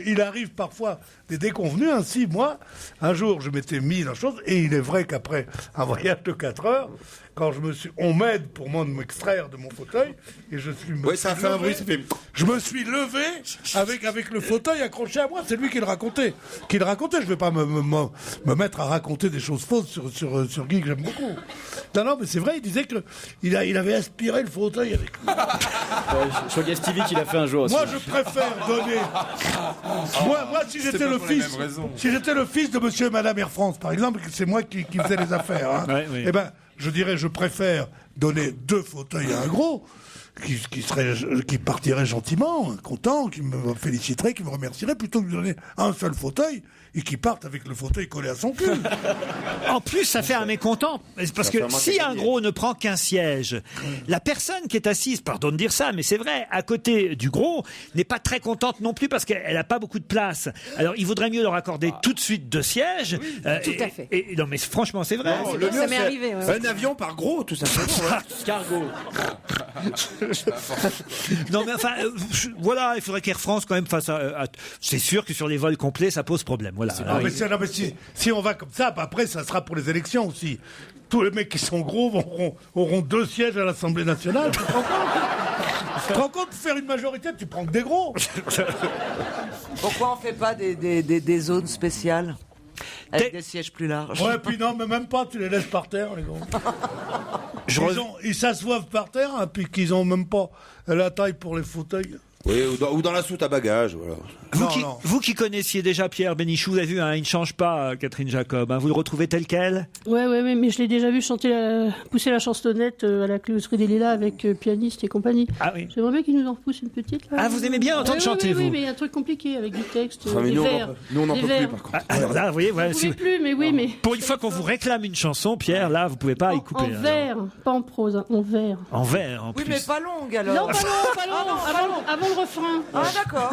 il arrive parfois des déconvenus. Ainsi, moi, un jour, je m'étais mis dans la chose, et il est vrai qu'après un voyage de 4 heures, quand on m'aide pour m'extraire de mon fauteuil, et je suis...
Oui, ça a fait un bruit, ça fait...
Je me suis levé avec le fauteuil accroché à moi, c'est lui qui le racontait. Je vais pas me mettre à raconter des choses fausses sur Guy, que j'aime beaucoup. Non, mais c'est vrai, il disait qu'il avait aspiré le fauteuil avec lui.
Je crois qu'il y a Stevie qui l'a fait un jour aussi.
Moi, je préfère donner... Moi, si j'étais le fils de monsieur et madame Air France, par exemple, c'est moi qui faisais les affaires, hein, oui. Eh ben, je dirais, je préfère donner 2 fauteuils à un gros qui partirait gentiment, content, qui me féliciterait, qui me remercierait, plutôt que de donner un seul fauteuil et qui parte avec le fauteuil collé à son cul.
En plus, ça fait un mécontent. Parce que si un gros ne prend qu'un siège, la personne qui est assise, pardon de dire ça, mais c'est vrai, à côté du gros, n'est pas très contente non plus parce qu'elle n'a pas beaucoup de place. Alors, il vaudrait mieux leur accorder tout de suite 2 sièges.
Tout à fait.
Non, mais franchement, c'est vrai.
Ça m'est arrivé.
Un avion par gros, tout simplement.
Cargo.
Non mais enfin, voilà, il faudrait qu'Air France quand même fasse. C'est sûr que sur les vols complets, ça pose problème. Voilà.
Non, mais si on va comme ça, bah, après, ça sera pour les élections aussi. Tous les mecs qui sont gros auront 2 sièges à l'Assemblée nationale. Tu te rends compte ? Tu te rends compte, pour faire une majorité, tu prends que des gros.
Pourquoi on fait pas des zones spéciales avec des sièges plus larges?
Ouais, puis non, mais même pas, tu les laisses par terre, les gars. Ils s'assoivent par terre, hein, puis qu'ils ont même pas la taille pour les fauteuils.
Oui, ou dans la soute à bagages, voilà.
Vous qui connaissiez déjà Pierre Bénichou, vous avez vu, hein, il ne change pas, Catherine Jacob. Hein, vous le retrouvez tel quel?
Ouais, mais je l'ai déjà vu pousser la chansonnette à la Closerie des Lilas avec pianiste et compagnie.
Ah oui.
J'aimerais bien qu'il nous en repousse une petite. Là.
Ah, vous aimez bien entendre chanter, vous?
Oui, mais un truc compliqué avec du texte,
mais
des vers.
Nous, on n'en peut plus, par contre.
Alors là, vous voyez, voilà,
Vous pouvez plus, mais oui, mais...
Pour une fois qu'on vous réclame une chanson, Pierre, là, vous pouvez pas y couper.
En vers, pas en prose, hein, en vers.
En vers, en plus.
Oui, mais pas longue alors.
Non, pas long, avant le refrain.
Ah, d'accord.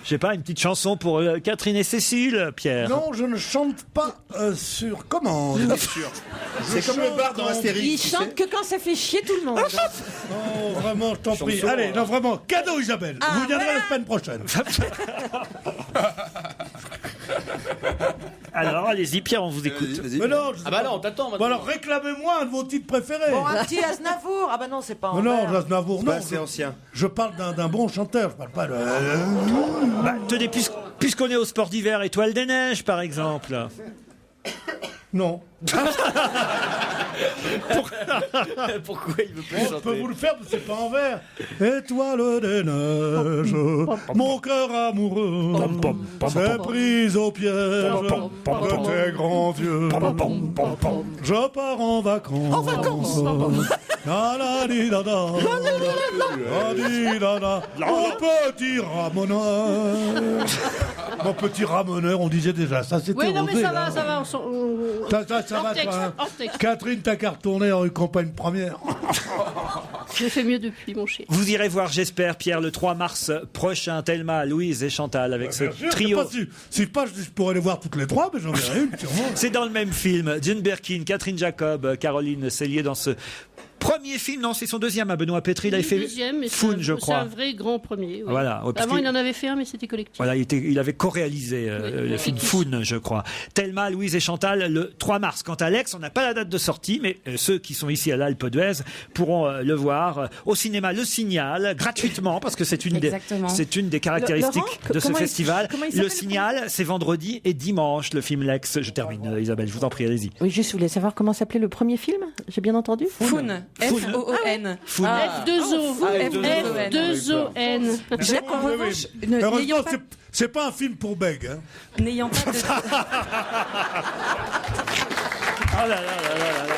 Je sais pas, une petite chanson pour Catherine et Cécile, Pierre.
Non, je ne chante pas sur commande.
C'est comme le bar dans Astérix.
Il chante que quand ça fait chier tout le monde.
Non, vraiment, je t'en prie.
Chanson,
Allez, non, vraiment, cadeau, Isabelle. Vous viendrez la semaine prochaine.
Alors, allez-y, Pierre, on vous écoute.
Mais non,
Ah bah non, on t'attend
Bon,
maintenant.
alors, réclamez-moi un de vos titres préférés.
Bon, un petit Aznavour. Ah bah non, c'est pas en
Mais non,
vers.
Aznavour, non.
C'est ancien.
Je parle d'un bon chanteur, je parle pas de...
Bah, tenez, puisqu'on est au sport d'hiver, Étoile des Neiges, par exemple.
Non.
Pourquoi il veut plus
Je peux
chanter?
vous le faire, mais c'est pas en vers. Étoile des neiges, mon cœur amoureux s'est pris au piège de tes grands yeux. Je pars en vacances. En vacances. Mon petit ramoneur. Mon petit ramoneur, on disait déjà. Ça, c'était
Oui, non, mais
osé,
ça
là.
va.
Ça va, toi, hein.
Hors texte.
Catherine, t'as qu'à retourner en campagne première.
Je fais mieux depuis, mon cher.
Vous irez voir, j'espère, Pierre, le 3 mars prochain, Thelma, Louise et Chantal avec ce trio.
Je pourrais les voir toutes les trois, mais j'en verrai une, sûrement.
C'est dans le même film. June Birkin, Catherine Jacob, Caroline Cellier dans ce premier film. Non, c'est son deuxième à Benoît Pétri. Il a fait
Deuxième, mais
Foun, je
c'est
crois.
un vrai grand premier. Oui.
Voilà. Ouais, parce
Avant,
qu'il-
il en avait fait un, mais c'était collectif.
Voilà, il avait co-réalisé le film Foun, je crois. Thelma, Louise et Chantal, le 3 mars. Quant à Alex, on n'a pas la date de sortie, mais ceux qui sont ici à l'Alpe d'Huez pourront le voir au cinéma Le Signal, gratuitement, parce que c'est une des caractéristiques
Laurent,
de ce
comment il-
festival.
comment il
Le
s'appelle,
Signal, c'est vendredi et dimanche, le film Lex. Je termine, Isabelle, je vous en prie, allez-y.
Oui, juste, je voulais savoir comment s'appelait le premier film. J'ai bien entendu.
Foun. F-O-O-N.
Foun.
F2O. F2ON.
Jacques, en revanche,
Heureusement,
n'ayant pas,
c'est pas un film pour bègue. Hein.
n'ayant pas de...
Oh là là là là là.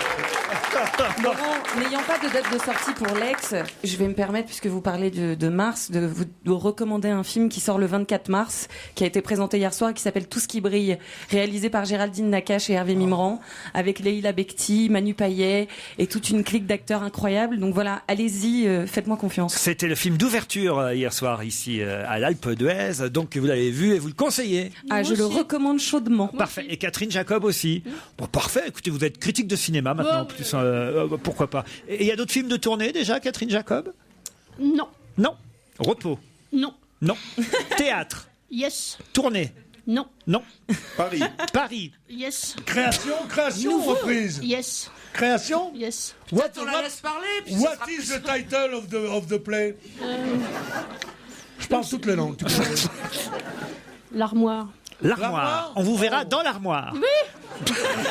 Laurent, n'ayant pas de date de sortie pour Lex, je vais me permettre, puisque vous parlez de mars, de vous recommander un film qui sort le 24 mars, qui a été présenté hier soir, qui s'appelle Tout ce qui brille, réalisé par Géraldine Nakache et Hervé Mimran, avec Leïla Bekti, Manu Payet et toute une clique d'acteurs incroyables. Donc voilà, allez-y, faites-moi confiance.
C'était le film d'ouverture hier soir ici à l'Alpe d'Huez, donc vous l'avez vu et vous le conseillez.
Ah, je le recommande chaudement.
Parfait. Et Catherine Jacob aussi. Bon, parfait. Écoutez, vous êtes critique de cinéma maintenant, en plus. Pourquoi pas. Et il y a d'autres films de tournée déjà, Catherine Jacob?
Non.
Non. Repos?
Non.
Non. Théâtre?
Yes.
Tournée?
Non.
Non.
Paris?
Paris?
Yes.
Création,
Nouveau.
reprise.
Yes.
Création?
Yes.
What
On la laisse parler. Puis ça
what
sera
is
plus-
the title of the play? Je parle toutes les langues.
L'armoire.
L'armoire. On vous verra dans l'armoire.
Oui.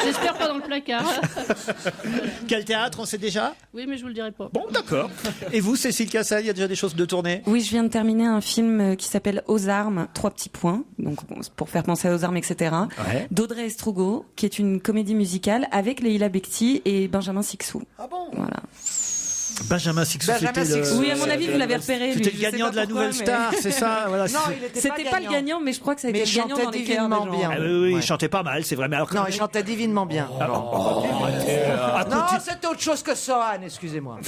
J'espère pas dans le placard.
Quel théâtre, on sait déjà?
Oui, mais je vous le dirai pas.
Bon, d'accord. Et vous, Cécile Cassel, il y a déjà des choses de tournée?
Oui, je viens de terminer un film qui s'appelle Aux armes, 3 petits points, donc pour faire penser aux armes, etc.
Ouais.
D'Audrey Estrugo, qui est une comédie musicale avec Leïla Bekti et Benjamin Sixou.
Ah bon?
Voilà.
Benjamin Sixou,
Benjamin
c'était
Sixou.
Oui, à mon avis, vous l'avez repéré.
C'était
lui.
le
Je sais
gagnant
pas
de la
pourquoi,
Nouvelle
mais-
Star, c'est ça? Voilà,
Non, il était
C'était pas le gagnant, mais je crois que ça a
Mais
été
il
le gagnant
chantait
dans les cœurs des
divinement
gens.
bien.
Ah oui, il chantait pas mal, c'est vrai. Mais alors,
Non, il chantait divinement bien. Non, c'était autre chose que Sohan, excusez-moi.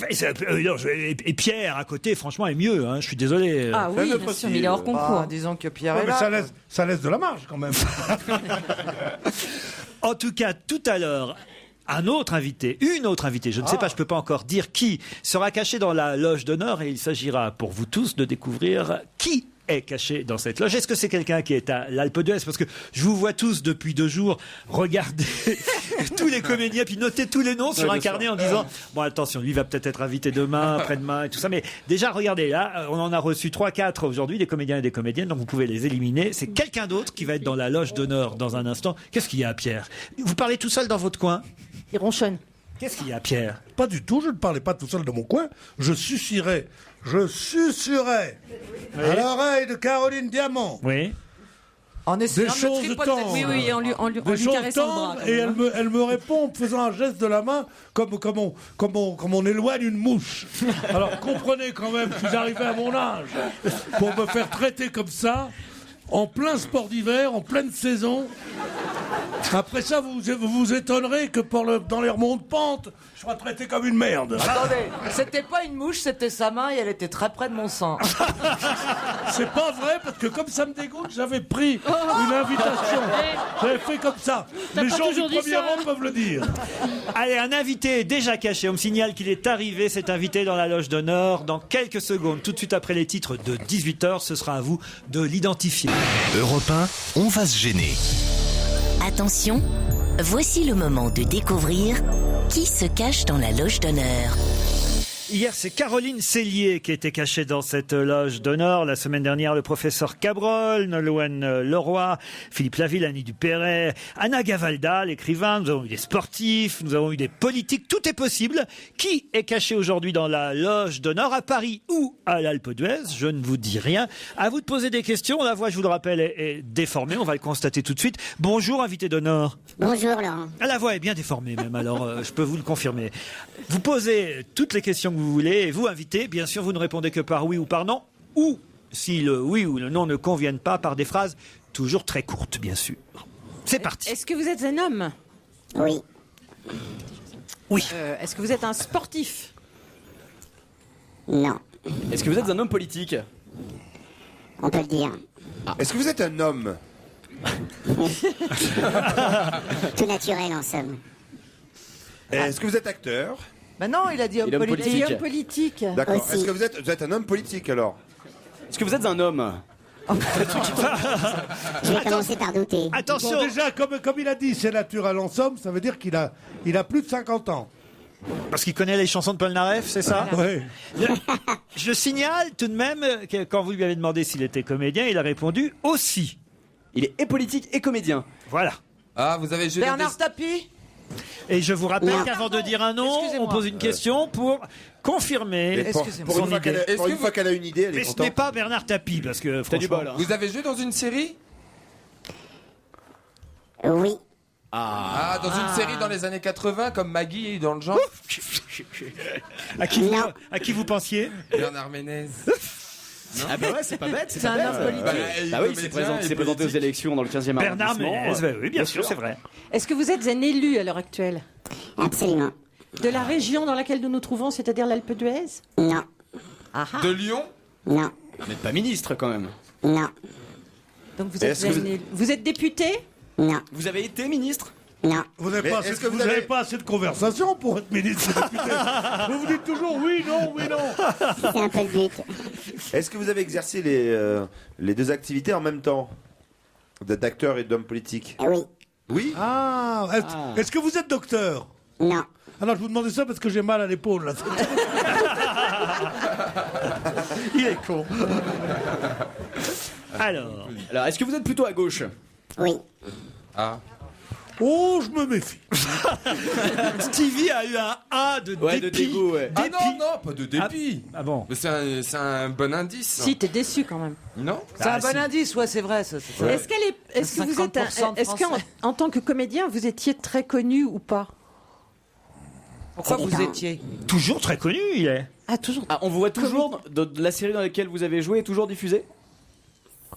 Et Pierre à côté, franchement, est mieux. Hein, je suis désolé.
Ah oui, bien sûr, mais il est hors concours.
Ah, disons que Pierre
Ouais,
est
mais
là.
ça laisse de la marge quand même.
En tout cas, tout à l'heure, un autre invité, une autre invitée, je ne sais pas, je ne peux pas encore dire qui, sera caché dans la loge d'honneur et il s'agira pour vous tous de découvrir qui est caché dans cette loge. Est-ce que c'est quelqu'un qui est à l'Alpe d'Huez? Parce que je vous vois tous depuis 2 jours regarder tous les comédiens puis noter tous les noms sur un carnet en disant bon attention, lui va peut-être être invité demain, après-demain et tout ça. Mais déjà regardez là, on en a reçu 3-4 aujourd'hui, des comédiens et des comédiennes, donc vous pouvez les éliminer. C'est quelqu'un d'autre qui va être dans la loge d'honneur dans un instant. Qu'est-ce qu'il y a, Pierre? Vous parlez tout seul dans votre coin?
Il ronchonne.
Qu'est-ce qu'il y a, Pierre?
Pas du tout, je ne parlais pas tout seul de mon coin. Je susurrais à l'oreille de Caroline Diamant.
Oui.
En
Des
essayant de le
choses
tripoter.
tendres.
Oui, en
Des
lui
choses
caressant le bras.
tendres, et elle me répond en me faisant un geste de la main comme on éloigne une mouche. Alors comprenez quand même, si j'arrivais à mon âge, pour me faire traiter comme ça, en plein sport d'hiver, en pleine saison. Après ça, vous vous étonnerez que dans les remontes pente, je sois traité comme une merde.
Attendez, c'était pas une mouche, c'était sa main et elle était très près de mon sang.
C'est pas vrai, parce que comme ça me dégoûte, j'avais pris une invitation. J'avais fait comme ça.
T'as
Les
pas
gens du
toujours dit
premier
ça,
rang peuvent le dire.
Allez, un invité est déjà caché. On me signale qu'il est arrivé, cet invité dans la loge d'honneur. Dans quelques secondes, tout de suite après les titres de 18h, ce sera à vous de l'identifier.
Europe 1, on va se gêner.
Attention, voici le moment de découvrir qui se cache dans la loge d'honneur.
Hier, c'est Caroline Cellier qui était cachée dans cette loge d'honneur. La semaine dernière, le professeur Cabrol, Nolwenn Leroy, Philippe Laville, Annie Dupéret, Anna Gavalda, l'écrivain. Nous avons eu des sportifs, nous avons eu des politiques. Tout est possible. Qui est caché aujourd'hui dans la loge d'honneur à Paris ou à l'Alpe d'Huez? Je ne vous dis rien. À vous de poser des questions. La voix, je vous le rappelle, est déformée. On va le constater tout de suite. Bonjour, invité d'honneur.
Bonjour, Laurent.
La voix est bien déformée même, alors je peux vous le confirmer. Vous posez toutes les questions que vous voulez et vous, invité, bien sûr, vous ne répondez que par oui ou par non, ou si le oui ou le non ne conviennent pas, par des phrases toujours très courtes, bien sûr. C'est parti.
Est-ce que vous êtes un homme?
Oui.
Oui.
Est-ce que vous êtes un sportif?
Non.
Est-ce que vous êtes un homme politique?
On peut le dire.
Est-ce que vous êtes un homme?
Tout naturel, en somme.
Est-ce que vous êtes acteur?
Ben non, il a dit homme politique.
Homme politique.
D'accord.
Aussi.
Est-ce que vous êtes un homme politique alors?
Est-ce que vous êtes un homme?
Je vais commencer par douter.
Attention.
Bon, déjà, comme il a dit, c'est naturel en somme, ça veut dire qu'il a plus de 50 ans.
Parce qu'il connaît les chansons de Paul Naref, c'est ça?
Oui.
Je signale tout de même que quand vous lui avez demandé s'il était comédien, il a répondu aussi.
Il est et politique et comédien.
Voilà.
Ah, vous avez jeté
Bernard Tapie?
Et je vous rappelle
Non.
qu'avant de dire un nom,
Excusez-moi.
on pose une question pour confirmer
Excusez-moi.
son idée.
Pour une fois qu'elle a une idée, elle
Mais
est
ce
contente.
n'est pas Bernard Tapie, parce que
T'as du
franchement...
bol, hein.
Vous avez joué dans une série?
Oui.
Ah, dans une série dans les années 80, comme Maggie dans le genre?
à
Non.
qui vous pensiez?
Bernard Ménez.
Ah bah ouais, c'est pas bête.
C'est un homme politique.
Bah oui, il s'est présenté aux élections dans le 15e
Bernard
arrondissement.
Ménez, oui, bien sûr, c'est vrai.
Est-ce que vous êtes un élu à l'heure actuelle?
Absolument.
De la région dans laquelle nous nous trouvons, c'est-à-dire l'Alpe d'Huez?
Non.
Ah ah.
De Lyon?
Non.
Vous n'êtes pas ministre quand même.
Non.
Donc vous êtes
Est-ce que
un élu. Vous êtes député?
Non.
Vous avez été ministre?
Non.
Vous n'avez
Mais
pas,
est-ce
assez,
que
vous
vous
avez
avez-
pas assez de conversation pour être ministre et député. Vous dites toujours oui, non, oui, non.
C'est un peu le but.
Est-ce que vous avez exercé les deux activités en même temps? D'acteur et d'homme politique?
Oui.
Oui.
Ah, est-ce que vous êtes docteur?
Non.
Alors je vous demandais ça parce que j'ai mal à l'épaule là.
Il est con. Alors,
est-ce que vous êtes plutôt à gauche?
Oui.
Ah.
Oh, je me méfie.
Stevie a eu un A de
Ouais, de
dépit.
dégoût, ouais.
Ah non, pas de dépit.
Ah bon?
Mais c'est un bon indice.
Si, t'es déçu quand même.
Non?
C'est un bon indice, ouais, c'est vrai. Ça.
Est-ce que vous êtes
50% de
est-ce qu'en
Français.
en tant que comédien, vous étiez très connu ou pas?
Pourquoi
Ça
vous
dépend.
étiez?
Toujours très connu, il est.
Ah, toujours.
Ah, on vous voit toujours de la série dans laquelle vous avez joué est toujours diffusée?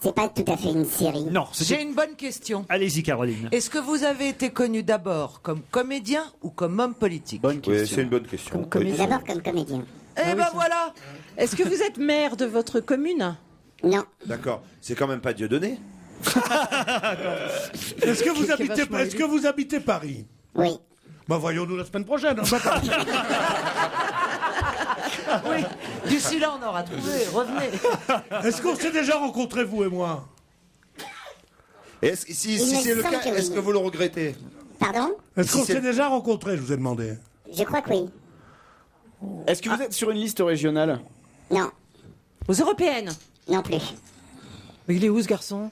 C'est pas tout à fait une série.
Non,
J'ai
c'était...
une bonne question.
Allez-y, Caroline.
Est-ce que vous avez été connu d'abord comme comédien ou comme homme politique?
Bonne
Oui,
question.
c'est une bonne question.
D'abord comme comédien.
Eh ben voilà.
Est-ce que vous êtes maire de votre commune?
Non.
D'accord. C'est quand même pas Dieudonné?
Est-ce que
Qui est vachement
vous habitez Paris?
Oui.
Bah voyons-nous la semaine prochaine.
Oui, d'ici là, on aura trouvé. Revenez.
Est-ce qu'on s'est déjà rencontrés, vous et moi?
Si c'est le cas, est-ce que vous le regrettez?
Pardon?
Est-ce qu'on s'est déjà rencontrés, je vous ai demandé?
Je crois que oui.
Est-ce que vous êtes sur une liste régionale?
Non.
Aux européennes?
Non plus.
Mais il est où ce garçon?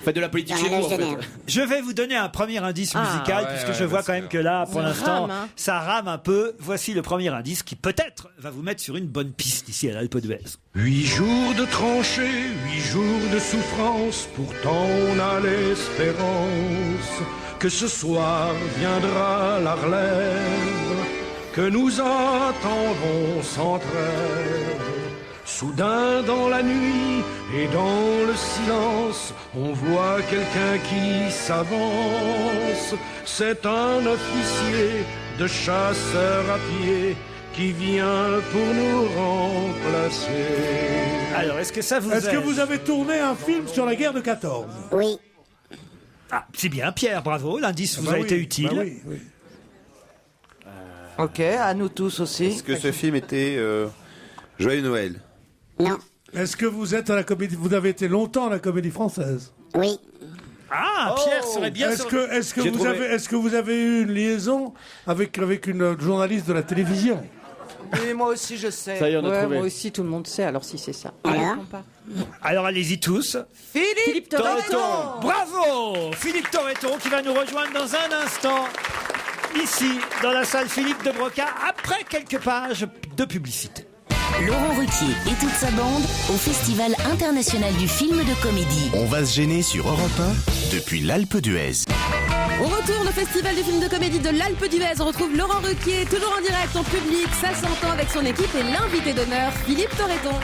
Faites de la politique chez vous, en fait.
Je vais vous donner un premier indice musical, puisque je vois quand même que là, pour l'instant, ça rame un peu. Voici le premier indice qui, peut-être, va vous mettre sur une bonne piste ici à l'Alpe d'Huez.
8 jours de tranchées, 8 jours de souffrance, pourtant on a l'espérance que ce soir viendra la relève, que nous attendrons sans trêve. Soudain dans la nuit et dans le silence, on voit quelqu'un qui s'avance. C'est un officier de chasseurs à pied qui vient pour nous remplacer.
Alors, est-ce que ça vous
Est-ce
aide?
que vous avez tourné un film sur la guerre de 14?
Oui.
Ah, c'est bien, Pierre, bravo. L'indice vous
Bah
a
oui,
été utile.
bah oui, oui.
Ok, à nous tous aussi.
Est-ce que ce film était Joyeux Noël?
Non.
Est-ce que vous êtes à la comédie? Vous avez été longtemps à la Comédie Française?
Oui.
Ah, Pierre serait bien.
Est-ce que vous avez eu une liaison avec une journaliste de la télévision?
Oui, moi aussi, je sais.
Ça y est, on a trouvé.
Moi aussi, tout le monde sait, alors si c'est ça.
Alors allez-y tous.
Philippe Torreton.
Bravo, Philippe Torreton qui va nous rejoindre dans un instant ici dans la salle Philippe de Broca après quelques pages de publicité.
Laurent Ruquier et toute sa bande au Festival international du film de comédie.
On va se gêner sur Europe 1 depuis l'Alpe d'Huez.
On retourne au Festival du film de comédie de l'Alpe d'Huez. On retrouve Laurent Ruquier, toujours en direct, en public, ça s'entend avec son équipe et l'invité d'honneur, Philippe Torreton.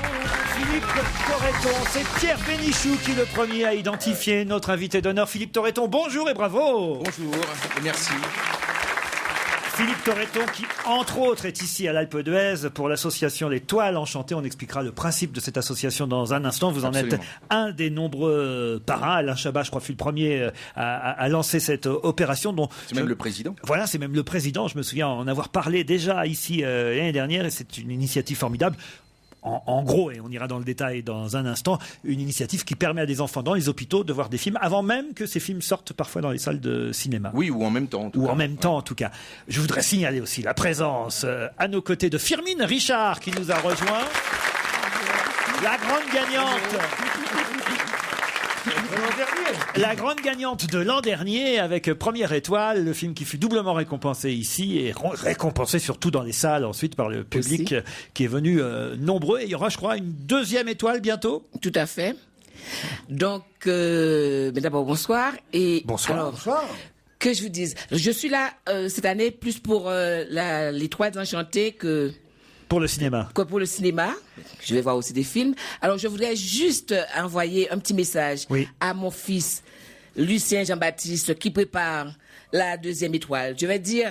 Philippe Torreton, c'est Pierre Bénichou qui est le premier à identifier notre invité d'honneur, Philippe Torreton. Bonjour et bravo.
Bonjour, et merci.
Philippe Torreton qui, entre autres, est ici à l'Alpe d'Huez pour l'association Les Toiles Enchantées. On expliquera le principe de cette association dans un instant. Vous en êtes un des nombreux parrains. Alain Chabat, je crois, fut le premier à lancer cette opération.
C'est même le président.
Voilà, c'est même le président. Je me souviens en avoir parlé déjà ici l'année dernière et c'est une initiative formidable. En gros, et on ira dans le détail dans un instant, une initiative qui permet à des enfants dans les hôpitaux de voir des films avant même que ces films sortent parfois dans les salles de cinéma.
Oui, ou en même temps.
En même temps, en tout cas. Je voudrais signaler aussi la présence à nos côtés de Firmin Richard qui nous a rejoint. La grande gagnante. La grande gagnante de l'an dernier avec Première Étoile, le film qui fut doublement récompensé ici et récompensé surtout dans les salles ensuite par le public qui est venu nombreux. Et il y aura, je crois, une deuxième étoile bientôt.
Tout à fait. Donc, d'abord, bonsoir. Et
bonsoir.
Alors,
bonsoir.
Que je vous dise, je suis là cette année plus pour les Toiles Enchantées que...
Pour le cinéma.
Quoi, pour le cinéma. Je vais voir aussi des films. Alors, je voudrais juste envoyer un petit message à mon fils, Lucien Jean-Baptiste, qui prépare la deuxième étoile. Je vais dire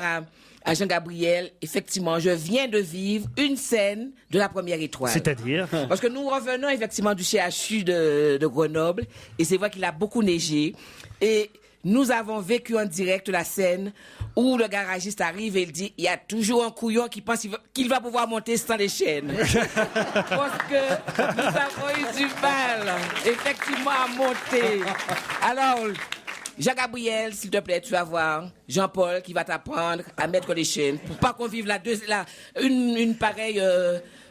à Jean-Gabriel, effectivement, je viens de vivre une scène de la première étoile.
C'est-à-dire?
Parce que nous revenons effectivement du CHU de Grenoble, et c'est vrai qu'il a beaucoup neigé. Et nous avons vécu en direct la scène où le garagiste arrive et il dit, il y a toujours un couillon qui pense qu'il va pouvoir monter sans les chaînes. Parce que nous avons eu du mal, effectivement, à monter. Alors, Jean-Gabriel, s'il te plaît, tu vas voir Jean-Paul qui va t'apprendre à mettre les chaînes pour pas qu'on vive une pareille...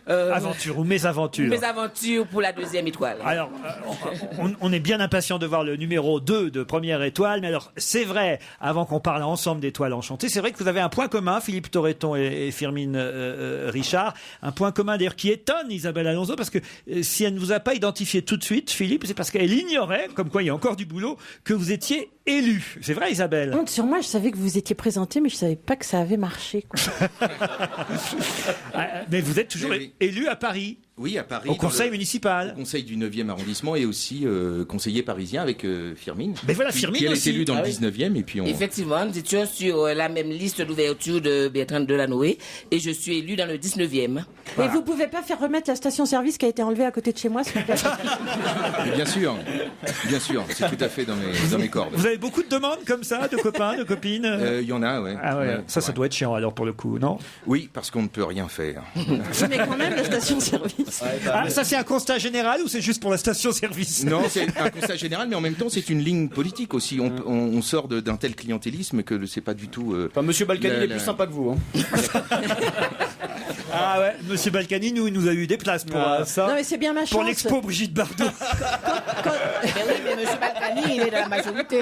aventure ou mésaventure.
Mésaventure pour la deuxième étoile.
Alors, on est bien impatient de voir le numéro 2 de Première Étoile. Mais alors, c'est vrai, avant qu'on parle ensemble d'Étoiles Enchantées, c'est vrai que vous avez un point commun, Philippe Torreton et Firmin Richard. Un point commun, d'ailleurs, qui étonne Isabelle Alonso, parce que si elle ne vous a pas identifié tout de suite, Philippe, c'est parce qu'elle ignorait, comme quoi il y a encore du boulot, que vous étiez élu. C'est vrai, Isabelle?
Honte sur moi, je savais que vous étiez présenté, mais je savais pas que ça avait marché.
Mais vous êtes toujours élu à Paris.
Oui, à Paris.
Au conseil municipal.
Au conseil du 9e arrondissement et aussi conseiller parisien avec Firmine.
Mais voilà, Firmine
qui elle
aussi.
est élue dans le
Ah oui.
19e et puis on...
Effectivement, nous étions sur la même liste d'ouverture de Bertrand Delanoë et je suis élu dans le 19e.
Et vous pouvez pas faire remettre la station-service qui a été enlevée à côté de chez moi, s'il vous plaît.
Bien sûr, c'est tout à fait dans mes cordes.
Vous avez beaucoup de demandes comme ça, de copains, de copines
Il y en a, ouais.
Ah ouais,
Ouais,
ça doit être chiant alors pour le coup, non?
Oui, parce qu'on ne peut rien faire.
Mais quand même, la station-service.
Ah, ça c'est un constat général ou c'est juste pour la station-service?
Non, c'est un constat général, mais en même temps, c'est une ligne politique aussi. On sort d'un tel clientélisme que c'est pas du tout.
Enfin, Monsieur Balkany est plus sympa que vous. Hein.
Ah ouais, Monsieur Balkany, il nous a eu des places pour ça.
Non, mais c'est bien ma chance.
Pour l'expo Brigitte Bardot.
Mais oui, mais M. Balkany, il est dans la majorité.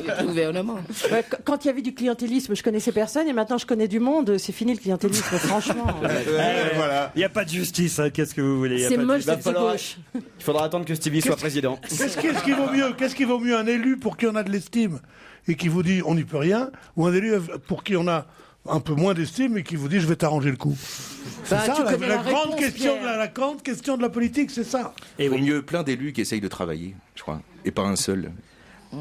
Il est au gouvernement.
Ouais, quand il y avait du clientélisme, je connaissais personne et maintenant je connais du monde. C'est fini le clientélisme, franchement.
Voilà. Il n'y a pas de justice, hein. Qu'est-ce que vous voulez?
C'est moche, c'est gauche.
Il faudra attendre que Stevie soit président.
Qu'est-ce qui vaut mieux un élu pour qui on a de l'estime et qui vous dit on n'y peut rien, ou un élu pour qui on a un peu moins d'estime et qui vous dit je vais t'arranger le coup? C'est
Bah,
ça
tu
la
connais la
grande
réponse,
question
Pierre.
la grande question de la politique, c'est ça.
Il vaut mieux plein d'élus qui essayent de travailler, je crois, et pas un seul.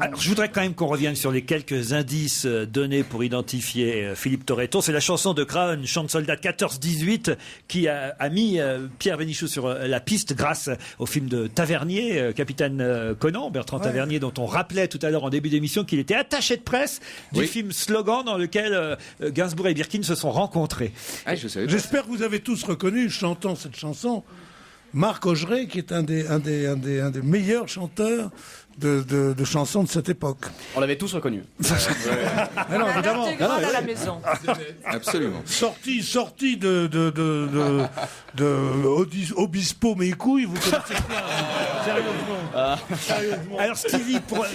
Alors, je voudrais quand même qu'on revienne sur les quelques indices donnés pour identifier Philippe Torreton. C'est la chanson de Craon, Chant de soldat 14-18, qui a mis Pierre Bénichou sur la piste grâce au film de Tavernier, Capitaine Conan, Bertrand Tavernier, dont on rappelait tout à l'heure en début d'émission qu'il était attaché de presse du film Slogan dans lequel Gainsbourg et Birkin se sont rencontrés.
Ah, je savais pas.
J'espère que vous avez tous reconnu, chantant cette chanson, Marc Augeret, qui est un des meilleurs chanteurs de chansons de cette époque.
On l'avait tous reconnu.
Mais non, évidemment.
Intégrale à la maison.
Absolument.
Sorti de Obispo mes couilles, vous connaissez pas. Sérieusement.
Alors Stevie, pour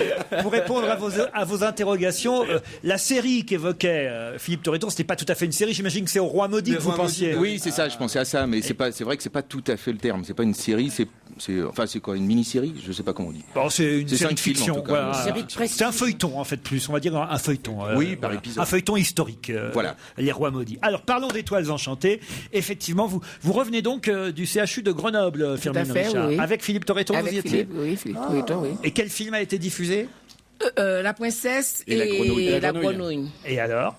répondre à vos interrogations, la série qu'évoquait Philippe Torreton, c'était pas tout à fait une série. J'imagine que c'est au Roi Maudit que vous pensiez.
Oui, c'est ça, je pensais à ça, mais c'est vrai que c'est pas tout à fait le terme. C'est pas une série, c'est quoi, une mini-série? Je sais pas comment on dit.
Bon, c'est une série de
5 films,
fiction.
en tout cas.
Voilà. C'est un feuilleton en fait plus. On va dire un feuilleton.
Oui, par épisode.
Un feuilleton historique.
Voilà.
Les Rois Maudits. Alors parlons d'Étoiles Enchantées. Effectivement, vous revenez donc du CHU de Grenoble, Firmin
fait,
Richard,
oui.
avec Philippe Torreton.
Avec
vous y étiez.
Philippe, oui, Philippe Torreton, oui.
Et quel film a été diffusé?
La princesse
Et la grenouille.
la grenouille.
Et alors?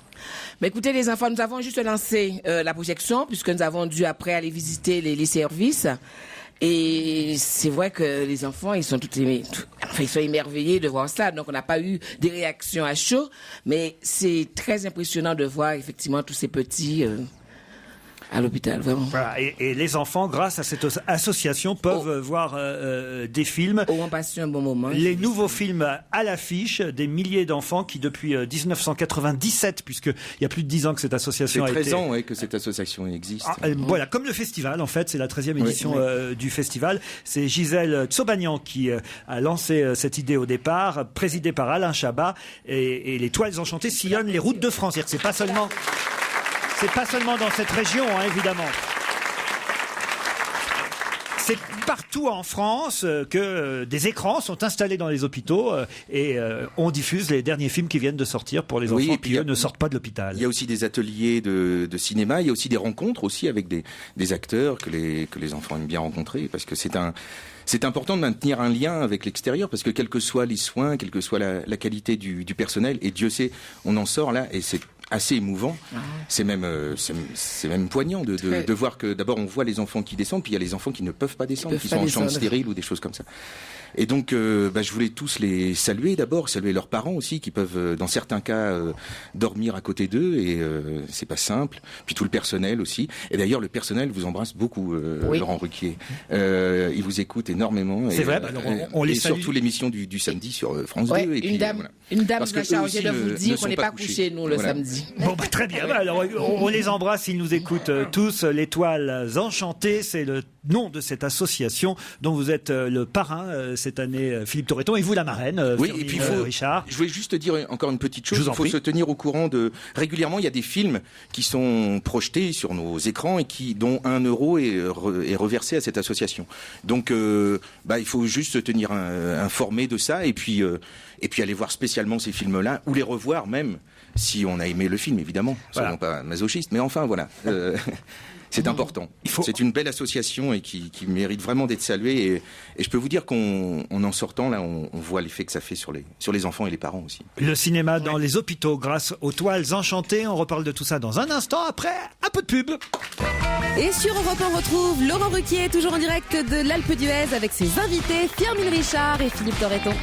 Mais écoutez les enfants, nous avons juste lancé la projection puisque nous avons dû après aller visiter les services. Et c'est vrai que les enfants, ils sont ils sont émerveillés de voir ça. Donc on n'a pas eu des réactions à chaud, mais c'est très impressionnant de voir effectivement tous ces petits à l'hôpital, vraiment.
Voilà. Et les enfants, grâce à cette association, peuvent voir des films.
On passe un bon moment.
Les nouveaux films à l'affiche, des milliers d'enfants qui depuis 1997, puisqu'il y a plus de 10 ans que cette association a
C'est
été...
13 ans que cette association existe.
Voilà, comme le festival en fait, c'est la 13e édition du festival. C'est Gisèle Tsobanian qui a lancé cette idée au départ, présidée par Alain Chabat, et les Toiles Enchantées sillonnent les routes de France. C'est-à-dire que c'est pas seulement dans cette région, hein, évidemment. C'est partout en France que des écrans sont installés dans les hôpitaux et on diffuse les derniers films qui viennent de sortir pour les enfants qui eux ne sortent pas de l'hôpital.
Il y a aussi des ateliers de cinéma, il y a aussi des rencontres aussi avec des acteurs que les enfants aiment bien rencontrer parce que c'est important de maintenir un lien avec l'extérieur parce que quels que soient les soins, quelle que soit la qualité du personnel, et Dieu sait, on en sort là et c'est assez émouvant. C'est même poignant de voir que d'abord on voit les enfants qui descendent, puis il y a les enfants qui ne peuvent pas descendre, qui sont en chambre stérile ou des choses comme ça. Et donc, je voulais tous les saluer d'abord, saluer leurs parents aussi, qui peuvent, dans certains cas, dormir à côté d'eux, et c'est pas simple. Puis tout le personnel aussi. Et d'ailleurs, le personnel vous embrasse beaucoup, Laurent Ruquier. Il vous écoute énormément.
C'est vrai. On les
et
salue.
surtout l'émission du samedi sur France 2. Et
une dame nous a chargé de vous dire qu'on n'est pas
couchés.
couchés, nous, le samedi.
Bon, très bien. Alors, on les embrasse, ils nous écoutent tous. Les Toiles Enchantées, c'est le nom de cette association dont vous êtes le parrain cette année, Philippe Torreton, et vous la marraine,
et puis
Richard.
Je voulais juste dire encore une petite chose.
Il
faut se tenir au courant régulièrement, il y a des films qui sont projetés sur nos écrans et dont 1 euro est reversé à cette association. Donc, il faut juste se tenir informé de ça et puis aller voir spécialement ces films-là ou les revoir même si on a aimé le film, évidemment. Soyons pas masochistes, mais enfin voilà. C'est important. C'est une belle association et qui mérite vraiment d'être saluée. Et je peux vous dire qu'en en sortant, là, on voit l'effet que ça fait sur les enfants et les parents aussi.
Le cinéma dans les hôpitaux grâce aux toiles enchantées. On reparle de tout ça dans un instant après un peu de pub.
Et sur Europe 1, on retrouve Laurent Ruquier, toujours en direct de l'Alpe d'Huez avec ses invités Firmin Richard et Philippe Torreton.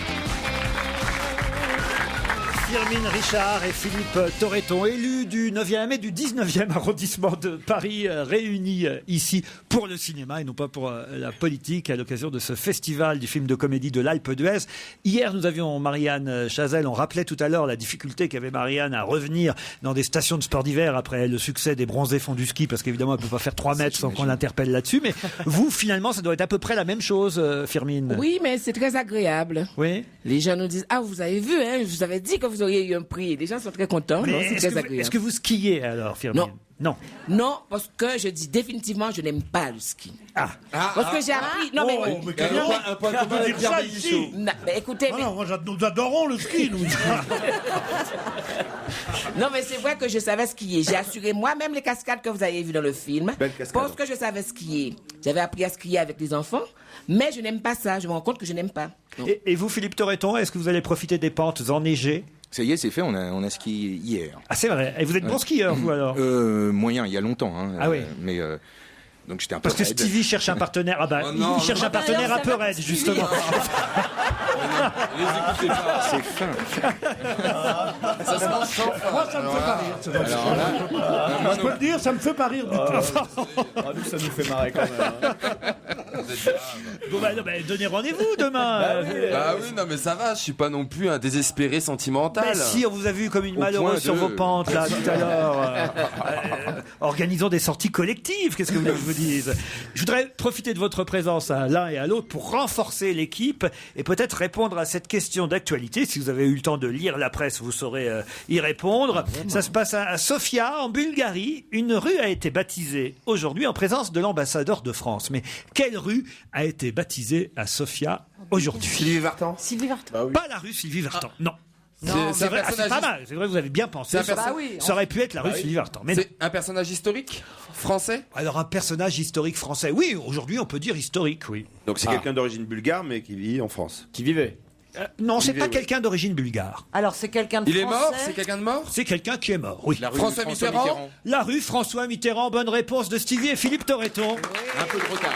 Firmin Richard et Philippe Torreton, élus du 9e et du 19e arrondissement de Paris, réunis ici pour le cinéma et non pas pour la politique à l'occasion de ce festival du film de comédie de l'Alpe d'Huez. Hier, nous avions Marianne Chazelle. On rappelait tout à l'heure la difficulté qu'avait Marianne à revenir dans des stations de sport d'hiver après le succès des bronzés font du ski, parce qu'évidemment, elle ne peut pas faire 3 mètres sans qu'on l'interpelle là-dessus. Mais vous, finalement, ça doit être à peu près la même chose, Firmin.
Oui, mais c'est très agréable.
Oui.
Les gens nous disent, ah, vous avez vu, hein, je vous avais dit que vous auriez eu un prix. Les gens sont très contents.
Mais
non, c'est très agréable.
Est-ce que vous skiez alors, Firmin? Non.
Non, parce que je dis définitivement, je n'aime pas le ski. Parce que j'ai appris. Non, mais
un point commun avec Pierre Bénichou.
Mais écoutez.
Nous adorons le ski, nous.
Non, mais c'est vrai que je savais skier. J'ai assuré moi-même les cascades que vous avez vues dans le film. Parce que je savais skier. J'avais appris à skier avec les enfants, mais je n'aime pas ça. Je me rends compte que je n'aime pas.
Et vous, Philippe Torreton, est-ce que vous allez profiter des pentes enneigées?
Ça y est, c'est fait, on a skié hier.
Ah, c'est vrai. Et vous êtes bon skieur, vous, alors?
Moyen, il y a longtemps. Hein,
ah oui.
Mais donc j'étais un peu
Parce que
raide.
Stevie cherche un partenaire. Ah bah, il cherche un partenaire un peu raide, justement.
C'est fin.
Ça se mange sans fin. Moi, ça me fait pas rire. Je peux le dire, ça me fait pas rire du tout.
Nous, ça nous fait marrer quand même.
Bon, bah, donnez rendez-vous demain.
Bah oui, non, mais ça va, je suis pas non plus un désespéré sentimental.
Mais si, on vous a vu comme une malheureuse sur vos pentes, là, tout à l'heure. Organisons des sorties collectives, qu'est-ce que vous voulez que je vous dise? Je voudrais profiter de votre présence à l'un et à l'autre pour renforcer l'équipe et peut-être répondre à cette question d'actualité. Si vous avez eu le temps de lire la presse, vous saurez y répondre. Ça se passe à Sofia, en Bulgarie. Une rue a été baptisée aujourd'hui en présence de l'ambassadeur de France. Mais quelle rue a été baptisée à Sofia aujourd'hui?
Sylvie Vartan.
Sylvie Vartan.
Bah oui.
Pas la rue Sylvie Vartan, non.
C'est
vrai, c'est pas mal. C'est vrai, vous avez bien pensé. Ça aurait pu être la rue Sylvie Vartan. Mais
c'est un personnage historique français?
Alors, un personnage historique français. Oui, aujourd'hui, on peut dire historique, oui.
Donc, c'est quelqu'un d'origine bulgare, mais qui vit en France.
Qui vivait.
Non, c'est pas quelqu'un d'origine bulgare.
Alors, c'est quelqu'un de
Il est
français.
mort? C'est quelqu'un de mort?
C'est quelqu'un qui est mort, oui.
La rue
François Mitterrand.
La rue François Mitterrand. Bonne réponse de Stevie et Philippe Torreton.
Un peu de retard.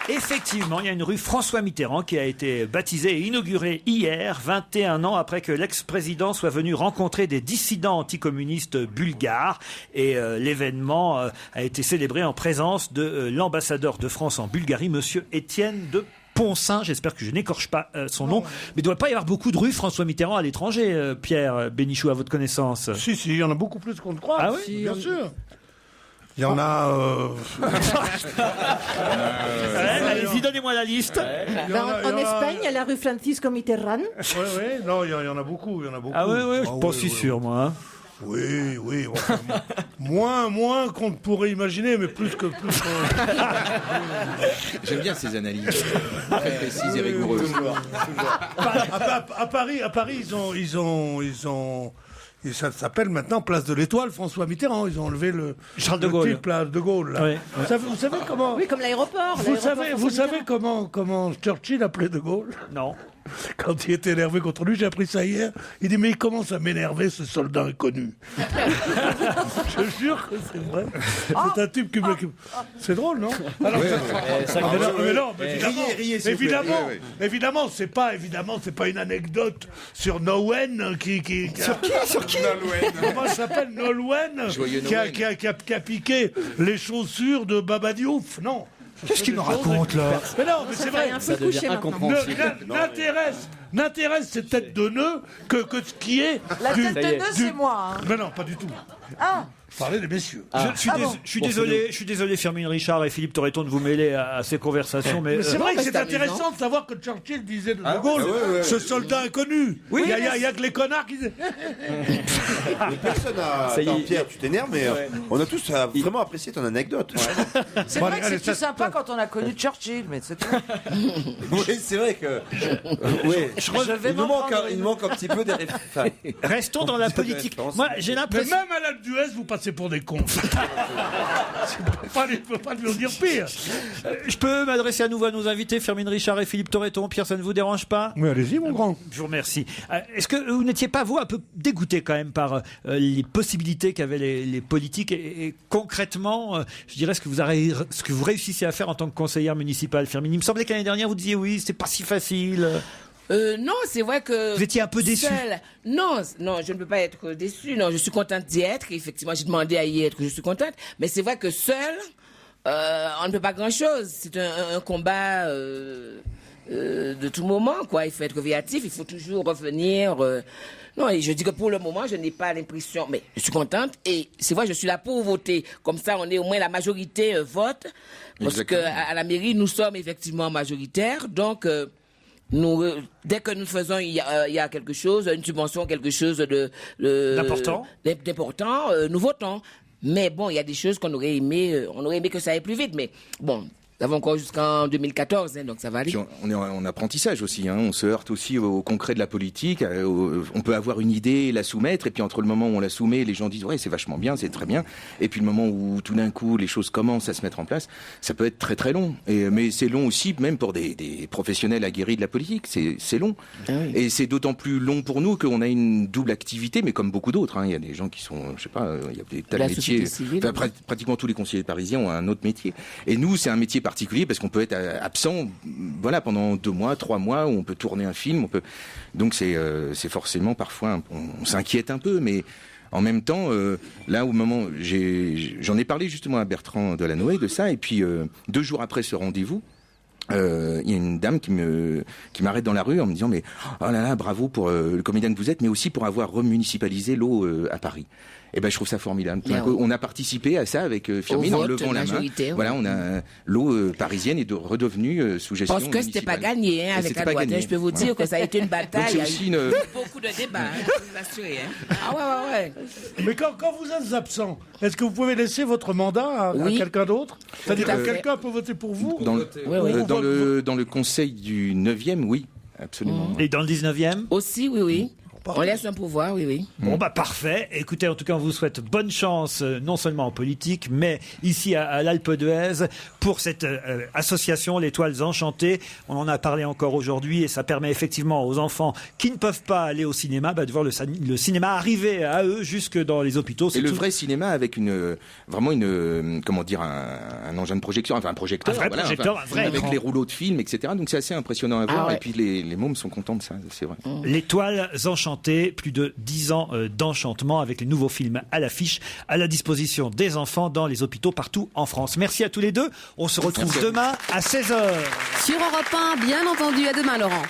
Effectivement, il y a une rue François Mitterrand qui a été baptisée et inaugurée hier, 21 ans après que l'ex-président soit venu rencontrer des dissidents anticommunistes bulgares. Et l'événement a été célébré en présence de l'ambassadeur de France en Bulgarie, monsieur Étienne de Poncin, j'espère que je n'écorche pas son nom, mais il ne doit pas y avoir beaucoup de rues François Mitterrand à l'étranger, Pierre Bénichou, à votre connaissance.
Si, il y en a beaucoup plus qu'on ne croit.
Ah oui,
si, bien sûr. Il y en a...
allez-y, donnez-moi la liste.
En Espagne, il y a la rue Francisco Mitterrand.
Oui, non, il y en a beaucoup,
Ah oui, je suis pas si sûr, moi.
Oui. Enfin, moins qu'on ne pourrait imaginer, mais plus que...
J'aime bien ces analyses très précises et rigoureuses.
À Paris, ils ont et ça s'appelle maintenant Place de l'Étoile, François Mitterrand. Ils ont enlevé le
Charles de Gaulle.
Place de Gaulle. Là.
Oui.
Vous savez comment...
Oui, comme l'aéroport.
Vous savez comment Churchill appelait de Gaulle?
Non.
Quand il était énervé contre lui, j'ai appris ça hier. Il dit, mais il commence à m'énerver, ce soldat inconnu. Je jure que c'est vrai. C'est un type qui me... C'est drôle, non? Alors, évidemment, c'est pas une anecdote sur Nolwenn qui
Sur qui
Comment ça s'appelle? Nolwenn qui a piqué les chaussures de Baba Diouf. Non.
Qu'est-ce qu'il me raconte, là?
Mais non, mais c'est vrai.
Ça devient incompréhensible.
N'intéresse cette tête de nœud que ce qui est...
La tête de nœud, c'est moi.
Mais non, pas du tout.
Ah.
Parlez des messieurs.
Je suis désolé, Firmin Richard et Philippe Torreton, de vous mêler à ces conversations, mais
c'est vrai que c'est intéressant de savoir que Churchill disait de De Gaulle, ce soldat inconnu.
Oui,
il y a que les connards qui...
Personne n'a... Attends, Pierre, tu t'énerves, mais on a tous vraiment apprécié ton anecdote.
C'est vrai que c'est plus sympa quand on a connu Churchill, mais c'est tout.
Oui, c'est vrai que... il nous manque un petit peu des...
Restons dans la politique. Moi, j'ai l'impression...
Même à la l'Alpe d'Huez, vous passez pour des cons. Je peux pas lui en dire pire.
Je peux m'adresser à nouveau à nos invités, Firmin Richard et Philippe Torreton. Pierre, ça ne vous dérange pas?
Mais allez-y, mon grand.
Je vous remercie. Est-ce que vous n'étiez pas, vous, un peu dégoûté quand même par les possibilités qu'avaient les politiques et concrètement, je dirais, ce que vous réussissez à faire en tant que conseillère municipale, Firmin? Il me semblait qu'année dernière, vous disiez oui, c'est pas si facile.
Non, c'est vrai que...
Vous étiez un peu déçu?
Non, je ne peux pas être déçu. Non, je suis contente d'y être. Effectivement, j'ai demandé à y être, que je suis contente. Mais c'est vrai que seul, on ne peut pas grand-chose. C'est un combat de tout moment, quoi. Il faut être créatif, il faut toujours revenir... Non, et je dis que pour le moment, je n'ai pas l'impression... Mais je suis contente et c'est vrai, je suis là pour voter. Comme ça, on est au moins la majorité vote. Parce qu'à la mairie, nous sommes effectivement majoritaires. Donc... dès que nous faisons, il y a quelque chose, une subvention, quelque chose
d'important,
nous votons. Mais bon, il y a des choses qu'on aurait aimé que ça aille plus vite. Mais bon, nous avons encore jusqu'en 2014, donc ça va aller.
Puis on est en apprentissage aussi, on se heurte aussi au concret de la politique. On peut avoir une idée, la soumettre, et puis entre le moment où on la soumet, les gens disent ouais, c'est vachement bien, c'est très bien. Et puis le moment où tout d'un coup les choses commencent à se mettre en place, ça peut être très très long. Mais c'est long aussi, même pour des professionnels aguerris de la politique, c'est long. Ah oui. Et c'est d'autant plus long pour nous qu'on a une double activité, mais comme beaucoup d'autres. Il y a des gens qui sont, je sais pas, il y a des tas de métiers. Pratiquement tous les conseillers parisiens ont un autre métier. Et nous, c'est un métier particulier parce qu'on peut être absent, voilà, pendant 2 mois, 3 mois, où on peut tourner un film, donc c'est forcément parfois on s'inquiète un peu, mais en même temps, là au moment, j'en ai parlé justement à Bertrand Delanoë de ça, et puis 2 jours après ce rendez-vous, il y a une dame qui m'arrête dans la rue en me disant mais oh là là, bravo pour le comédien que vous êtes, mais aussi pour avoir remunicipalisé l'eau à Paris. Et ben je trouve ça formidable. On a participé à ça avec Firmin en levant la main. Voilà, on a l'eau parisienne est redevenue sous gestion municipale.
Parce que c'était pas gagné avec la loi. Je peux vous dire que ça a été une bataille. Il y a eu beaucoup de débats. Ah ouais.
Mais quand vous êtes absent, est-ce que vous pouvez laisser votre mandat à quelqu'un d'autre? C'est-à-dire que quelqu'un peut voter pour vous?
Dans le conseil du 9e, oui, absolument.
Et dans le 19e?
Aussi, oui. On laisse un pouvoir, oui.
Bon, parfait. Écoutez, en tout cas, on vous souhaite bonne chance, non seulement en politique, mais ici à l'Alpe d'Huez, pour cette association, l'Étoiles Enchantées. On en a parlé encore aujourd'hui et ça permet effectivement aux enfants qui ne peuvent pas aller au cinéma, de voir le cinéma arriver à eux jusque dans les hôpitaux.
Et le vrai cinéma avec vraiment comment dire, un engin de projection, enfin un projecteur.
Un vrai projecteur, un vrai
avec
écran.
les rouleaux de film, etc. Donc c'est assez impressionnant à voir. Et puis les mômes sont contents de ça, c'est vrai.
L'Étoiles Enchantées. Plus de 10 ans d'enchantement avec les nouveaux films à l'affiche, à la disposition des enfants dans les hôpitaux partout en France. Merci à tous les deux. On se retrouve demain à 16h.
Sur Europe 1, bien entendu. À demain, Laurent.